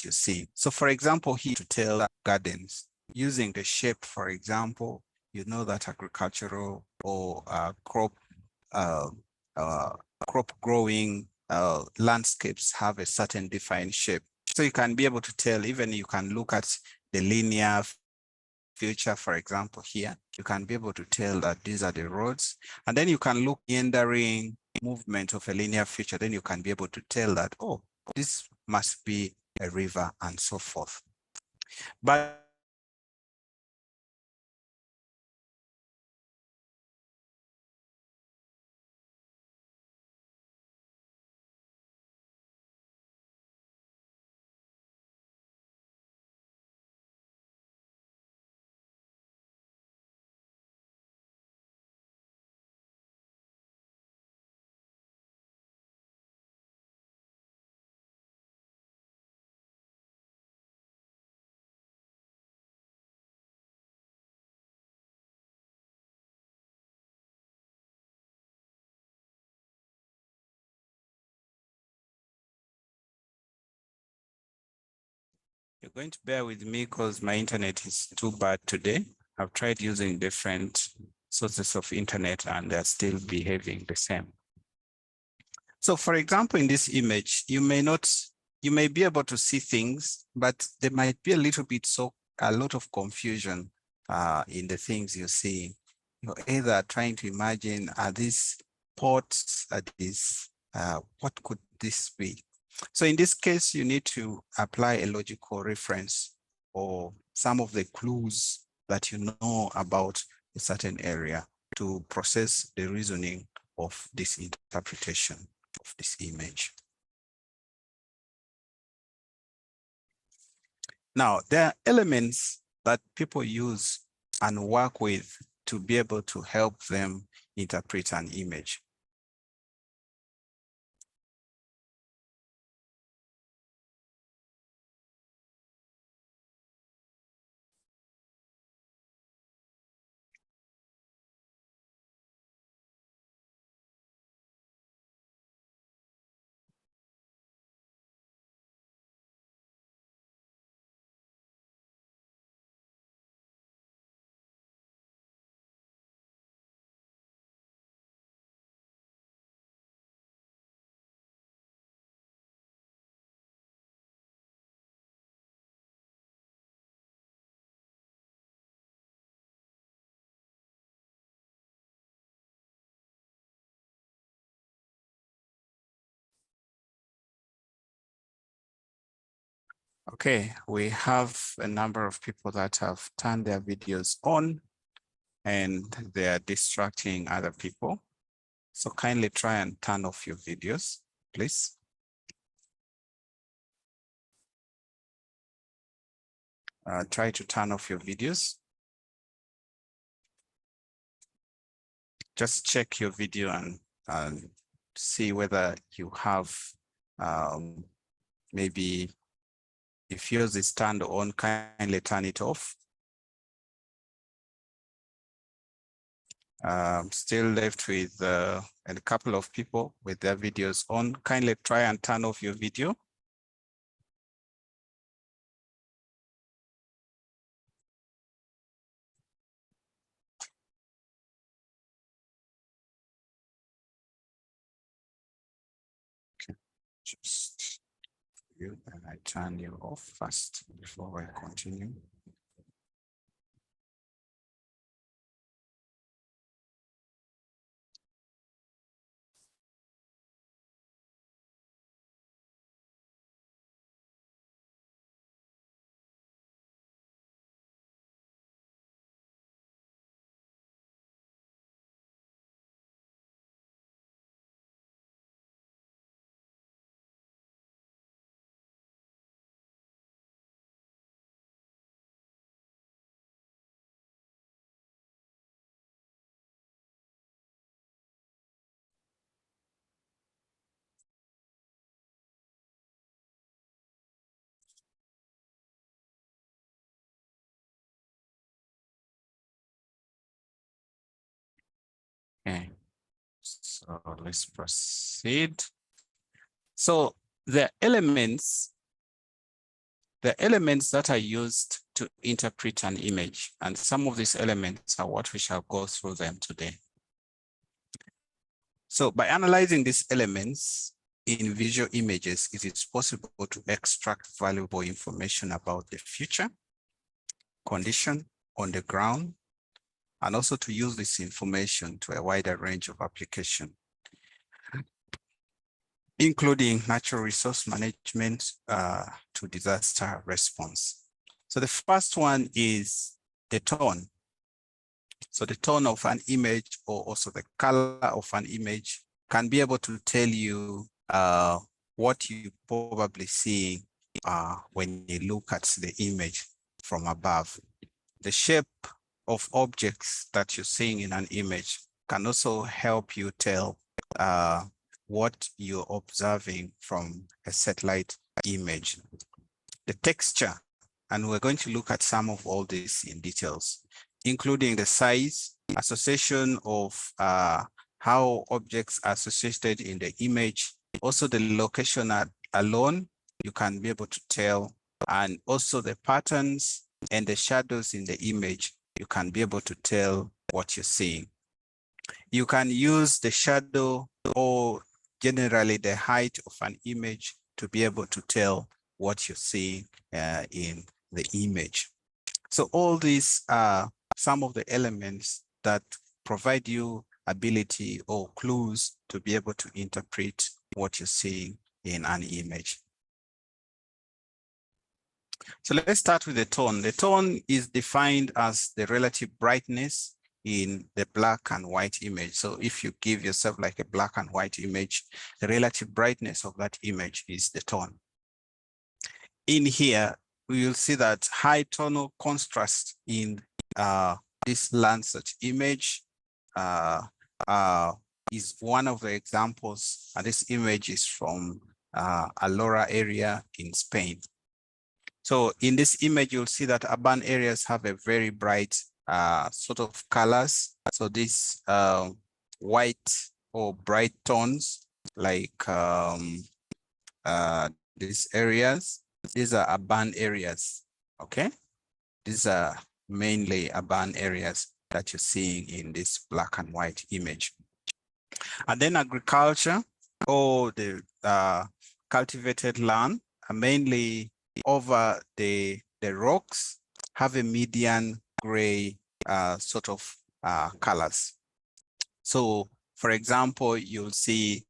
you see. So for example, here to tell gardens, using the shape, for example, you know that agricultural or crop growing landscapes have a certain defined shape. So you can be able to tell, even you can look at the linear feature, for example, here, you can be able to tell that these are the roads. And then you can look meandering movement of a linear feature. Then you can be able to tell that, oh, this must be a river and so forth. But You're going to bear with me because my internet is too bad today. I've tried using different sources of internet and they're still behaving the same. So for example, in this image, you may be able to see things, but there might be a lot of confusion in the things you're seeing. You're either trying to imagine, are these ports, what could this be? So in this case, you need to apply a logical reference or some of the clues that you know about a certain area to process the reasoning of this interpretation of this image. Now, there are elements that people use and work with to be able to help them interpret an image. Okay, we have a number of people that have turned their videos on and they are distracting other people. So kindly try and turn off your videos, please. Try to turn off your videos. Just check your video and see whether you have maybe if yours is turned on, kindly turn it off. Still left with a couple of people with their videos on. Kindly try and turn off your video. Okay. Just you and I turn you off first before I continue. Okay, so let's proceed. So the elements that are used to interpret an image, and some of these elements are what we shall go through them today. So by analyzing these elements in visual images, it is possible to extract valuable information about the future condition on the ground, and also to use this information to a wider range of application, including natural resource management to disaster response. So the first one is the tone. So the tone of an image, or also the color of an image, can be able to tell you what you probably see when you look at the image from above. The shape of objects that you're seeing in an image can also help you tell what you're observing from a satellite image. The texture, and we're going to look at some of all this in details, including the size, association of how objects are associated in the image. Also the location alone, you can be able to tell and also the patterns and the shadows in the image, you can be able to tell what you're seeing. You can use the shadow or generally the height of an image to be able to tell what you're seeing in the image. So all these are some of the elements that provide you ability or clues to be able to interpret what you're seeing in an image. So let's start with the tone. The tone is defined as the relative brightness in the black and white image. So if you give yourself like a black and white image, the relative brightness of that image is the tone. In here, we will see that high tonal contrast in this Landsat image is one of the examples. And this image is from Alora area in Spain. So in this image, you'll see that urban areas have a very bright sort of colors. So these white or bright tones, like these areas, these are urban areas, okay? These are mainly urban areas that you're seeing in this black and white image. And then agriculture or the cultivated land are mainly over the rocks, have a median gray sort of colors. So for example, you'll see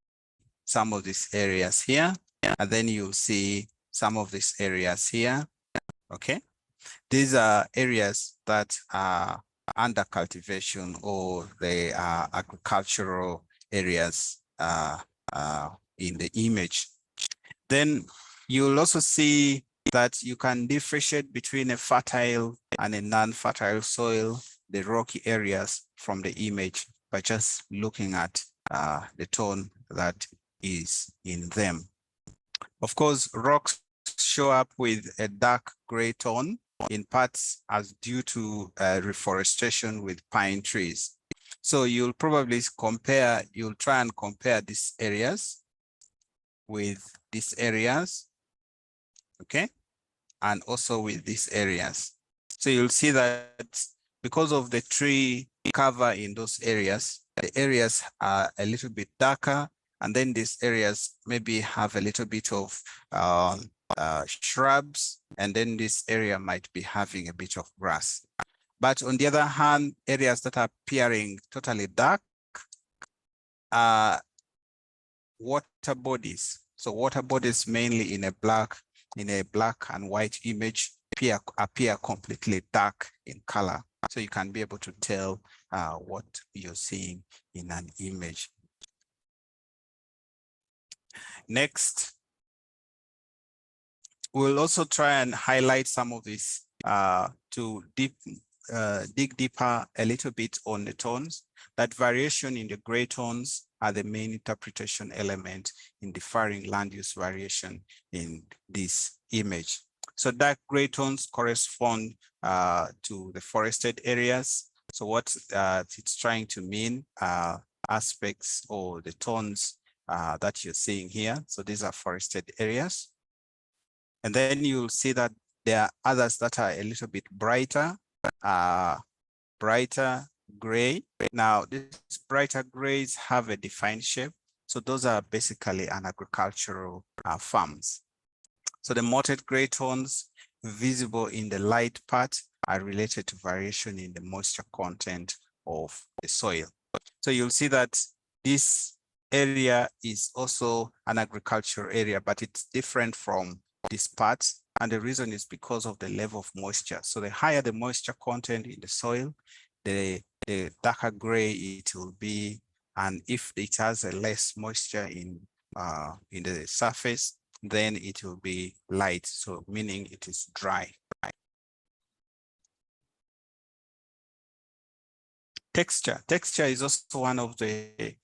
some of these areas here, and then you'll see some of these areas here, okay? These are areas that are under cultivation or they are agricultural areas in the image. Then you'll also see that you can differentiate between a fertile and a non-fertile soil, the rocky areas from the image by just looking at the tone that is in them. Of course, rocks show up with a dark gray tone in parts as due to reforestation with pine trees. So you'll probably compare, you'll try and compare these areas with these areas, okay? And also with these areas. So you'll see that because of the tree cover in those areas, the areas are a little bit darker, and then these areas maybe have a little bit of shrubs, and then this area might be having a bit of grass. But on the other hand, areas that are appearing totally dark are water bodies. So water bodies mainly in a black and white image appear completely dark in color. So you can be able to tell what you're seeing in an image. Next, we'll also try and highlight some of this to dig deeper a little bit on the tones. That variation in the gray tones are the main interpretation element in differing land use variation in this image. So dark gray tones correspond to the forested areas. So what it's trying to mean aspects or the tones that you're seeing here. So these are forested areas. And then you'll see that there are others that are a little bit brighter, brighter gray. Now, these brighter grays have a defined shape. So those are basically an agricultural farms. So the mottled gray tones visible in the light part are related to variation in the moisture content of the soil. So you'll see that this area is also an agricultural area, but it's different from this part. And the reason is because of the level of moisture. So the higher the moisture content in the soil, the darker gray it will be. And if it has a less moisture in the surface, then it will be light. So meaning it is dry. Texture. Texture is also one of the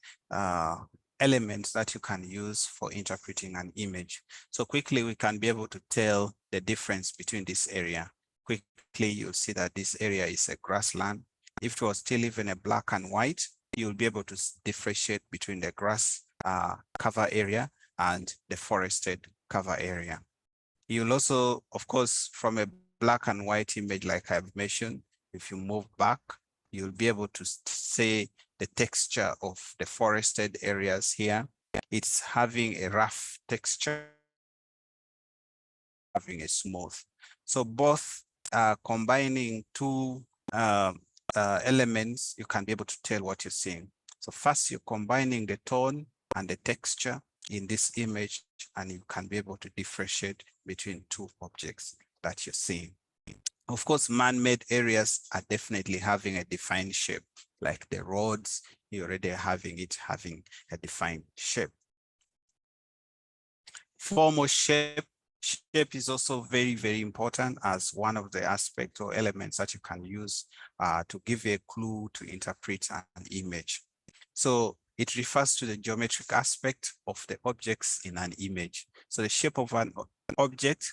elements that you can use for interpreting an image. So quickly we can be able to tell the difference between this area. Quickly you'll see that this area is a grassland. If it was still even a black and white, you'll be able to differentiate between the grass cover area and the forested cover area. You'll also, of course, from a black and white image, like I've mentioned, if you move back, you'll be able to see the texture of the forested areas here. It's having a rough texture, having a smooth. So both combining two elements, you can be able to tell what you're seeing. So first, you're combining the tone and the texture in this image, and you can be able to differentiate between two objects that you're seeing. Of course, man-made areas are definitely having a defined shape, like the roads, you're already having a defined shape. Form or shape is also very, very important as one of the aspects or elements that you can use to give a clue to interpret an image. So it refers to the geometric aspect of the objects in an image. So the shape of an object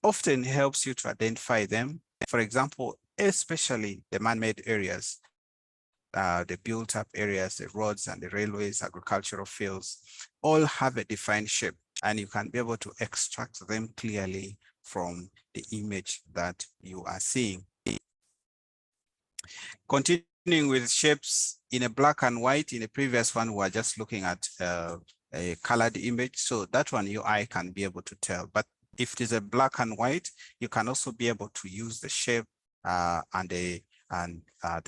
often helps you to identify them. For example, especially the man-made areas, the built-up areas, the roads and the railways, agricultural fields, all have a defined shape, and you can be able to extract them clearly from the image that you are seeing. Continuing with shapes in a black and white, in the previous one, we were just looking at a colored image. So that one your eye can be able to tell. But if it is a black and white, you can also be able to use the shape and the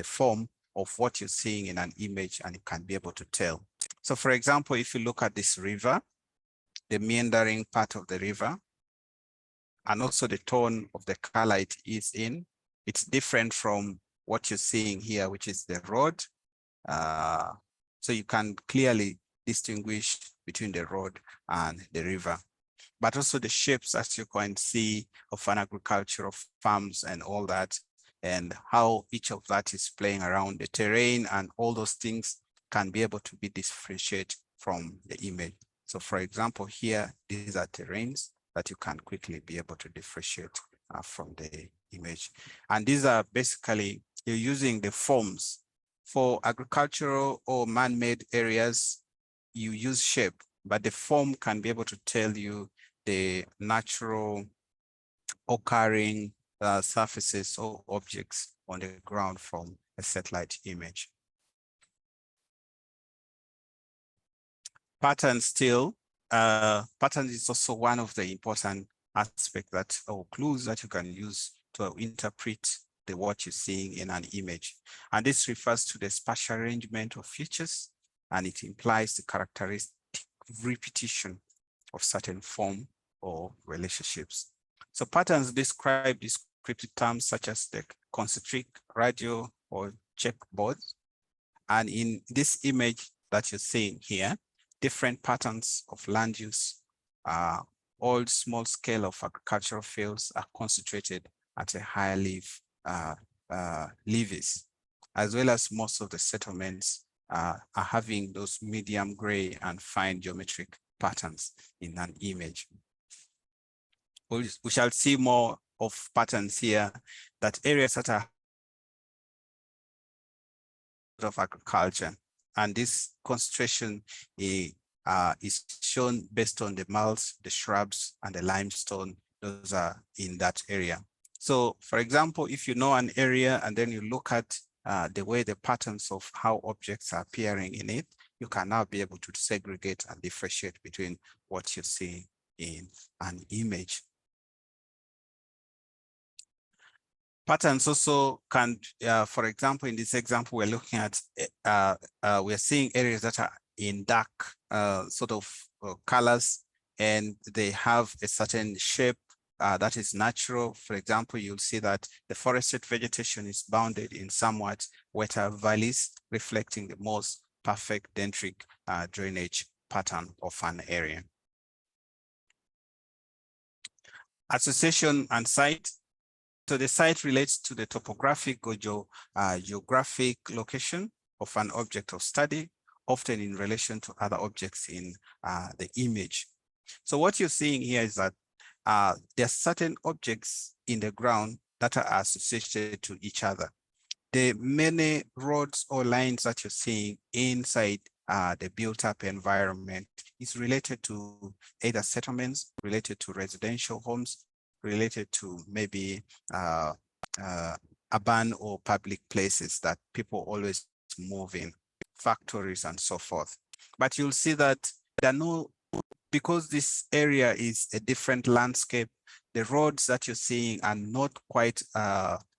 form of what you're seeing in an image, and you can be able to tell. So for example, if you look at this river, the meandering part of the river, and also the tone of the color it is in, it's different from what you're seeing here, which is the road. So you can clearly distinguish between the road and the river. But also the shapes, as you can see, of an agricultural farms and all that, and how each of that is playing around the terrain, and all those things can be able to be differentiated from the image. So for example, here, these are terrains that you can quickly be able to differentiate from the image. And these are basically, you're using the forms. For agricultural or man-made areas, you use shape, but the form can be able to tell you the natural occurring surfaces or objects on the ground from a satellite image. Pattern still, pattern is also one of the important aspects that, or clues that you can use to interpret what you're seeing in an image. And this refers to the spatial arrangement of features, and it implies the characteristic repetition of certain form or relationships. So patterns describe descriptive terms such as the concentric, radial, or checkboards. And in this image that you're seeing here, different patterns of land use, all small scale of agricultural fields are concentrated at a higher levees, as well as most of the settlements are having those medium gray and fine geometric patterns in an image. We shall see more of patterns here, that areas that are of agriculture, and this concentration is shown based on the malts, the shrubs, and the limestone. Those are in that area. So for example, if you know an area and then you look at the way the patterns of how objects are appearing in it, you can now be able to segregate and differentiate between what you see in an image. Patterns also can, for example, in this example, we're looking at, we're seeing areas that are in dark sort of colors, and they have a certain shape that is natural. For example, you'll see that the forested vegetation is bounded in somewhat wetter valleys, reflecting the most perfect dendritic drainage pattern of an area. Association and site. So the site relates to the topographic or geographic location of an object of study, often in relation to other objects in the image. So what you're seeing here is that there are certain objects in the ground that are associated to each other. The many roads or lines that you're seeing inside the built-up environment is related to either settlements, related to residential homes, related to maybe urban or public places that people always move in, factories and so forth. But you'll see that there are no, because this area is a different landscape, the roads that you're seeing are not quite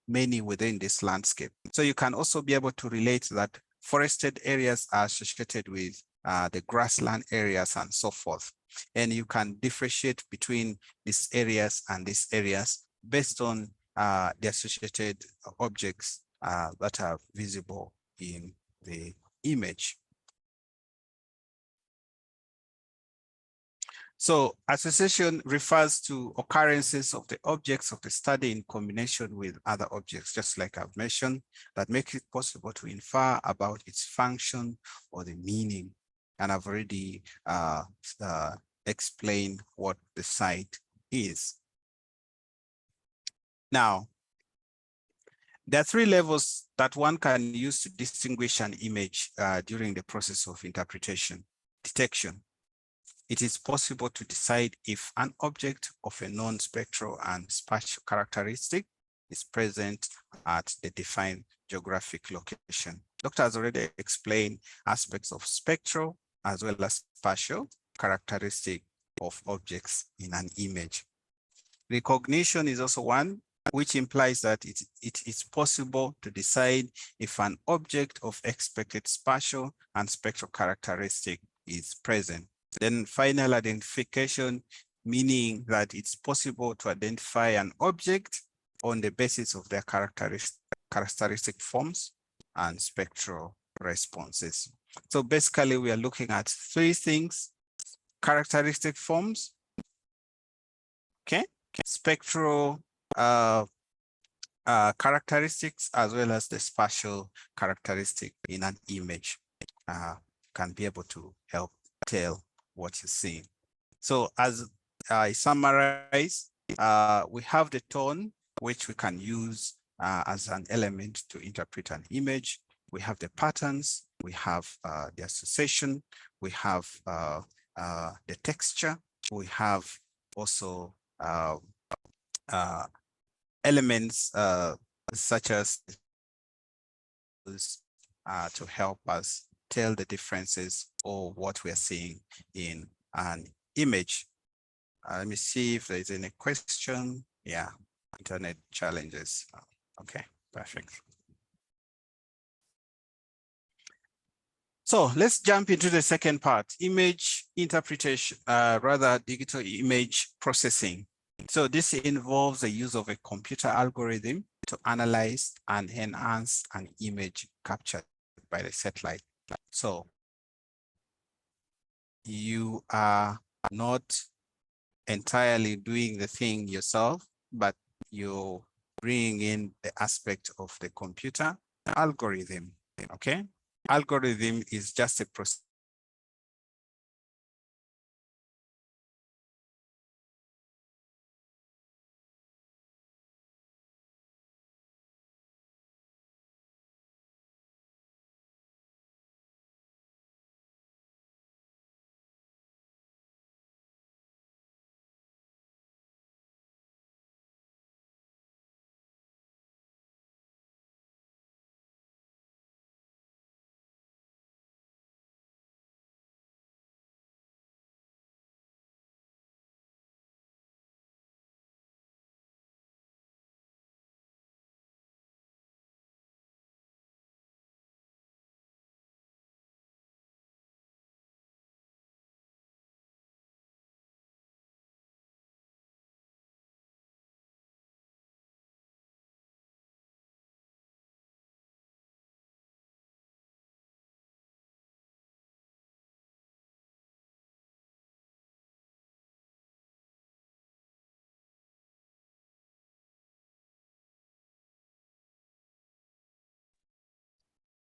many within this landscape. So you can also be able to relate that forested areas are associated with the grassland areas and so forth. And you can differentiate between these areas and these areas based on the associated objects that are visible in the image. So association refers to occurrences of the objects of the study in combination with other objects, just like I've mentioned, that make it possible to infer about its function or the meaning. And I've already explained what the site is. Now, there are three levels that one can use to distinguish an image during the process of interpretation. Detection. It is possible to decide if an object of a known spectral and spatial characteristic is present at the defined geographic location. Doctor has already explained aspects of spectral as well as spatial characteristic of objects in an image. Recognition is also one which implies that it is possible to decide if an object of expected spatial and spectral characteristic is present. Then final identification, meaning that it's possible to identify an object on the basis of their characteristic forms and spectral responses. So basically we are looking at three things: characteristic forms, okay, spectral characteristics, as well as the spatial characteristic in an image can be able to help tell what you're seeing. So as I summarize, we have the tone, which we can use as an element to interpret an image. We have the patterns, we have the association, we have the texture, we have also elements such as to help us tell the differences or what we are seeing in an image. Let me see if there's any question. Yeah, internet challenges. Okay, perfect. So let's jump into the second part, image interpretation, rather digital image processing. So this involves the use of a computer algorithm to analyze and enhance an image captured by the satellite. So you are not entirely doing the thing yourself, but you're bringing in the aspect of the computer algorithm, okay? Algorithm is just a process.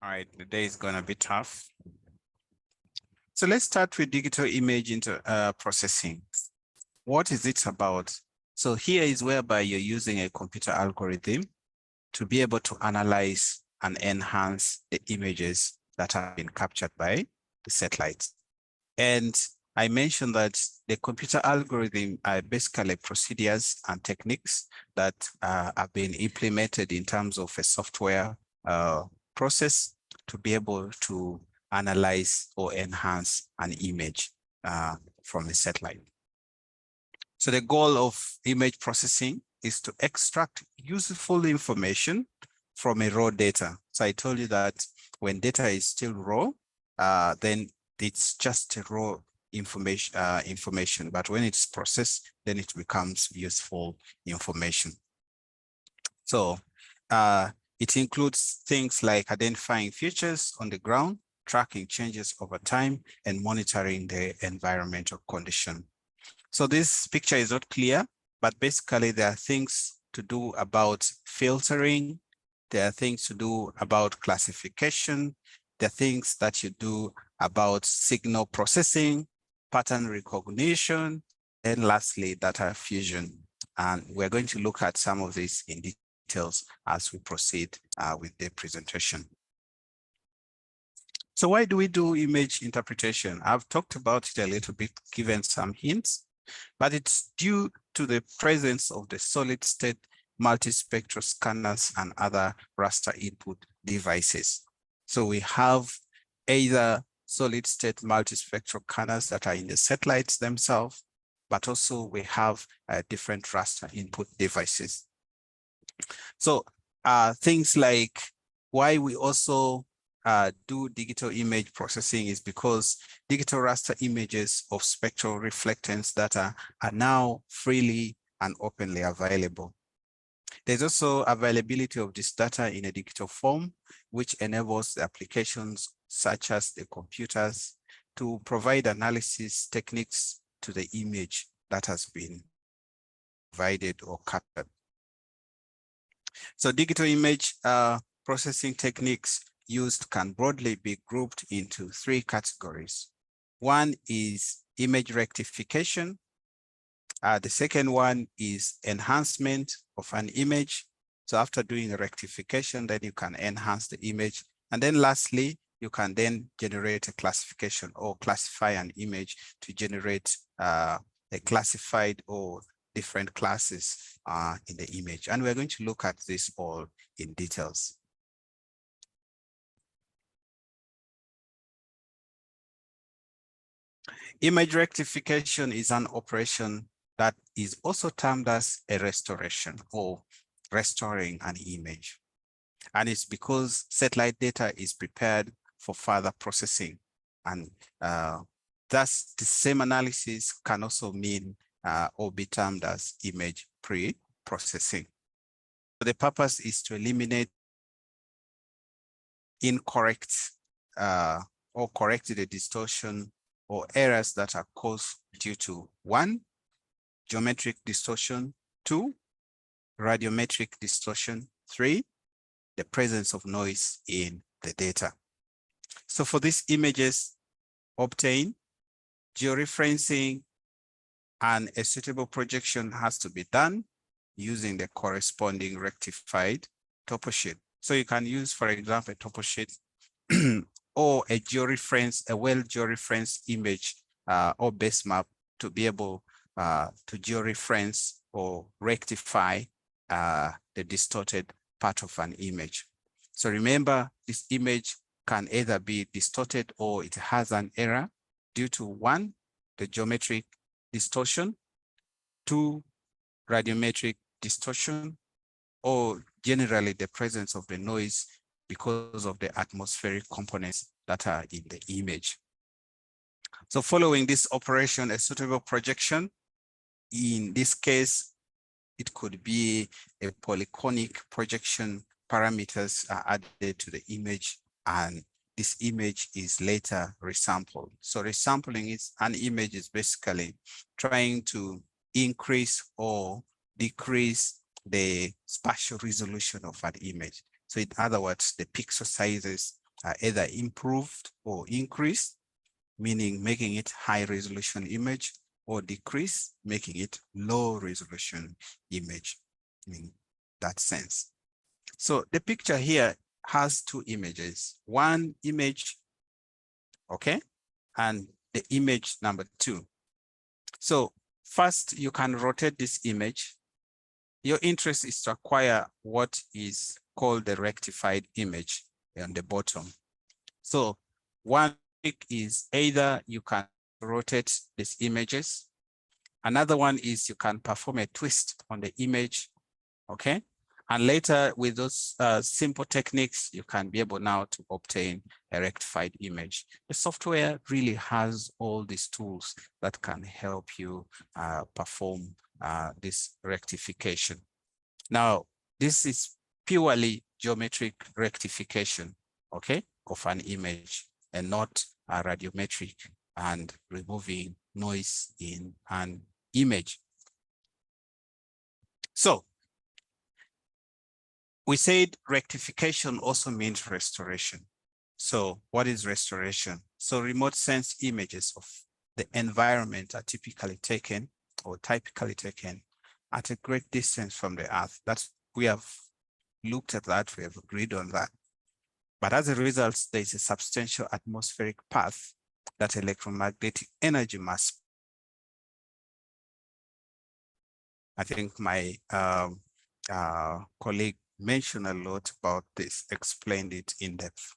All right, the day is gonna be tough. So let's start with digital image processing. What is it about? So here is whereby you're using a computer algorithm to be able to analyze and enhance the images that have been captured by the satellite. And I mentioned that the computer algorithm are basically procedures and techniques that have been implemented in terms of a software process to be able to analyze or enhance an image from a satellite. So the goal of image processing is to extract useful information from a raw data. So I told you that when data is still raw, then it's just a raw information, but when it's processed, then it becomes useful information. So it includes things like identifying features on the ground, tracking changes over time, and monitoring the environmental condition. So this picture is not clear, but basically there are things to do about filtering. There are things to do about classification. There are things that you do about signal processing, pattern recognition, and lastly, data fusion. And we're going to look at some of these in details as we proceed with the presentation. So why do we do image interpretation? I've talked about it a little bit, given some hints, but it's due to the presence of the solid state multispectral scanners and other raster input devices. So we have either solid state multispectral scanners that are in the satellites themselves, but also we have different raster input devices. So things like why we also do digital image processing is because digital raster images of spectral reflectance data are now freely and openly available. There's also availability of this data in a digital form, which enables the applications such as the computers to provide analysis techniques to the image that has been provided or captured. So digital image processing techniques used can broadly be grouped into three categories. One is image rectification. The second one is enhancement of an image. So after doing a rectification, then you can enhance the image. And then lastly, you can then generate a classification or classify an image to generate a classified or different classes in the image. And we're going to look at this all in details. Image rectification is an operation that is also termed as a restoration or restoring an image. And it's because satellite data is prepared for further processing. And thus the same analysis can also mean or be termed as image pre-processing. So the purpose is to eliminate incorrect or correct the distortion or errors that are caused due to 1, geometric distortion, 2, radiometric distortion, 3, the presence of noise in the data. So for these images obtained, georeferencing and a suitable projection has to be done using the corresponding rectified topo sheet. So you can use, for example, a topo sheet or a georeference, a well-georeferenced image or base map to be able to georeference or rectify the distorted part of an image. So remember, this image can either be distorted or it has an error due to 1, the geometric distortion, 2, radiometric distortion, or generally the presence of the noise because of the atmospheric components that are in the image. So following this operation, a suitable projection, in this case, it could be a polyconic projection. Parameters are added to the image and this image is later resampled. So resampling is an image is basically trying to increase or decrease the spatial resolution of an image. So in other words, the pixel sizes are either improved or increased, meaning making it high resolution image, or decrease, making it low resolution image in that sense. So the picture here has 2 images. One image, okay, and the image number 2. So first, you can rotate this image. Your interest is to acquire what is called the rectified image on the bottom. So one trick is either you can rotate these images. Another one is you can perform a twist on the image, okay? And later with those simple techniques, you can be able now to obtain a rectified image. The software really has all these tools that can help you perform this rectification. Now, this is purely geometric rectification, okay, of an image and not a radiometric and removing noise in an image. So we said rectification also means restoration. So what is restoration? So remote sense images of the environment are typically taken at a great distance from the Earth. We have looked at that, we have agreed on that. But as a result, there is a substantial atmospheric path that electromagnetic energy must. I think my colleague mentioned a lot about this, explained it in depth.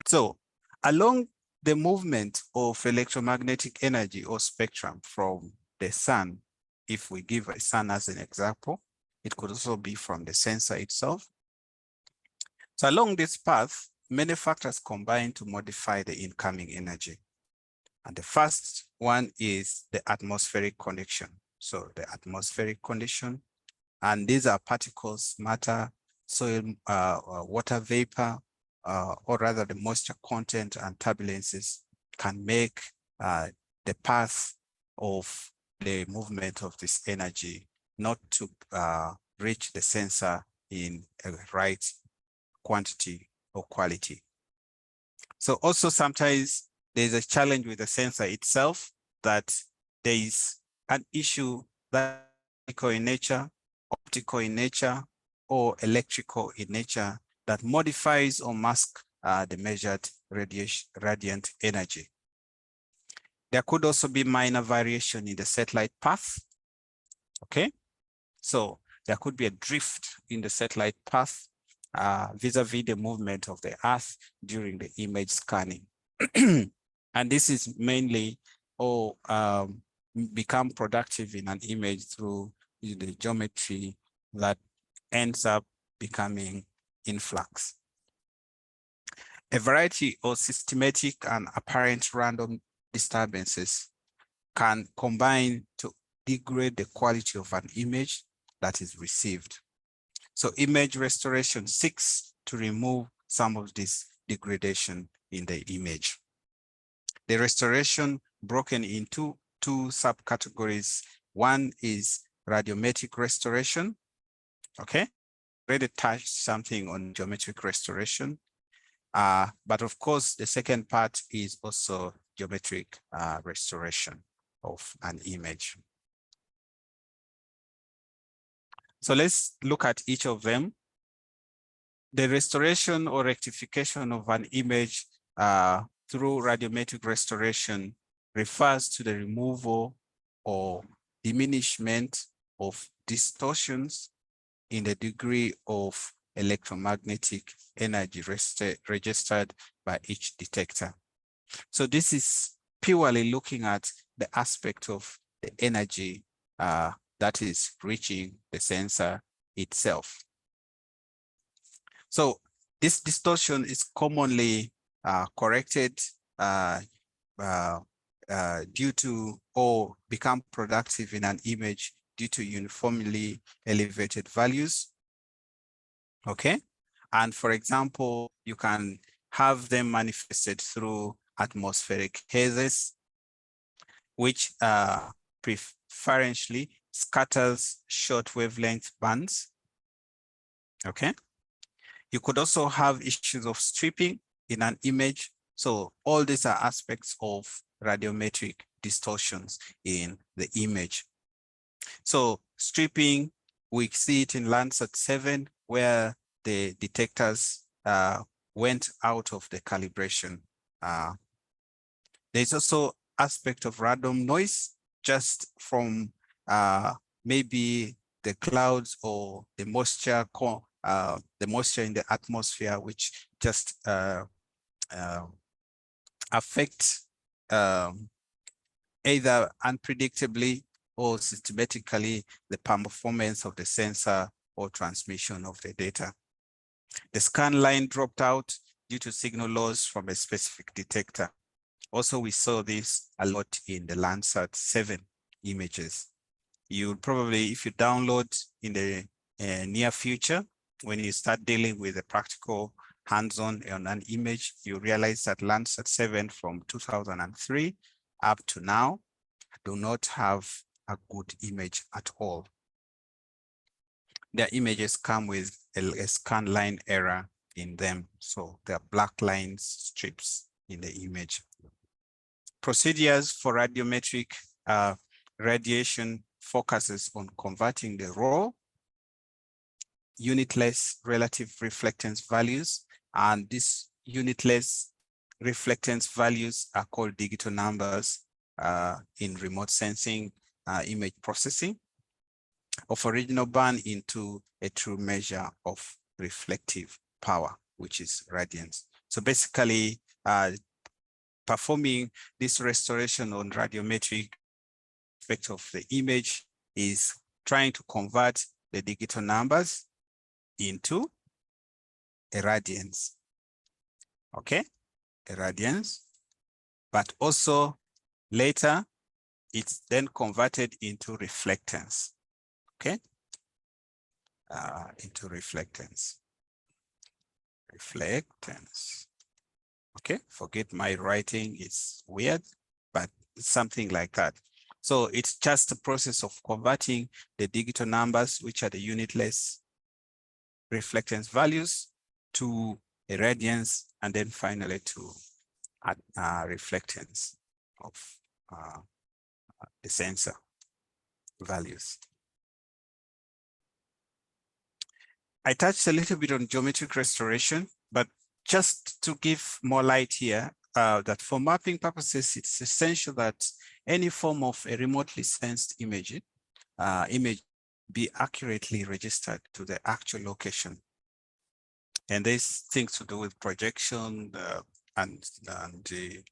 So along the movement of electromagnetic energy or spectrum from the sun, if we give a sun as an example, it could also be from the sensor itself. So along this path, many factors combine to modify the incoming energy. And the first one is the atmospheric condition. So the atmospheric condition, and these are particles, matter, soil, water vapor, or rather the moisture content and turbulences can make the path of the movement of this energy not to reach the sensor in a right quantity or quality. So also sometimes there's a challenge with the sensor itself, that there is an issue that is in nature, optical in nature, or electrical in nature that modifies or masks the measured radiant energy. There could also be minor variation in the satellite path, okay? So there could be a drift in the satellite path vis-a-vis the movement of the Earth during the image scanning. And this is mainly become productive in an image through the geometry that ends up becoming in flux. A variety of systematic and apparent random disturbances can combine to degrade the quality of an image that is received. So image restoration seeks to remove some of this degradation in the image. The restoration broken into two subcategories. One is radiometric restoration, okay? Already touched something on geometric restoration. But of course, the second part is also geometric restoration of an image. So let's look at each of them. The restoration or rectification of an image through radiometric restoration refers to the removal or diminishment of distortions in the degree of electromagnetic energy registered by each detector. So this is purely looking at the aspect of the energy that is reaching the sensor itself. So this distortion is commonly corrected due to or become productive in an image due to uniformly elevated values. Okay. And for example, you can have them manifested through atmospheric hazes, which preferentially scatters short wavelength bands. Okay. You could also have issues of stripping in an image. So all these are aspects of radiometric distortions in the image. So stripping, we see it in Landsat 7, where the detectors went out of the calibration There's also aspect of random noise just from maybe the clouds or the moisture in the atmosphere, which just affect either unpredictably or systematically the performance of the sensor or transmission of the data. The scan line dropped out due to signal loss from a specific detector. Also, we saw this a lot in the Landsat 7 images. You probably, if you download in the near future, when you start dealing with the practical hands-on on an image, you realize that Landsat 7 from 2003 up to now do not have a good image at all. Their images come with a scan line error in them. So there are black lines, strips in the image. Procedures for radiometric radiation focuses on converting the raw unitless relative reflectance values, and these unitless reflectance values are called digital numbers in remote sensing image processing of original band into a true measure of reflective power, which is radiance. So basically, performing this restoration on radiometric aspect of the image is trying to convert the digital numbers into a radiance, okay? A radiance, but also later it's then converted into reflectance, okay? Into reflectance. Reflectance. Okay, forget my writing, it's weird, but it's something like that. So it's just a process of converting the digital numbers, which are the unitless reflectance values, to a radiance, and then finally to reflectance of the sensor values. I touched a little bit on geometric restoration, but just to give more light here, that for mapping purposes, it's essential that any form of a remotely sensed image be accurately registered to the actual location. And there's things to do with projection and the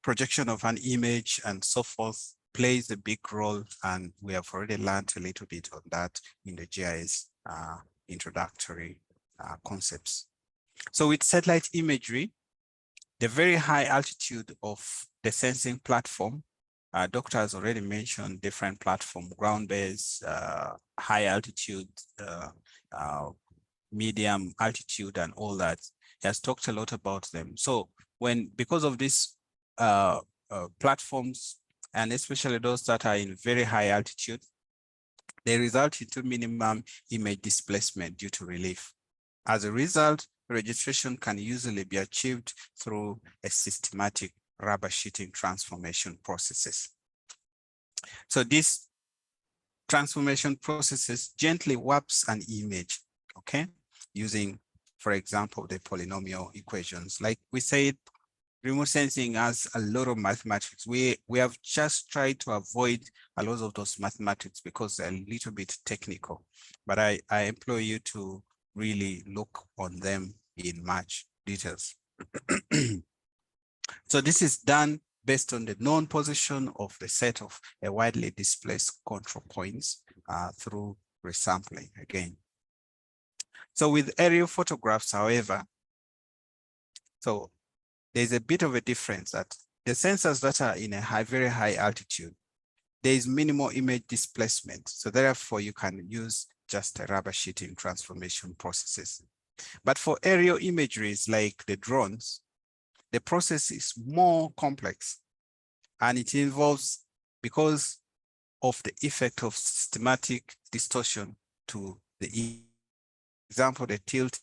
projection of an image and so forth plays a big role. And we have already learned a little bit on that in the GIS introductory concepts. So with satellite imagery, the very high altitude of the sensing platform, Doctor has already mentioned different platform, ground-based, high altitude, medium altitude, and all that. He has talked a lot about them. So because of these platforms, and especially those that are in very high altitude, they result into minimum image displacement due to relief. As a result, registration can usually be achieved through a systematic rubber sheeting transformation processes. So these transformation processes gently warps an image, okay? Using, for example, the polynomial equations. Like we said, remote sensing has a lot of mathematics. We have just tried to avoid a lot of those mathematics because they're a little bit technical, but I implore you to really look on them in much details. So this is done based on the known position of the set of a widely displaced control points through resampling again. So with aerial photographs, however, so there's a bit of a difference that the sensors that are in a very high altitude, there is minimal image displacement. So therefore you can use just a rubber sheeting transformation processes. But for aerial imageries like the drones, the process is more complex, and it involves, because of the effect of systematic distortion to the example, the tilt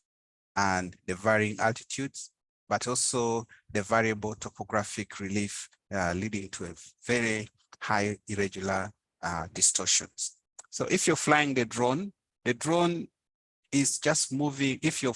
and the varying altitudes, but also the variable topographic relief leading to a very high irregular distortions. So if you're flying the drone is just moving. If you're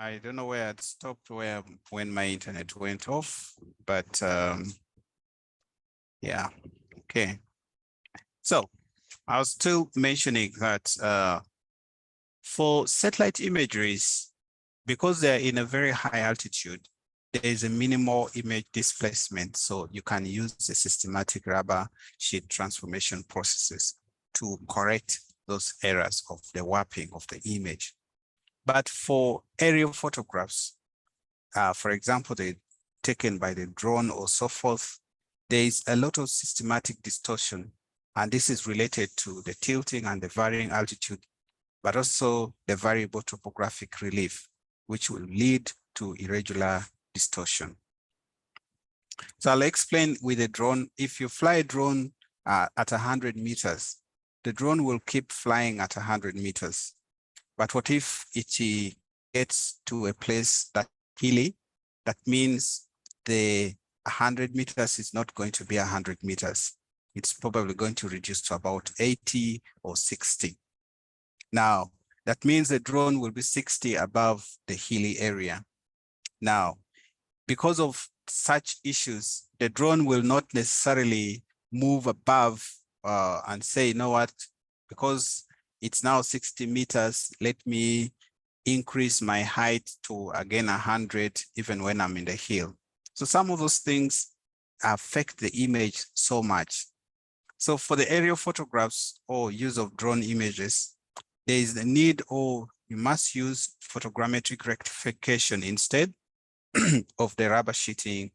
I don't know where it stopped when my internet went off, but yeah, okay. So I was still mentioning that for satellite imageries, because they're in a very high altitude, there is a minimal image displacement. So you can use the systematic rubber sheet transformation processes to correct those errors of the warping of the image. But for aerial photographs, for example, they taken by the drone or so forth, there is a lot of systematic distortion. And this is related to the tilting and the varying altitude, but also the variable topographic relief, which will lead to irregular distortion. So I'll explain with a drone. If you fly a drone at 100 meters, the drone will keep flying at 100 meters. But what if it gets to a place that's hilly? That means the 100 meters is not going to be 100 meters. It's probably going to reduce to about 80 or 60. Now, that means the drone will be 60 above the hilly area. Now, because of such issues, the drone will not necessarily move above and say, you know what, because it's now 60 meters, let me increase my height to again 100, even when I'm in the hill. So some of those things affect the image so much. So for the aerial photographs or use of drone images, there is the need, or you must use photogrammetric rectification instead of the rubber sheeting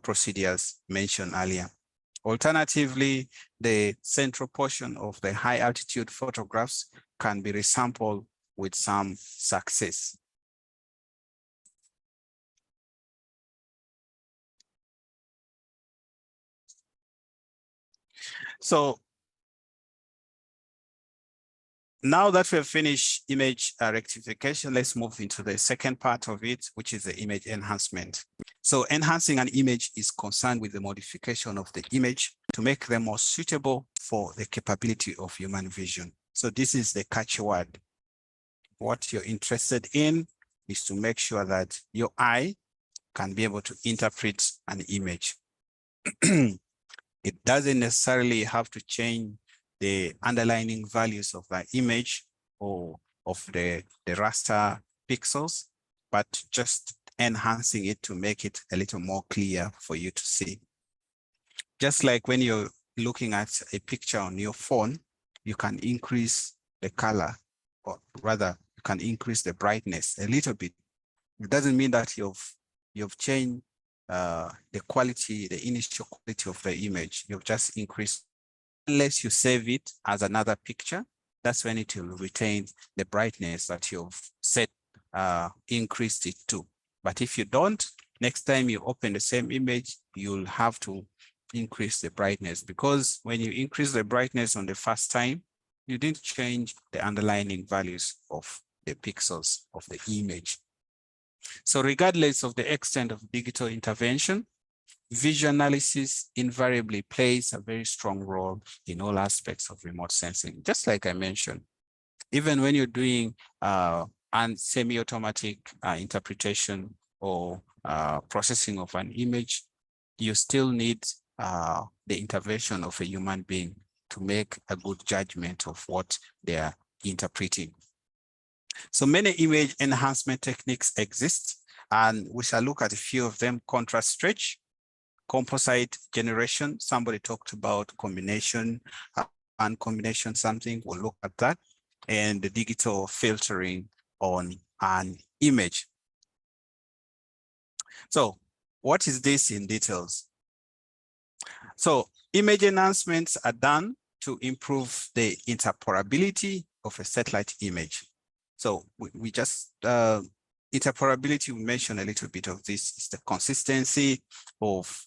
procedures mentioned earlier. Alternatively, the central portion of the high altitude photographs can be resampled with some success. So now that we have finished image rectification, let's move into the second part of it, which is the image enhancement. So enhancing an image is concerned with the modification of the image to make them more suitable for the capability of human vision. So this is the catch word. What you're interested in is to make sure that your eye can be able to interpret an image. It doesn't necessarily have to change the underlying values of that image or of the raster pixels, but just enhancing it to make it a little more clear for you to see. Just like when you're looking at a picture on your phone, you can increase the color, or rather you can increase the brightness a little bit. It doesn't mean that you've changed the quality, the initial quality of the image. You've just increased. Unless you save it as another picture, that's when it will retain the brightness that you've set, increased it to. But if you don't, next time you open the same image, you'll have to increase the brightness, because when you increase the brightness on the first time, you didn't change the underlying values of the pixels of the image. So regardless of the extent of digital intervention, visual analysis invariably plays a very strong role in all aspects of remote sensing. Just like I mentioned, even when you're doing semi-automatic interpretation or processing of an image, you still need the intervention of a human being to make a good judgment of what they are interpreting. So many image enhancement techniques exist, and we shall look at a few of them: contrast stretch, composite generation. Somebody talked about combination and combination something. We'll look at that, and the digital filtering on an image. So what is this in details? So image enhancements are done to improve the interoperability of a satellite image. So we just, interoperability, we mentioned a little bit of this, is the consistency of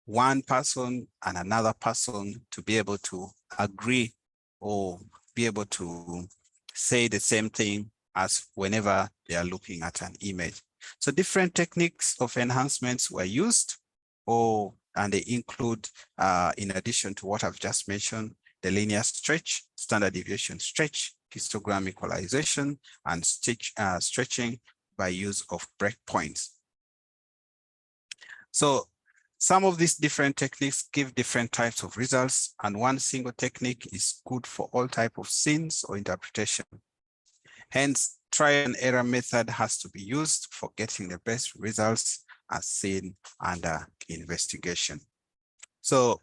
one person and another person to be able to agree or be able to say the same thing as whenever they are looking at an image. So different techniques of enhancements were used, and they include, in addition to what I've just mentioned, the linear stretch, standard deviation stretch, histogram equalization, and stretching by use of breakpoints. So some of these different techniques give different types of results, and one single technique is good for all types of scenes or interpretation. Hence, trial and error method has to be used for getting the best results as seen under investigation. So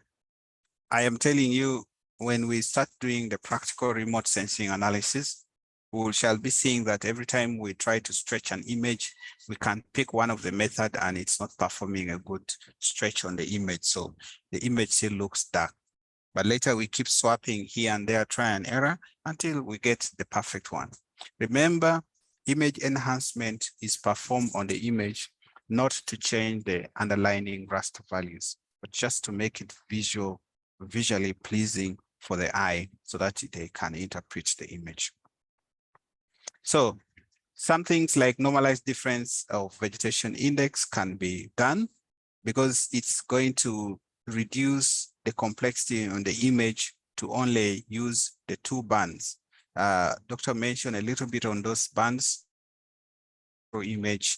I am telling you, when we start doing the practical remote sensing analysis, we shall be seeing that every time we try to stretch an image, we can pick one of the method and it's not performing a good stretch on the image. So the image still looks dark. But later we keep swapping here and there, try and error until we get the perfect one. Remember, image enhancement is performed on the image, not to change the underlying raster values, but just to make it visually pleasing for the eye so that they can interpret the image. So some things like normalized difference of vegetation index can be done because it's going to reduce the complexity on the image to only use the two bands. Doctor mentioned a little bit on those bands for image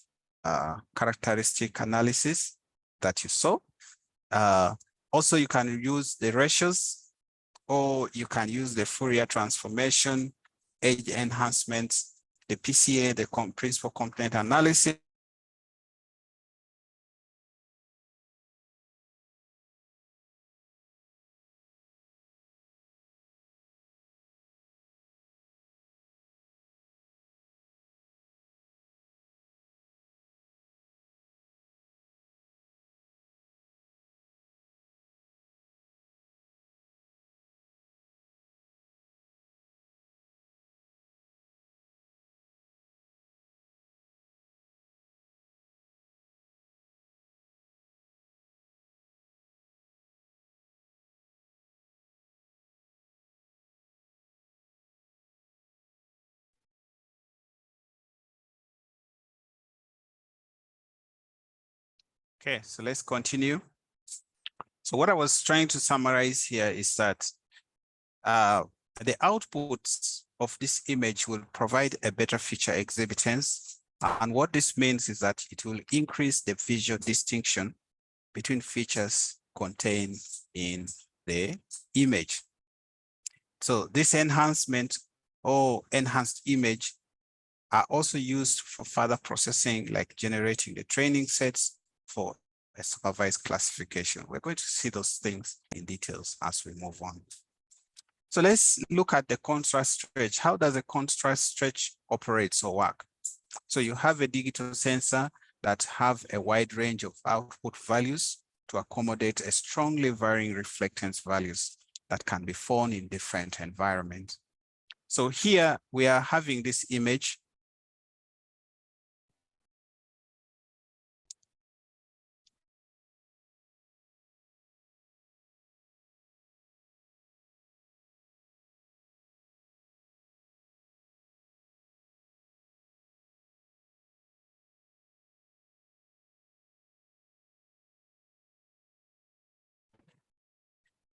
characteristic analysis that you saw. Also, you can use the ratios, or you can use the Fourier transformation, edge enhancements, the PCA, the principal component analysis. Okay, so let's continue. So what I was trying to summarize here is that the outputs of this image will provide a better feature exhibitance. And what this means is that it will increase the visual distinction between features contained in the image. So this enhancement or enhanced image are also used for further processing, like generating the training sets for a supervised classification. We're going to see those things in details as we move on. So let's look at the contrast stretch. How does a contrast stretch operate or work? So you have a digital sensor that have a wide range of output values to accommodate a strongly varying reflectance values that can be found in different environments. So here we are having this image.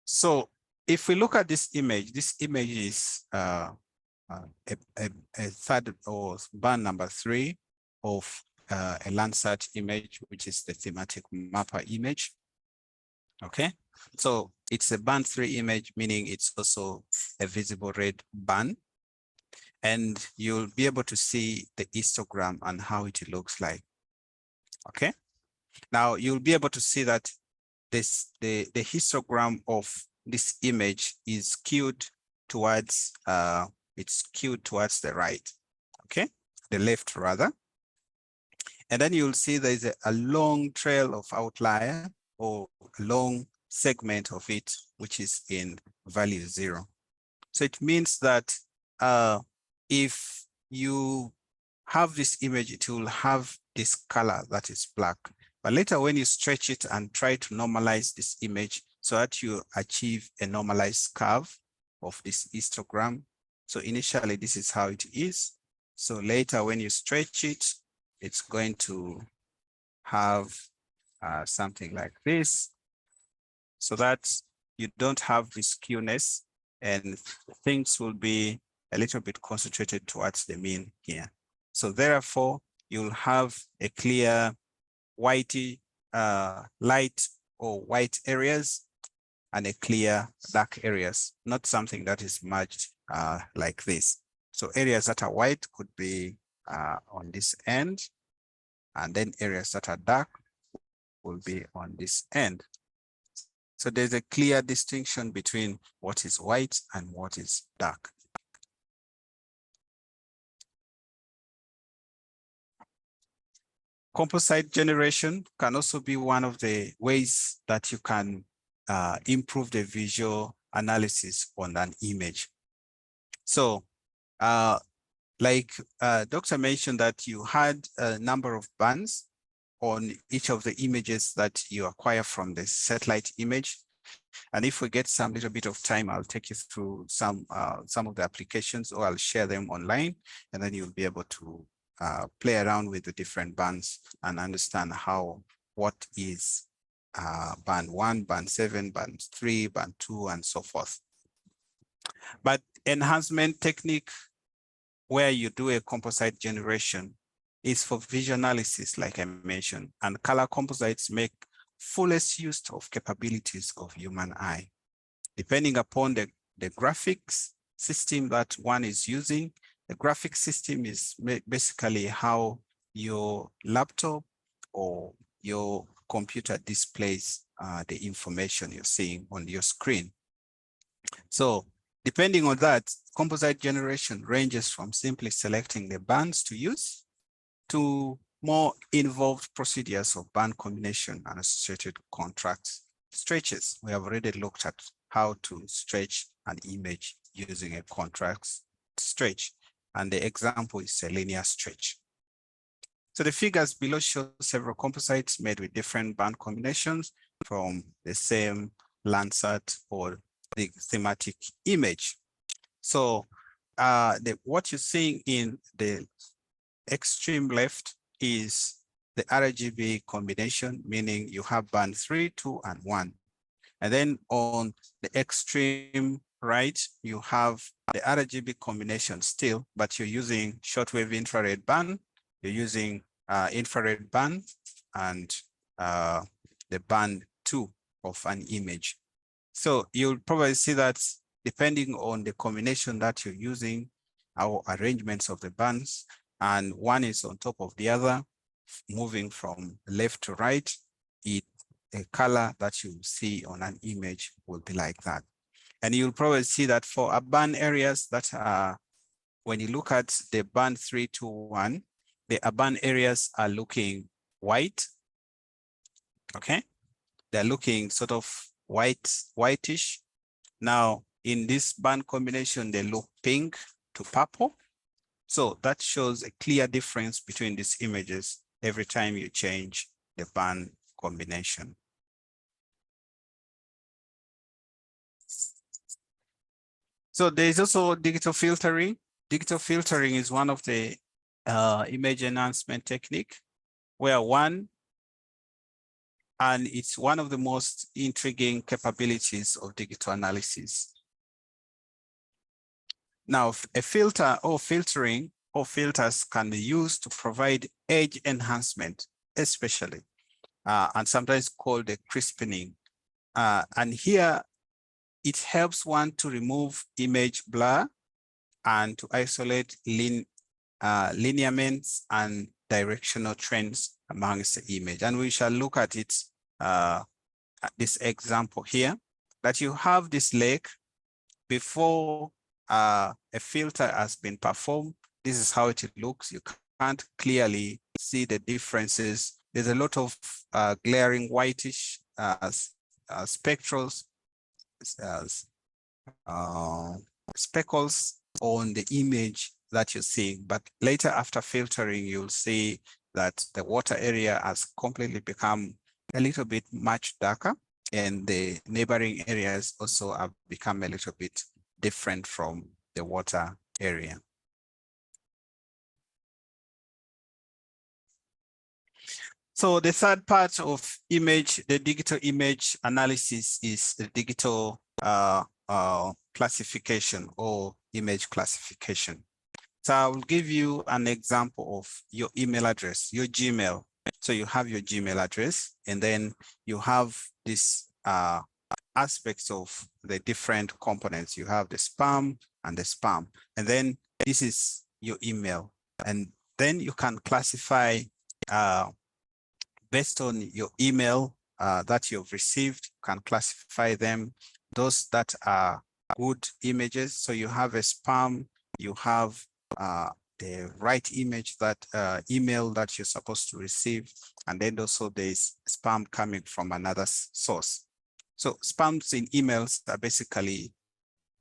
So if we look at this image is a third or band number 3 of a Landsat image, which is the thematic mapper image. Okay, so it's a band 3 image, meaning it's also a visible red band. And you'll be able to see the histogram and how it looks like. Okay, now you'll be able to see that the histogram of this image is skewed towards it's skewed towards the right, okay, the left rather. And then you'll see there's a long trail of outlier or a long segment of it, which is in value 0. So it means that if you have this image, it will have this color that is black. But later when you stretch it and try to normalize this image so that you achieve a normalized curve of this histogram. So initially this is how it is. So later when you stretch it, it's going to have something like this, so that you don't have this skewness and things will be a little bit concentrated towards the mean here. So therefore, you'll have a clear whitey light or white areas and a clear dark areas, not something that is merged like this. So areas that are white could be on this end, and then areas that are dark will be on this end. So there's a clear distinction between what is white and what is dark. Composite generation can also be one of the ways that you can improve the visual analysis on an image. So Dr. mentioned that you had a number of bands on each of the images that you acquire from the satellite image. And if we get some little bit of time, I'll take you through some of the applications, or I'll share them online, and then you'll be able to play around with the different bands and understand what is band 1, band 7, band 3, band 2, and so forth. But enhancement technique where you do a composite generation is for visual analysis, like I mentioned, and color composites make fullest use of capabilities of human eye. Depending upon the graphics system that one is using, the graphic system is basically how your laptop or your computer displays the information you're seeing on your screen. So depending on that, composite generation ranges from simply selecting the bands to use to more involved procedures of band combination and associated contract stretches. We have already looked at how to stretch an image using a contract stretch, and the example is a linear stretch. So the figures below show several composites made with different band combinations from the same Landsat or the thematic image. So what you're seeing in the extreme left is the RGB combination, meaning you have band 3, 2, and 1. And then on the extreme right, you have the RGB combination still, but you're using shortwave infrared band, you're using infrared band, and the band 2 of an image. So you'll probably see that depending on the combination that you're using, our arrangements of the bands, and one is on top of the other, moving from left to right, the color that you see on an image will be like that. And you'll probably see that for urban areas that are, when you look at the band 3, 2, 1, the urban areas are looking white, okay? They're looking sort of whitish. Now, in this band combination, they look pink to purple. So that shows a clear difference between these images every time you change the band combination. So there's also digital filtering. Digital filtering is one of the image enhancement technique and it's one of the most intriguing capabilities of digital analysis. Now, a filter or filtering or filters can be used to provide edge enhancement, especially, and sometimes called the crispening. And here, it helps one to remove image blur and to isolate lineaments and directional trends amongst the image. And we shall look at it, at this example here, that you have this lake before a filter has been performed. This is how it looks. You can't clearly see the differences. There's a lot of glaring whitish spectrals, speckles on the image that you're seeing. But later, after filtering, you'll see that the water area has completely become a little bit much darker, and the neighboring areas also have become a little bit different from the water area. So the third part of the digital image analysis is the digital classification or image classification. So I will give you an example of your email address, your Gmail. So you have your Gmail address, and then you have this aspects of the different components. You have the spam and the spam, and then this is your email. And then you can classify based on your email that you've received, you can classify them, those that are good images. So you have a spam, you have the right image, that email that you're supposed to receive, and then also there's spam coming from another source. So spams in emails are basically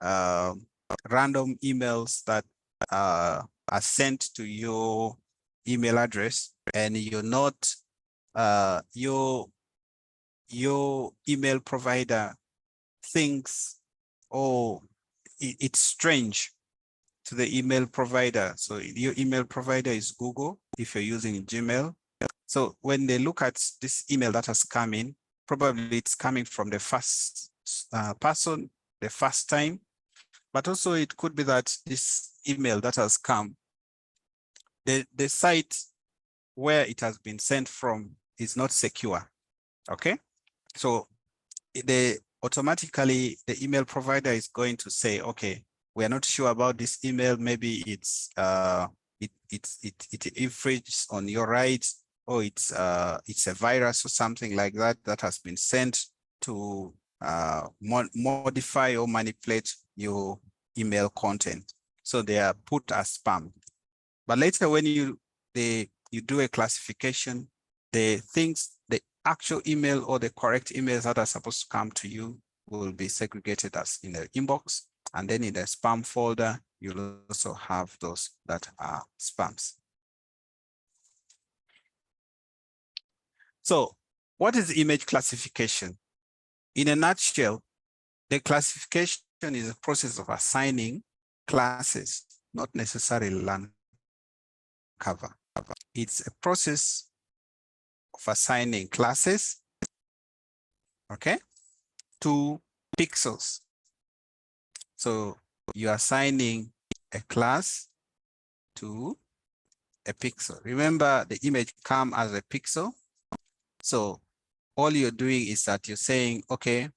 random emails that are sent to your email address, and you're not your email provider thinks, oh, it's strange to the email provider. So your email provider is Google if you're using Gmail. So when they look at this email that has come in, probably it's coming from the first person, the first time, but also it could be that this email that has come, the site where it has been sent from is not secure. Okay, so automatically the email provider is going to say, okay, we are not sure about this email. Maybe it's it infringes on your rights, or it's a virus or something like that that has been sent to modify or manipulate your email content. So they are put as spam. But later when you do a classification, the actual email or the correct emails that are supposed to come to you will be segregated as in the inbox, and then in the spam folder, you'll also have those that are spams. So what is image classification? In a nutshell, the classification is a process of assigning classes, not necessarily land cover. It's a process of assigning classes, okay, to pixels. So you're assigning a class to a pixel. Remember, the image comes as a pixel. So all you're doing is that you're saying, okay,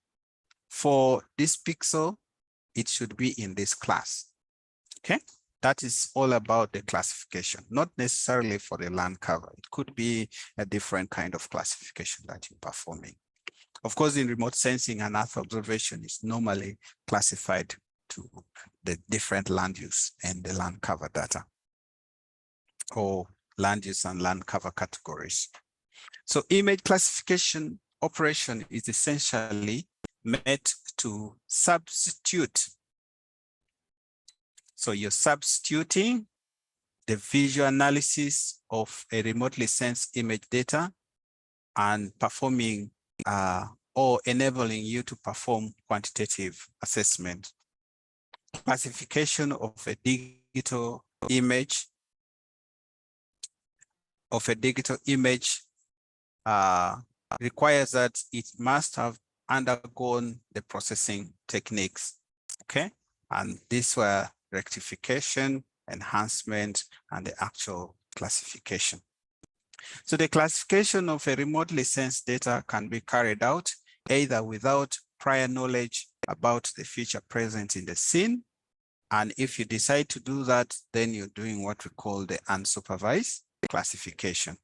for this pixel, it should be in this class. Okay, that is all about the classification, not necessarily for the land cover. It could be a different kind of classification that you're performing. Of course, in remote sensing and Earth observation is normally classified to the different land use and the land cover data, or land use and land cover categories. So image classification operation is essentially meant to substitute. So you're substituting the visual analysis of a remotely sensed image data and performing or enabling you to perform quantitative assessment. Classification of a digital image requires that it must have undergone the processing techniques, okay? And these were rectification, enhancement, and the actual classification. So the classification of a remotely sensed data can be carried out either without prior knowledge about the feature present in the scene. And if you decide to do that, then you're doing what we call the unsupervised classification.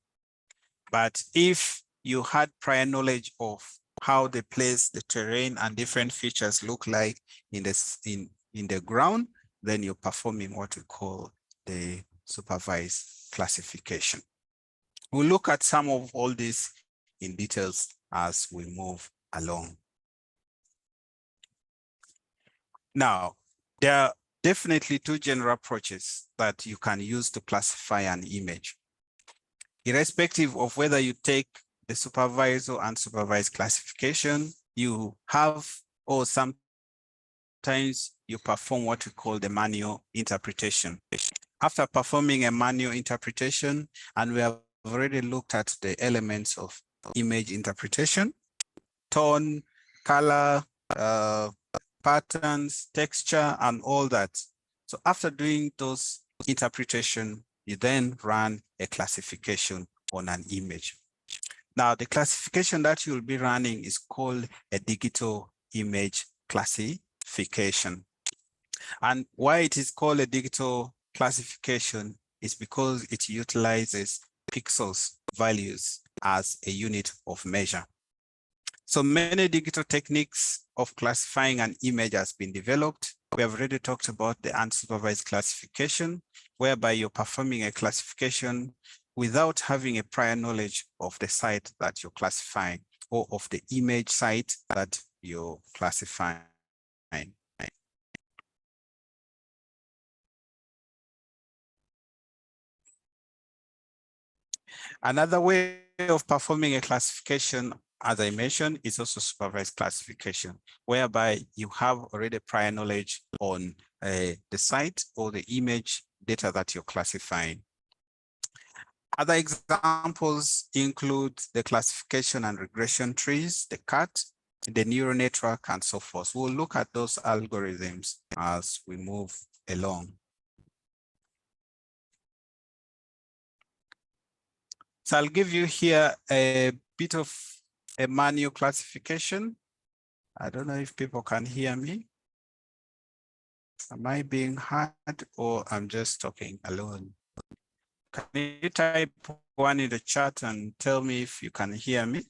But if you had prior knowledge of how the place, the terrain, and different features look like in the ground, then you're performing what we call the supervised classification. We'll look at some of all this in details as we move along. Now, there are definitely two general approaches that you can use to classify an image. Irrespective of whether you take the supervised or unsupervised classification, you have, or sometimes you perform what we call the manual interpretation. After performing a manual interpretation, and we have already looked at the elements of image interpretation: tone, color, patterns, texture, and all that. So after doing those interpretation, you then run a classification on an image. Now, the classification that you'll be running is called a digital image classification. And why it is called a digital classification is because it utilizes pixels values as a unit of measure. So many digital techniques of classifying an image has been developed. We have already talked about the unsupervised classification, whereby you're performing a classification without having a prior knowledge of the site that you're classifying or of the image site that you're classifying. Another way of performing a classification, as I mentioned, is also supervised classification, whereby you have already prior knowledge on the site or the image data that you're classifying. Other examples include the classification and regression trees, the CAT, the neural network, and so forth. We'll look at those algorithms as we move along. So I'll give you here a bit of a manual classification. I don't know if people can hear me. Am I being heard or I'm just talking alone? Can you type one in the chat and tell me if you can hear me?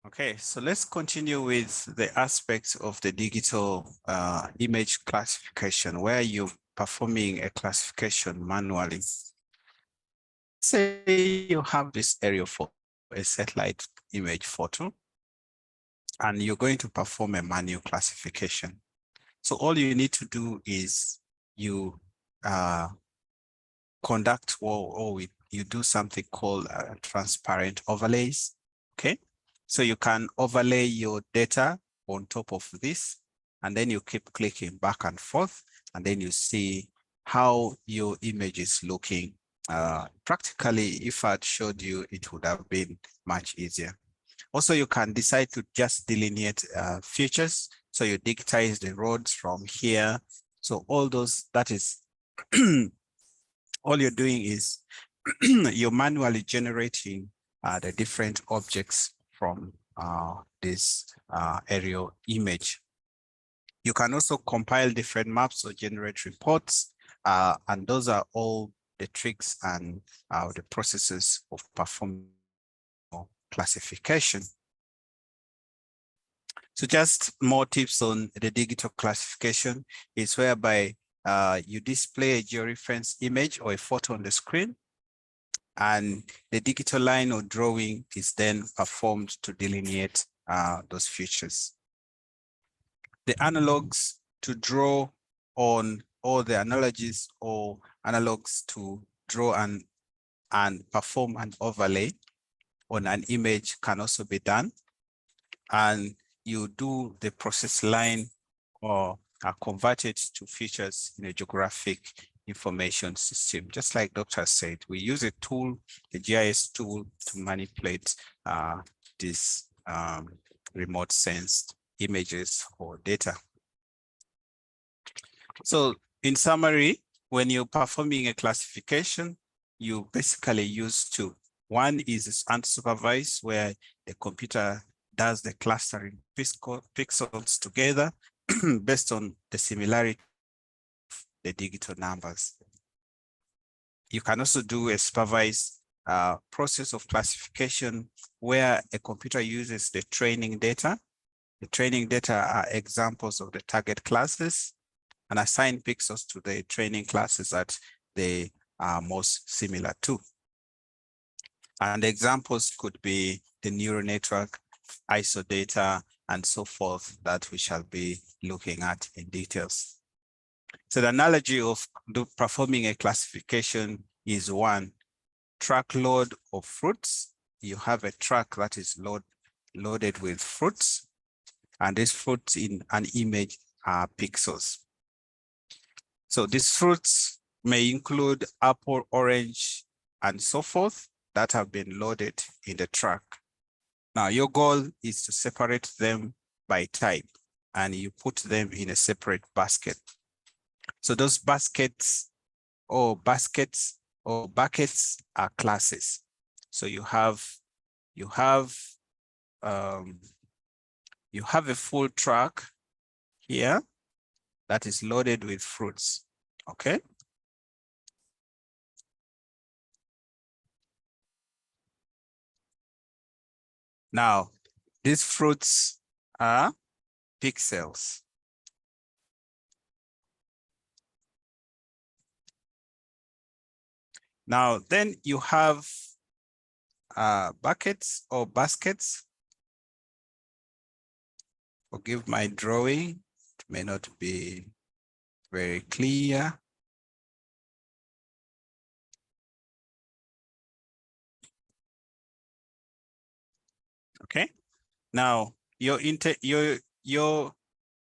Okay, so let's continue with the aspects of the digital image classification where you performing a classification manually. Say you have this area for a satellite image photo, and you're going to perform a manual classification. So all you need to do is you conduct you do something called transparent overlays. Okay, so you can overlay your data on top of this, and then you keep clicking back and forth, and then you see how your image is looking. Practically, if I'd showed you, it would have been much easier. Also, you can decide to just delineate features. So you digitize the roads from here. So all those, that is, all you're doing is you're manually generating the different objects from this aerial image. You can also compile different maps or generate reports, and those are all the tricks and the processes of performing classification. So just more tips on the digital classification is whereby you display a georeference image or a photo on the screen, and the digital line or drawing is then performed to delineate those features. The analogs to draw on, or the analogies or analogs to draw and perform an overlay on an image can also be done. And you do the process line or convert it to features in a geographic information system. Just like Dr. said, we use a tool, the GIS tool, to manipulate these remote sensed images or data. So in summary, when you're performing a classification, you basically use two. One is unsupervised, where the computer does the clustering pixels together based on the similarity of the digital numbers. You can also do a supervised process of classification where a computer uses the training data. The training data are examples of the target classes, and assign pixels to the training classes that they are most similar to. And the examples could be the neural network, ISO data, and so forth that we shall be looking at in details. So the analogy of performing a classification is one, truckload of fruits. You have a truck that is loaded with fruits, and these fruits in an image are pixels. So these fruits may include apple, orange, and so forth that have been loaded in the truck. Now, your goal is to separate them by type, and you put them in a separate basket. So those baskets or buckets are classes. So you have a full truck here that is loaded with fruits, okay? Now, these fruits are pixels. Now, then you have buckets or baskets. Forgive my drawing, it may not be very clear. Okay, now your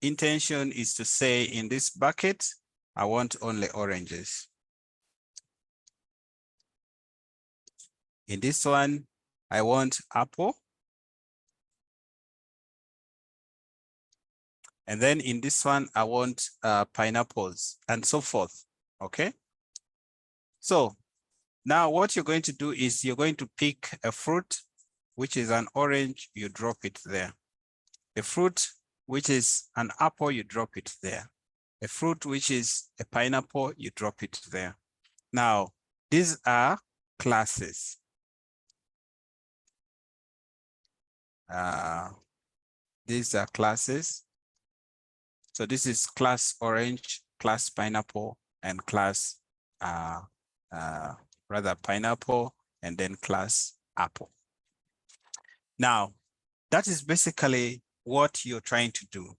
intention is to say, in this bucket, I want only oranges. In this one, I want apple. And then in this one, I want pineapples and so forth, okay? So now what you're going to do is you're going to pick a fruit, which is an orange, you drop it there. A fruit, which is an apple, you drop it there. A fruit, which is a pineapple, you drop it there. Now, these are classes. These are classes. So this is class orange, class pineapple, and class rather pineapple, and then class apple. Now, that is basically what you're trying to do,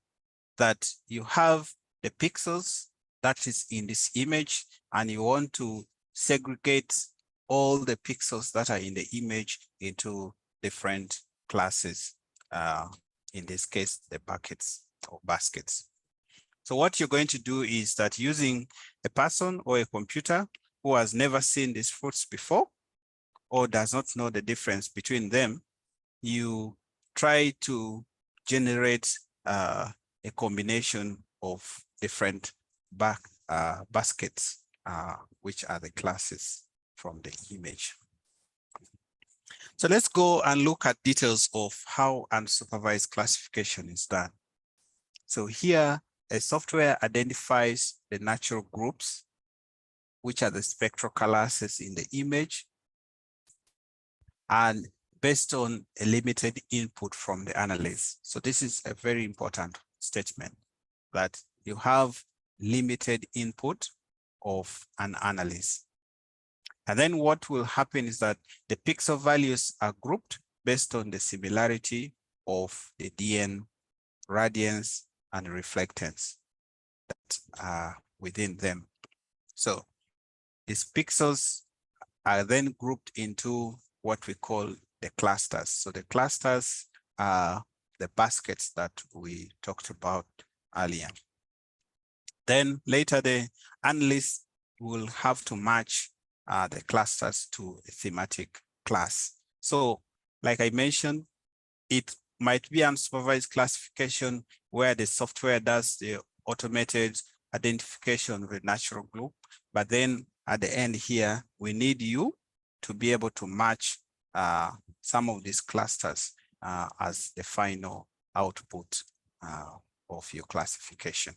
that you have the pixels that is in this image, and you want to segregate all the pixels that are in the image into different classes. In this case, the buckets or baskets. So what you're going to do is that using a person or a computer who has never seen these fruits before or does not know the difference between them, you try to generate a combination of different baskets, which are the classes from the image. So let's go and look at details of how unsupervised classification is done. So here, a software identifies the natural groups, which are the spectral classes in the image, and based on a limited input from the analyst. So this is a very important statement, that you have limited input of an analyst. And then what will happen is that the pixel values are grouped based on the similarity of the DN, radiance, and reflectance that are within them. So these pixels are then grouped into what we call the clusters. So the clusters are the baskets that we talked about earlier. Then later the analyst will have to match the clusters to a thematic class. So like I mentioned, it might be unsupervised classification where the software does the automated identification of a natural group. But then at the end here, we need you to be able to match some of these clusters as the final output of your classification.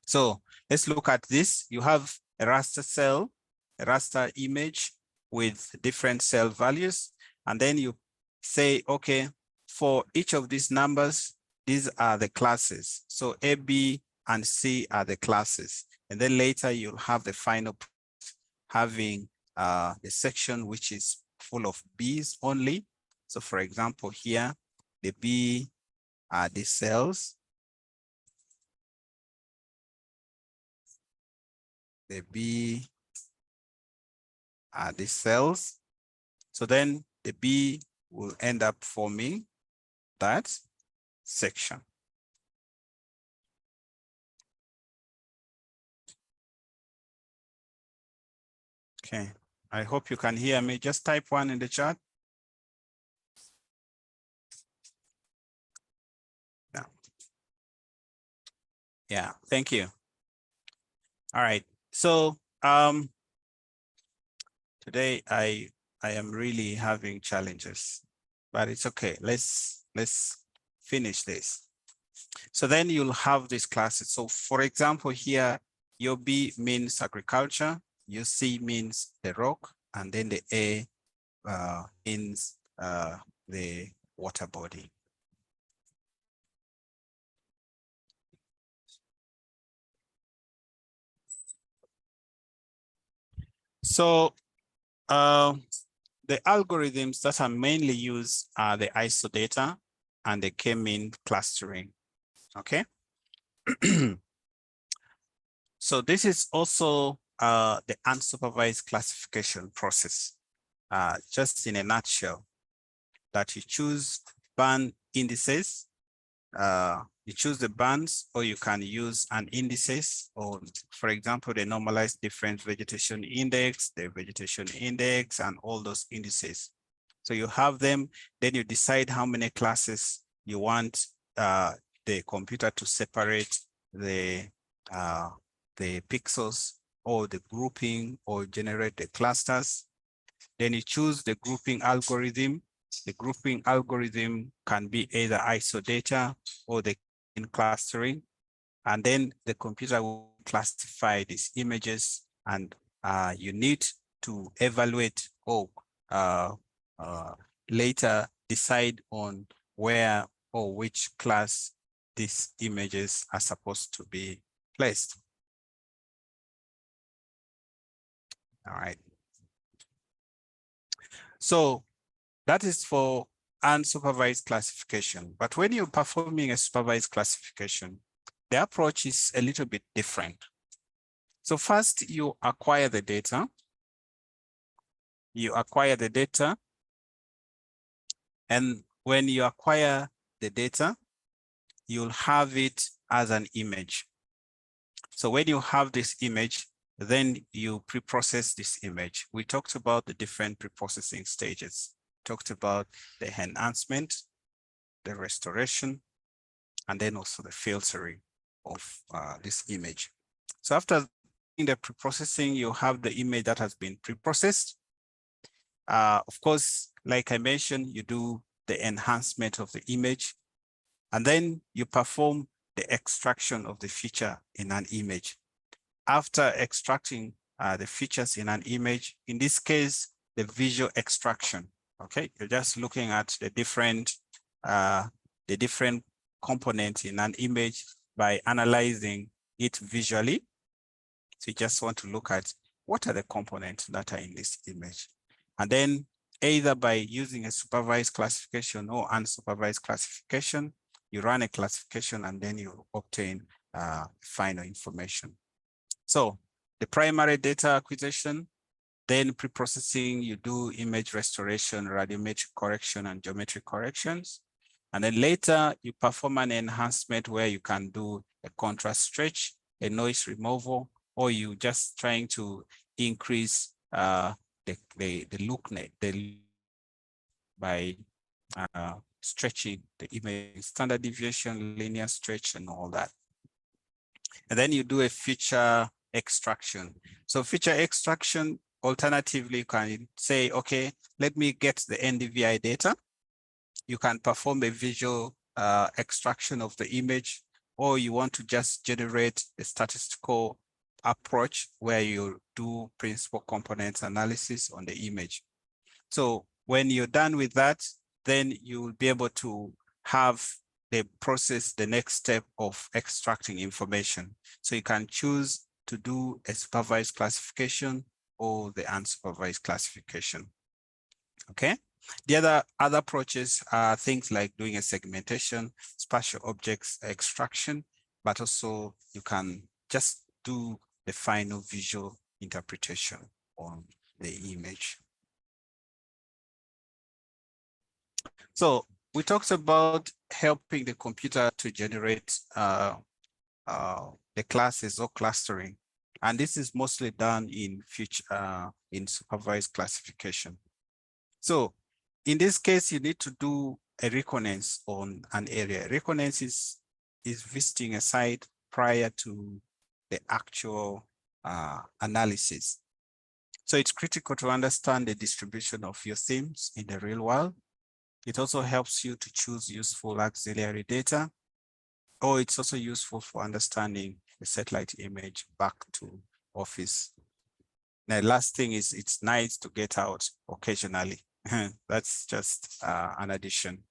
So let's look at this. You have a raster cell, a raster image with different cell values, and then you say, okay, for each of these numbers, these are the classes. So A, B, and C are the classes. And then later you'll have the final having the section which is full of B's only. So for example, here, the B are the cells. The B are the cells. So then the B will end up forming that section. Okay, I hope you can hear me. Just type 1 in the chat. Yeah. Yeah, thank you. All right, so today I am really having challenges, but it's okay. Let's finish this. So then you'll have these classes. So for example, here, your B means agriculture, your C means the rock, and then the A means the water body. So the algorithms that are mainly used are the ISO data and the k-mean clustering, okay? So this is also the unsupervised classification process, just in a nutshell, that you choose band indices, you choose the bands, or you can use an indices, or for example, the normalized difference vegetation index, the vegetation index, and all those indices. So you have them, then you decide how many classes you want the computer to separate the pixels or the grouping or generate the clusters. Then you choose the grouping algorithm. The grouping algorithm can be either ISO data or the clustering. And then the computer will classify these images, and you need to evaluate or later decide on where or which class these images are supposed to be placed. All right. So that is for unsupervised classification. But when you're performing a supervised classification, the approach is a little bit different. So first you acquire the data. You acquire the data. And when you acquire the data, you'll have it as an image. So when you have this image, then you pre-process this image. We talked about the different pre-processing stages. Talked about the enhancement, the restoration, and then also the filtering of this image. So after the pre-processing, you have the image that has been pre-processed. Of course, like I mentioned, you do the enhancement of the image, and then you perform the extraction of the feature in an image. After extracting the features in an image, in this case, the visual extraction, okay? You're just looking at the different components in an image by analyzing it visually. So you just want to look at what are the components that are in this image. And then either by using a supervised classification or unsupervised classification, you run a classification and then you obtain final information. So the primary data acquisition, then pre-processing, you do image restoration, radiometric correction, and geometric corrections. And then later you perform an enhancement where you can do a contrast stretch, a noise removal, or you just trying to increase the look by stretching the image, standard deviation, linear stretch, and all that. And then you do a feature extraction. So feature extraction, alternatively, you can say, okay, let me get the NDVI data. You can perform a visual extraction of the image, or you want to just generate a statistical approach where you do principal components analysis on the image. So when you're done with that, then you will be able to have the process, the next step of extracting information. So you can choose to do a supervised classification or the unsupervised classification. Okay. The other approaches are things like doing a segmentation, spatial objects extraction, but also you can just do the final visual interpretation on the image. So we talked about helping the computer to generate the classes or clustering, and this is mostly done in supervised classification. So in this case, you need to do a reconnaissance on an area. Reconnaissance is visiting a site prior to the actual analysis. So it's critical to understand the distribution of your themes in the real world. It also helps you to choose useful auxiliary data, or it's also useful for understanding the satellite image back to office. The last thing is it's nice to get out occasionally. That's just an addition.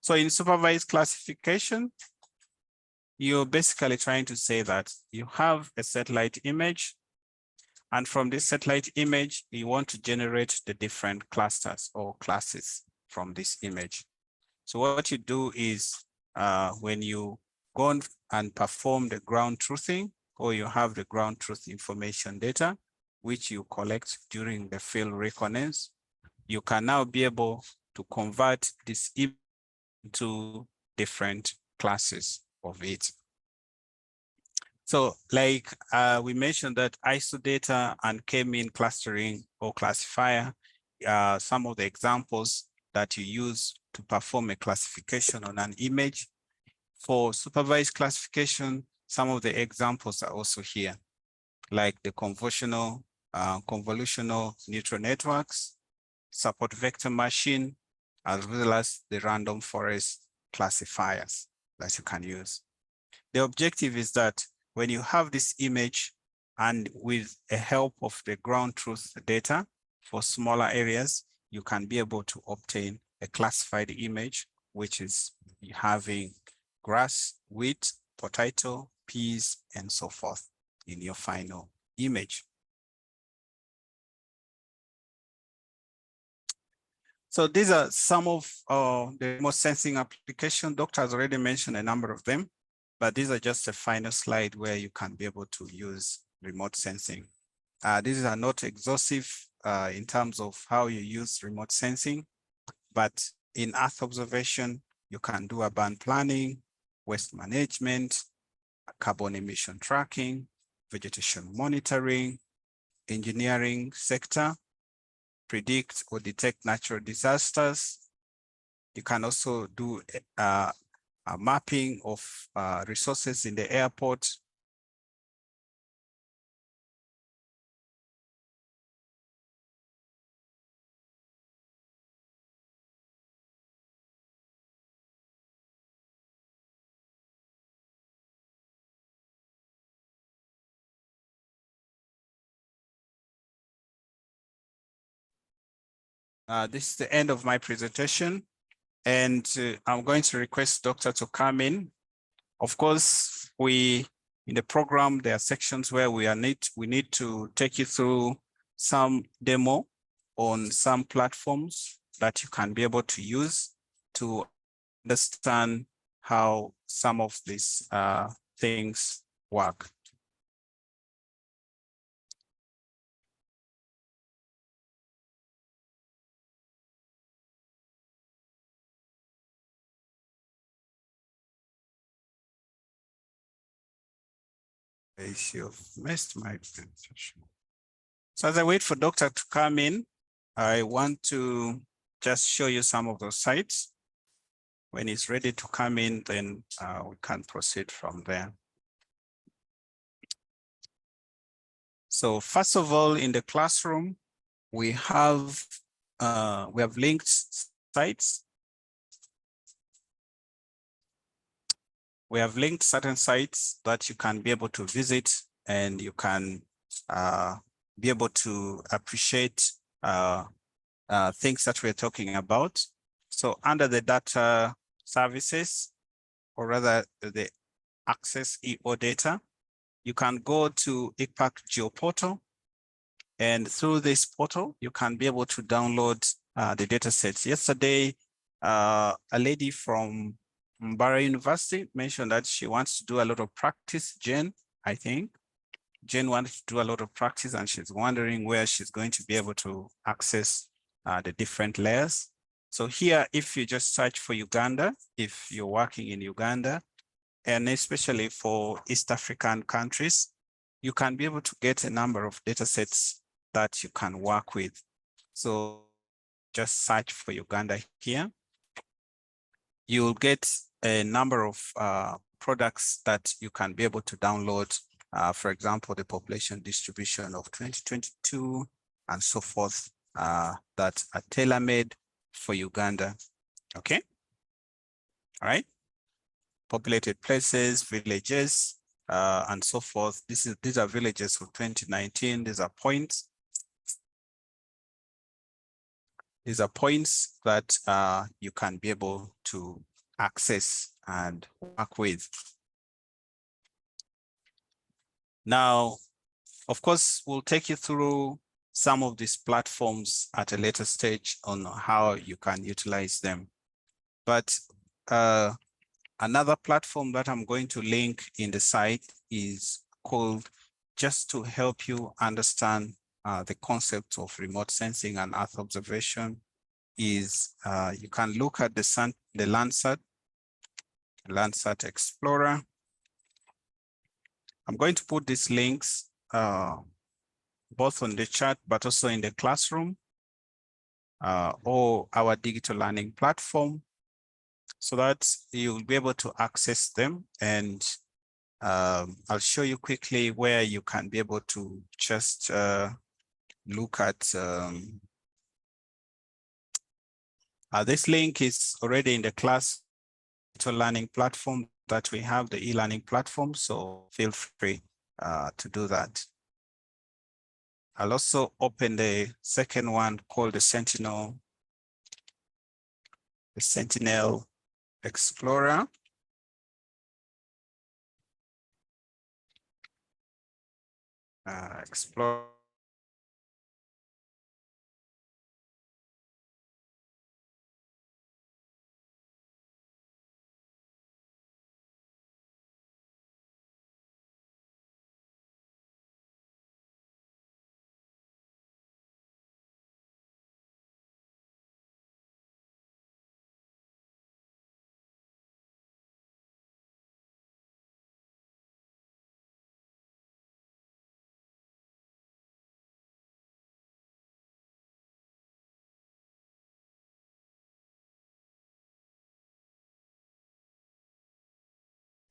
So in supervised classification, you're basically trying to say that you have a satellite image, and from this satellite image, you want to generate the different clusters or classes from this image. So what you do is when you go on and perform the ground truthing, or you have the ground truth information data, which you collect during the field reconnaissance, you can now be able to convert this into different classes of it. So like we mentioned that ISO data and K-mean clustering or classifier, some of the examples that you use to perform a classification on an image. For supervised classification, some of the examples are also here, like the convolutional neural networks, support vector machine, as well as the random forest classifiers that you can use. The objective is that when you have this image and with the help of the ground truth data for smaller areas, you can be able to obtain a classified image, which is having grass, wheat, potato, peas, and so forth in your final image. So these are some of the remote sensing application. Doctor has already mentioned a number of them, but these are just a final slide where you can be able to use remote sensing. These are not exhaustive in terms of how you use remote sensing, but in Earth observation, you can do urban planning, waste management, carbon emission tracking, vegetation monitoring, engineering sector, predict or detect natural disasters. You can also do a mapping of resources in the airport. This is the end of my presentation, and I'm going to request Doctor to come in. Of course, in the program, there are sections where we need to take you through some demo on some platforms that you can be able to use to understand how some of these things work. You've missed my presentation. So as I wait for Doctor to come in, I want to just show you some of those sites. When he's ready to come in, then we can proceed from there. So first of all, in the classroom, we have linked sites. We have linked certain sites that you can be able to visit, and you can be able to appreciate things that we're talking about. So under the data services, or rather the access EO data, you can go to ICPAC GeoPortal, and through this portal, you can be able to download the data sets. Yesterday, a lady from Mbara University mentioned that she wants to do a lot of practice. Jen, I think. Jen wants to do a lot of practice, and she's wondering where she's going to be able to access the different layers. So here, if you just search for Uganda, if you're working in Uganda, and especially for East African countries, you can be able to get a number of data sets that you can work with. So just search for Uganda here. You'll get a number of products that you can be able to download. For example, the population distribution of 2022 and so forth that are tailor-made for Uganda. Okay. All right. Populated places, villages, and so forth. These are villages for 2019. These are points. These are points that you can be able to access and work with. Now, of course, we'll take you through some of these platforms at a later stage on how you can utilize them. But another platform that I'm going to link in the site is called, just to help you understand the concept of remote sensing and Earth observation, is you can look at the Landsat Explorer. I'm going to put these links both on the chat, but also in the classroom or our digital learning platform, so that you'll be able to access them. And I'll show you quickly where you can be able to just look at this link is already in the class digital learning platform that we have, the e-learning platform. So feel free to do that. I'll also open the second one called the Sentinel Explorer. Explorer.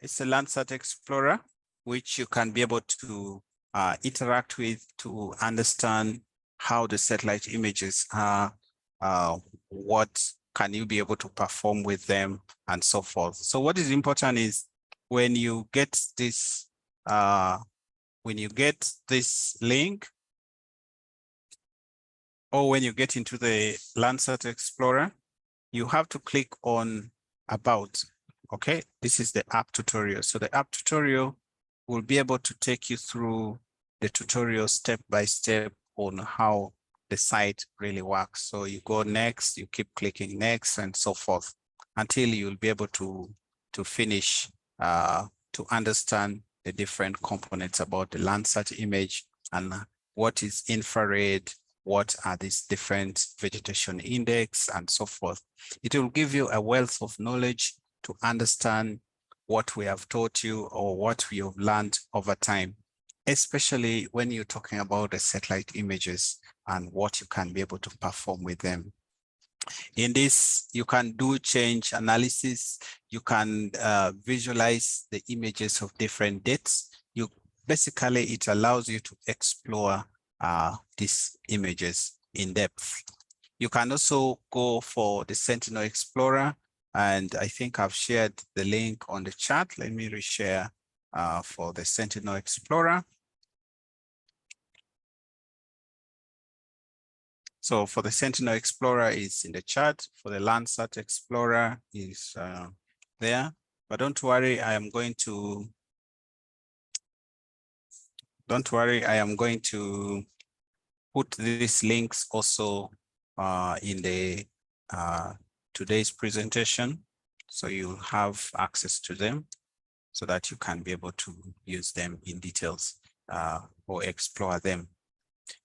It's a Landsat Explorer, which you can be able to interact with to understand how the satellite images are, what can you be able to perform with them, and so forth. So what is important is when you get this link, or when you get into the Landsat Explorer, you have to click on About. Okay, this is the app tutorial. So the app tutorial will be able to take you through the tutorial step by step on how the site really works. So you go next, you keep clicking next, and so forth until you'll be able to finish to understand the different components about the Landsat image and what is infrared, what are these different vegetation index, and so forth. It will give you a wealth of knowledge to understand what we have taught you or what we have learned over time, especially when you're talking about the satellite images and what you can be able to perform with them. In this, you can do change analysis. You can visualize the images of different dates. Basically, it allows you to explore these images in depth. You can also go for the Sentinel Explorer, and I think I've shared the link on the chat. Let me reshare for the Sentinel Explorer. So for the Sentinel Explorer is in the chat. For the Landsat Explorer is there. But don't worry, I am going to put these links also in the today's presentation. So you'll have access to them so that you can be able to use them in details or explore them.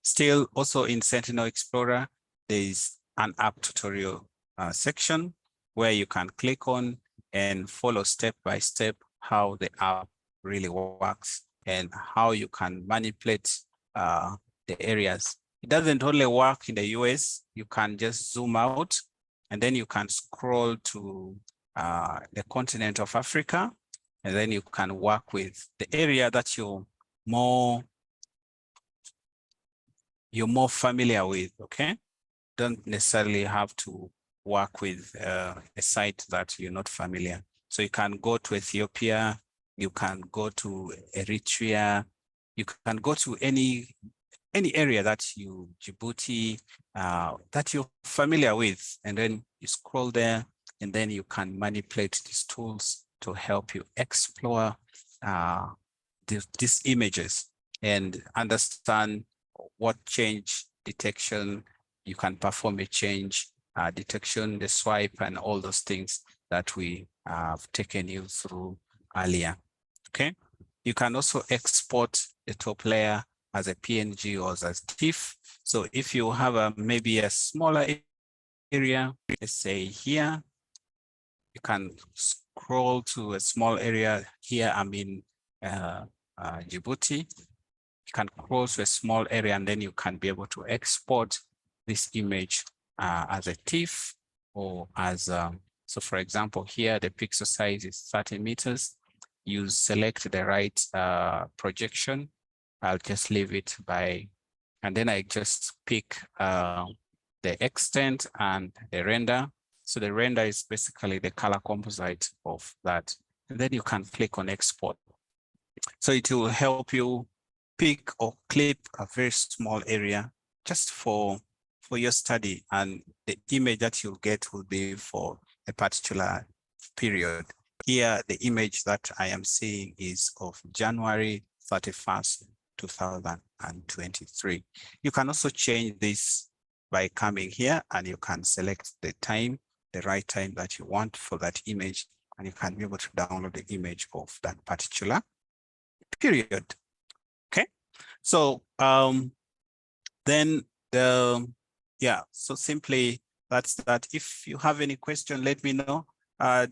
Still, also in Sentinel Explorer, there is an app tutorial section where you can click on and follow step by step how the app really works and how you can manipulate the areas. It doesn't only work in the US. You can just zoom out and then you can scroll to the continent of Africa, and then you can work with the area that you're more familiar with, okay? Don't necessarily have to work with a site that you're not familiar. So you can go to Ethiopia, you can go to Eritrea, you can go to any area that Djibouti, that you're familiar with, and then you scroll there, and then you can manipulate these tools to help you explore these images and understand what change detection you can perform, a change detection, the swipe, and all those things that we have taken you through earlier. Okay, you can also export the top layer as a PNG or as a TIFF. So if you have maybe a smaller area, let's say here, you can scroll to a small area. Here I'm in Djibouti. You can scroll to a small area and then you can be able to export this image as a TIFF or as, so for example, here the pixel size is 30 meters. You select the right projection. I'll just leave it by, and then I just pick the extent and the render. So the render is basically the color composite of that. And then you can click on export. So it will help you pick or clip a very small area just for your study, and the image that you'll get will be for a particular period. Here, the image that I am seeing is of January 31st, 2023. You can also change this by coming here and you can select the time, the right time that you want for that image, and you can be able to download the image of that particular period. Okay, so then so simply that's that. If you have any question, let me know.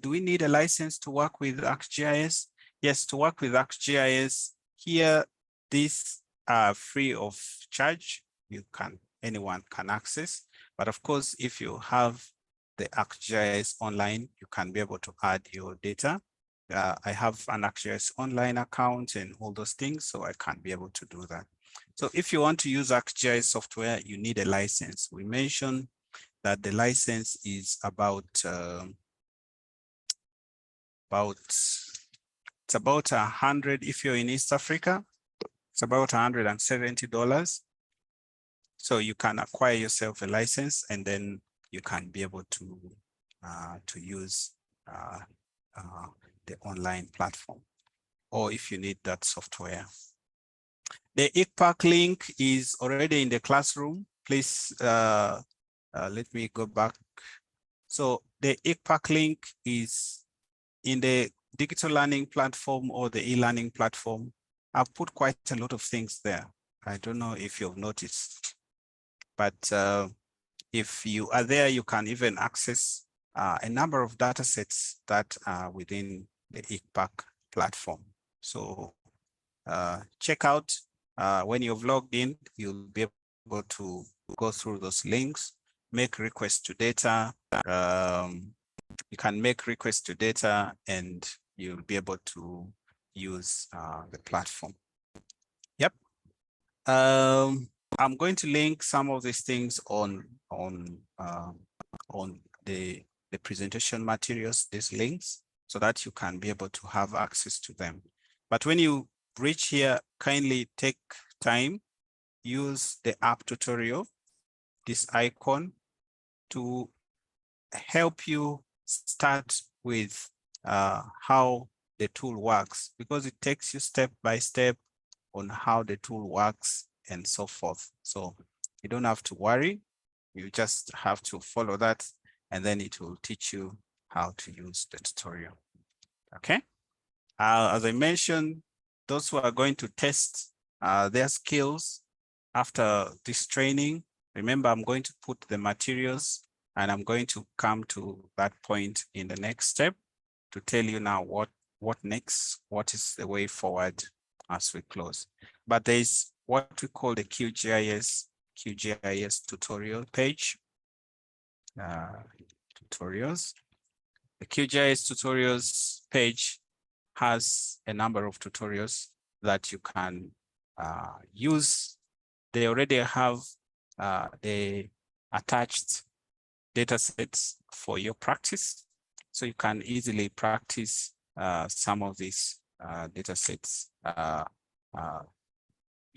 Do we need a license to work with ArcGIS? Yes, to work with ArcGIS here, these are free of charge. Anyone can access, but of course, if you have the ArcGIS online, you can be able to add your data. I have an ArcGIS online account and all those things, so I can be able to do that. So if you want to use ArcGIS software, you need a license. We mentioned that the license is about it's about 100. If you're in East Africa, it's about $170. So you can acquire yourself a license, and then you can be able to use the online platform, or if you need that software. The ICPAC link is already in the classroom. Please let me go back. So the ICPAC link is in the digital learning platform or the e-learning platform. I've put quite a lot of things there. I don't know if you've noticed, but if you are there, you can even access a number of data sets that are within the ICPAC platform. So check out when you've logged in, you'll be able to go through those links, make requests to data. You can make requests to data and you'll be able to use the platform. Yep. I'm going to link some of these things on the presentation materials, these links, so that you can be able to have access to them. But when you reach here, kindly take time, use the app tutorial, this icon, to help you start with how the tool works, because it takes you step by step on how the tool works and so forth. So you don't have to worry. You just have to follow that, and then it will teach you how to use the tutorial. Okay. As I mentioned, those who are going to test their skills after this training, remember, I'm going to put the materials, and I'm going to come to that point in the next step to tell you now what next, what is the way forward as we close. But there's what we call the QGIS tutorial page. Tutorials. The QGIS tutorials page has a number of tutorials that you can use. They already have the attached data sets for your practice. So you can easily practice some of these data sets. You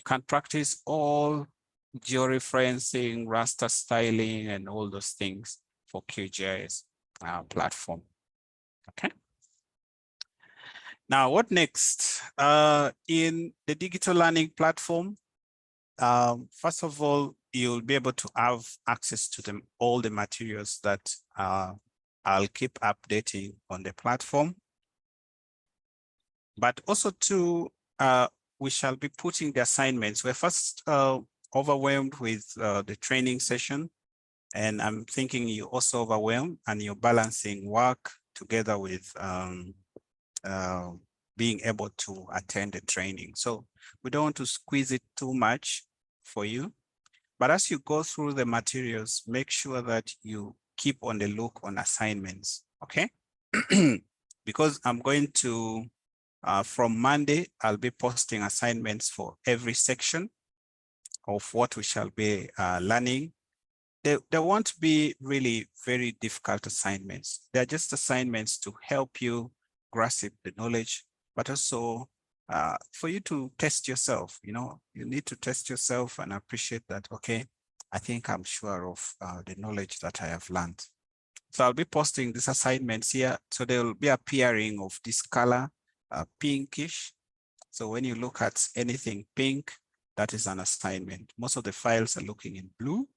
can practice all georeferencing, raster styling, and all those things for QGIS platform. Okay. Now, what next? In the digital learning platform, first of all, you'll be able to have access to all the materials that I'll keep updating on the platform. But also we shall be putting the assignments. We're first overwhelmed with the training session, and I'm thinking you're also overwhelmed and you're balancing work together with being able to attend the training. So we don't want to squeeze it too much for you. But as you go through the materials, make sure that you keep on the look on assignments, okay? Because I'm going to, from Monday, I'll be posting assignments for every section of what we shall be learning. There won't be really very difficult assignments. They're just assignments to help you grasp the knowledge, but also for you to test yourself. You know, you need to test yourself and appreciate that, okay, I think I'm sure of the knowledge that I have learned. So I'll be posting these assignments here. So they will be appearing of this color, pinkish. So when you look at anything pink, that is an assignment. Most of the files are looking in blue,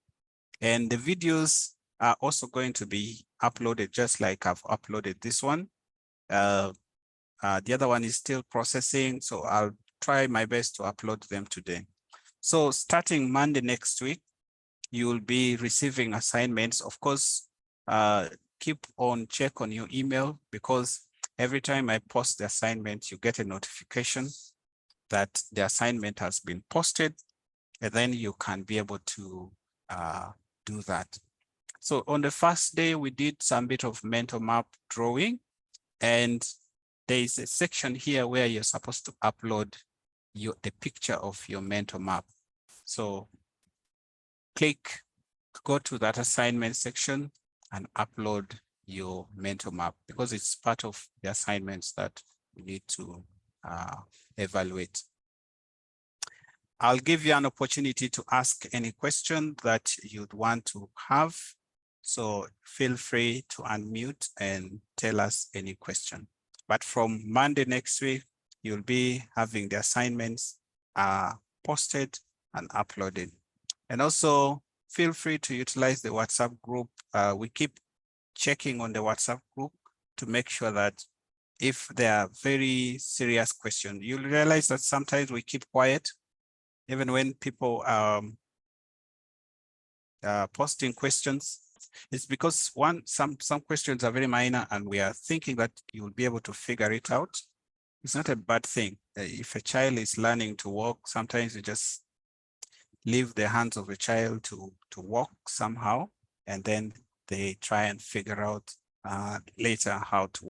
and the videos are also going to be uploaded just like I've uploaded this one. The other one is still processing, so I'll try my best to upload them today. So starting Monday next week, you will be receiving assignments. Of course, keep on check on your email, because every time I post the assignment, you get a notification that the assignment has been posted, and then you can be able to do that. So on the first day, we did some bit of mental map drawing, and there is a section here where you're supposed to upload the picture of your mental map. So go to that assignment section and upload your mental map, because it's part of the assignments that we need to evaluate. I'll give you an opportunity to ask any question that you'd want to have. So feel free to unmute and tell us any question. But from Monday next week, you'll be having the assignments posted and uploaded. And also feel free to utilize the WhatsApp group. We keep checking on the WhatsApp group to make sure that if there are very serious questions, you'll realize that sometimes we keep quiet, even when people posting questions. It's because some questions are very minor, and we are thinking that you'll be able to figure it out. It's not a bad thing. If a child is learning to walk, sometimes you just leave the hands of a child to walk somehow, and then they try and figure out later how to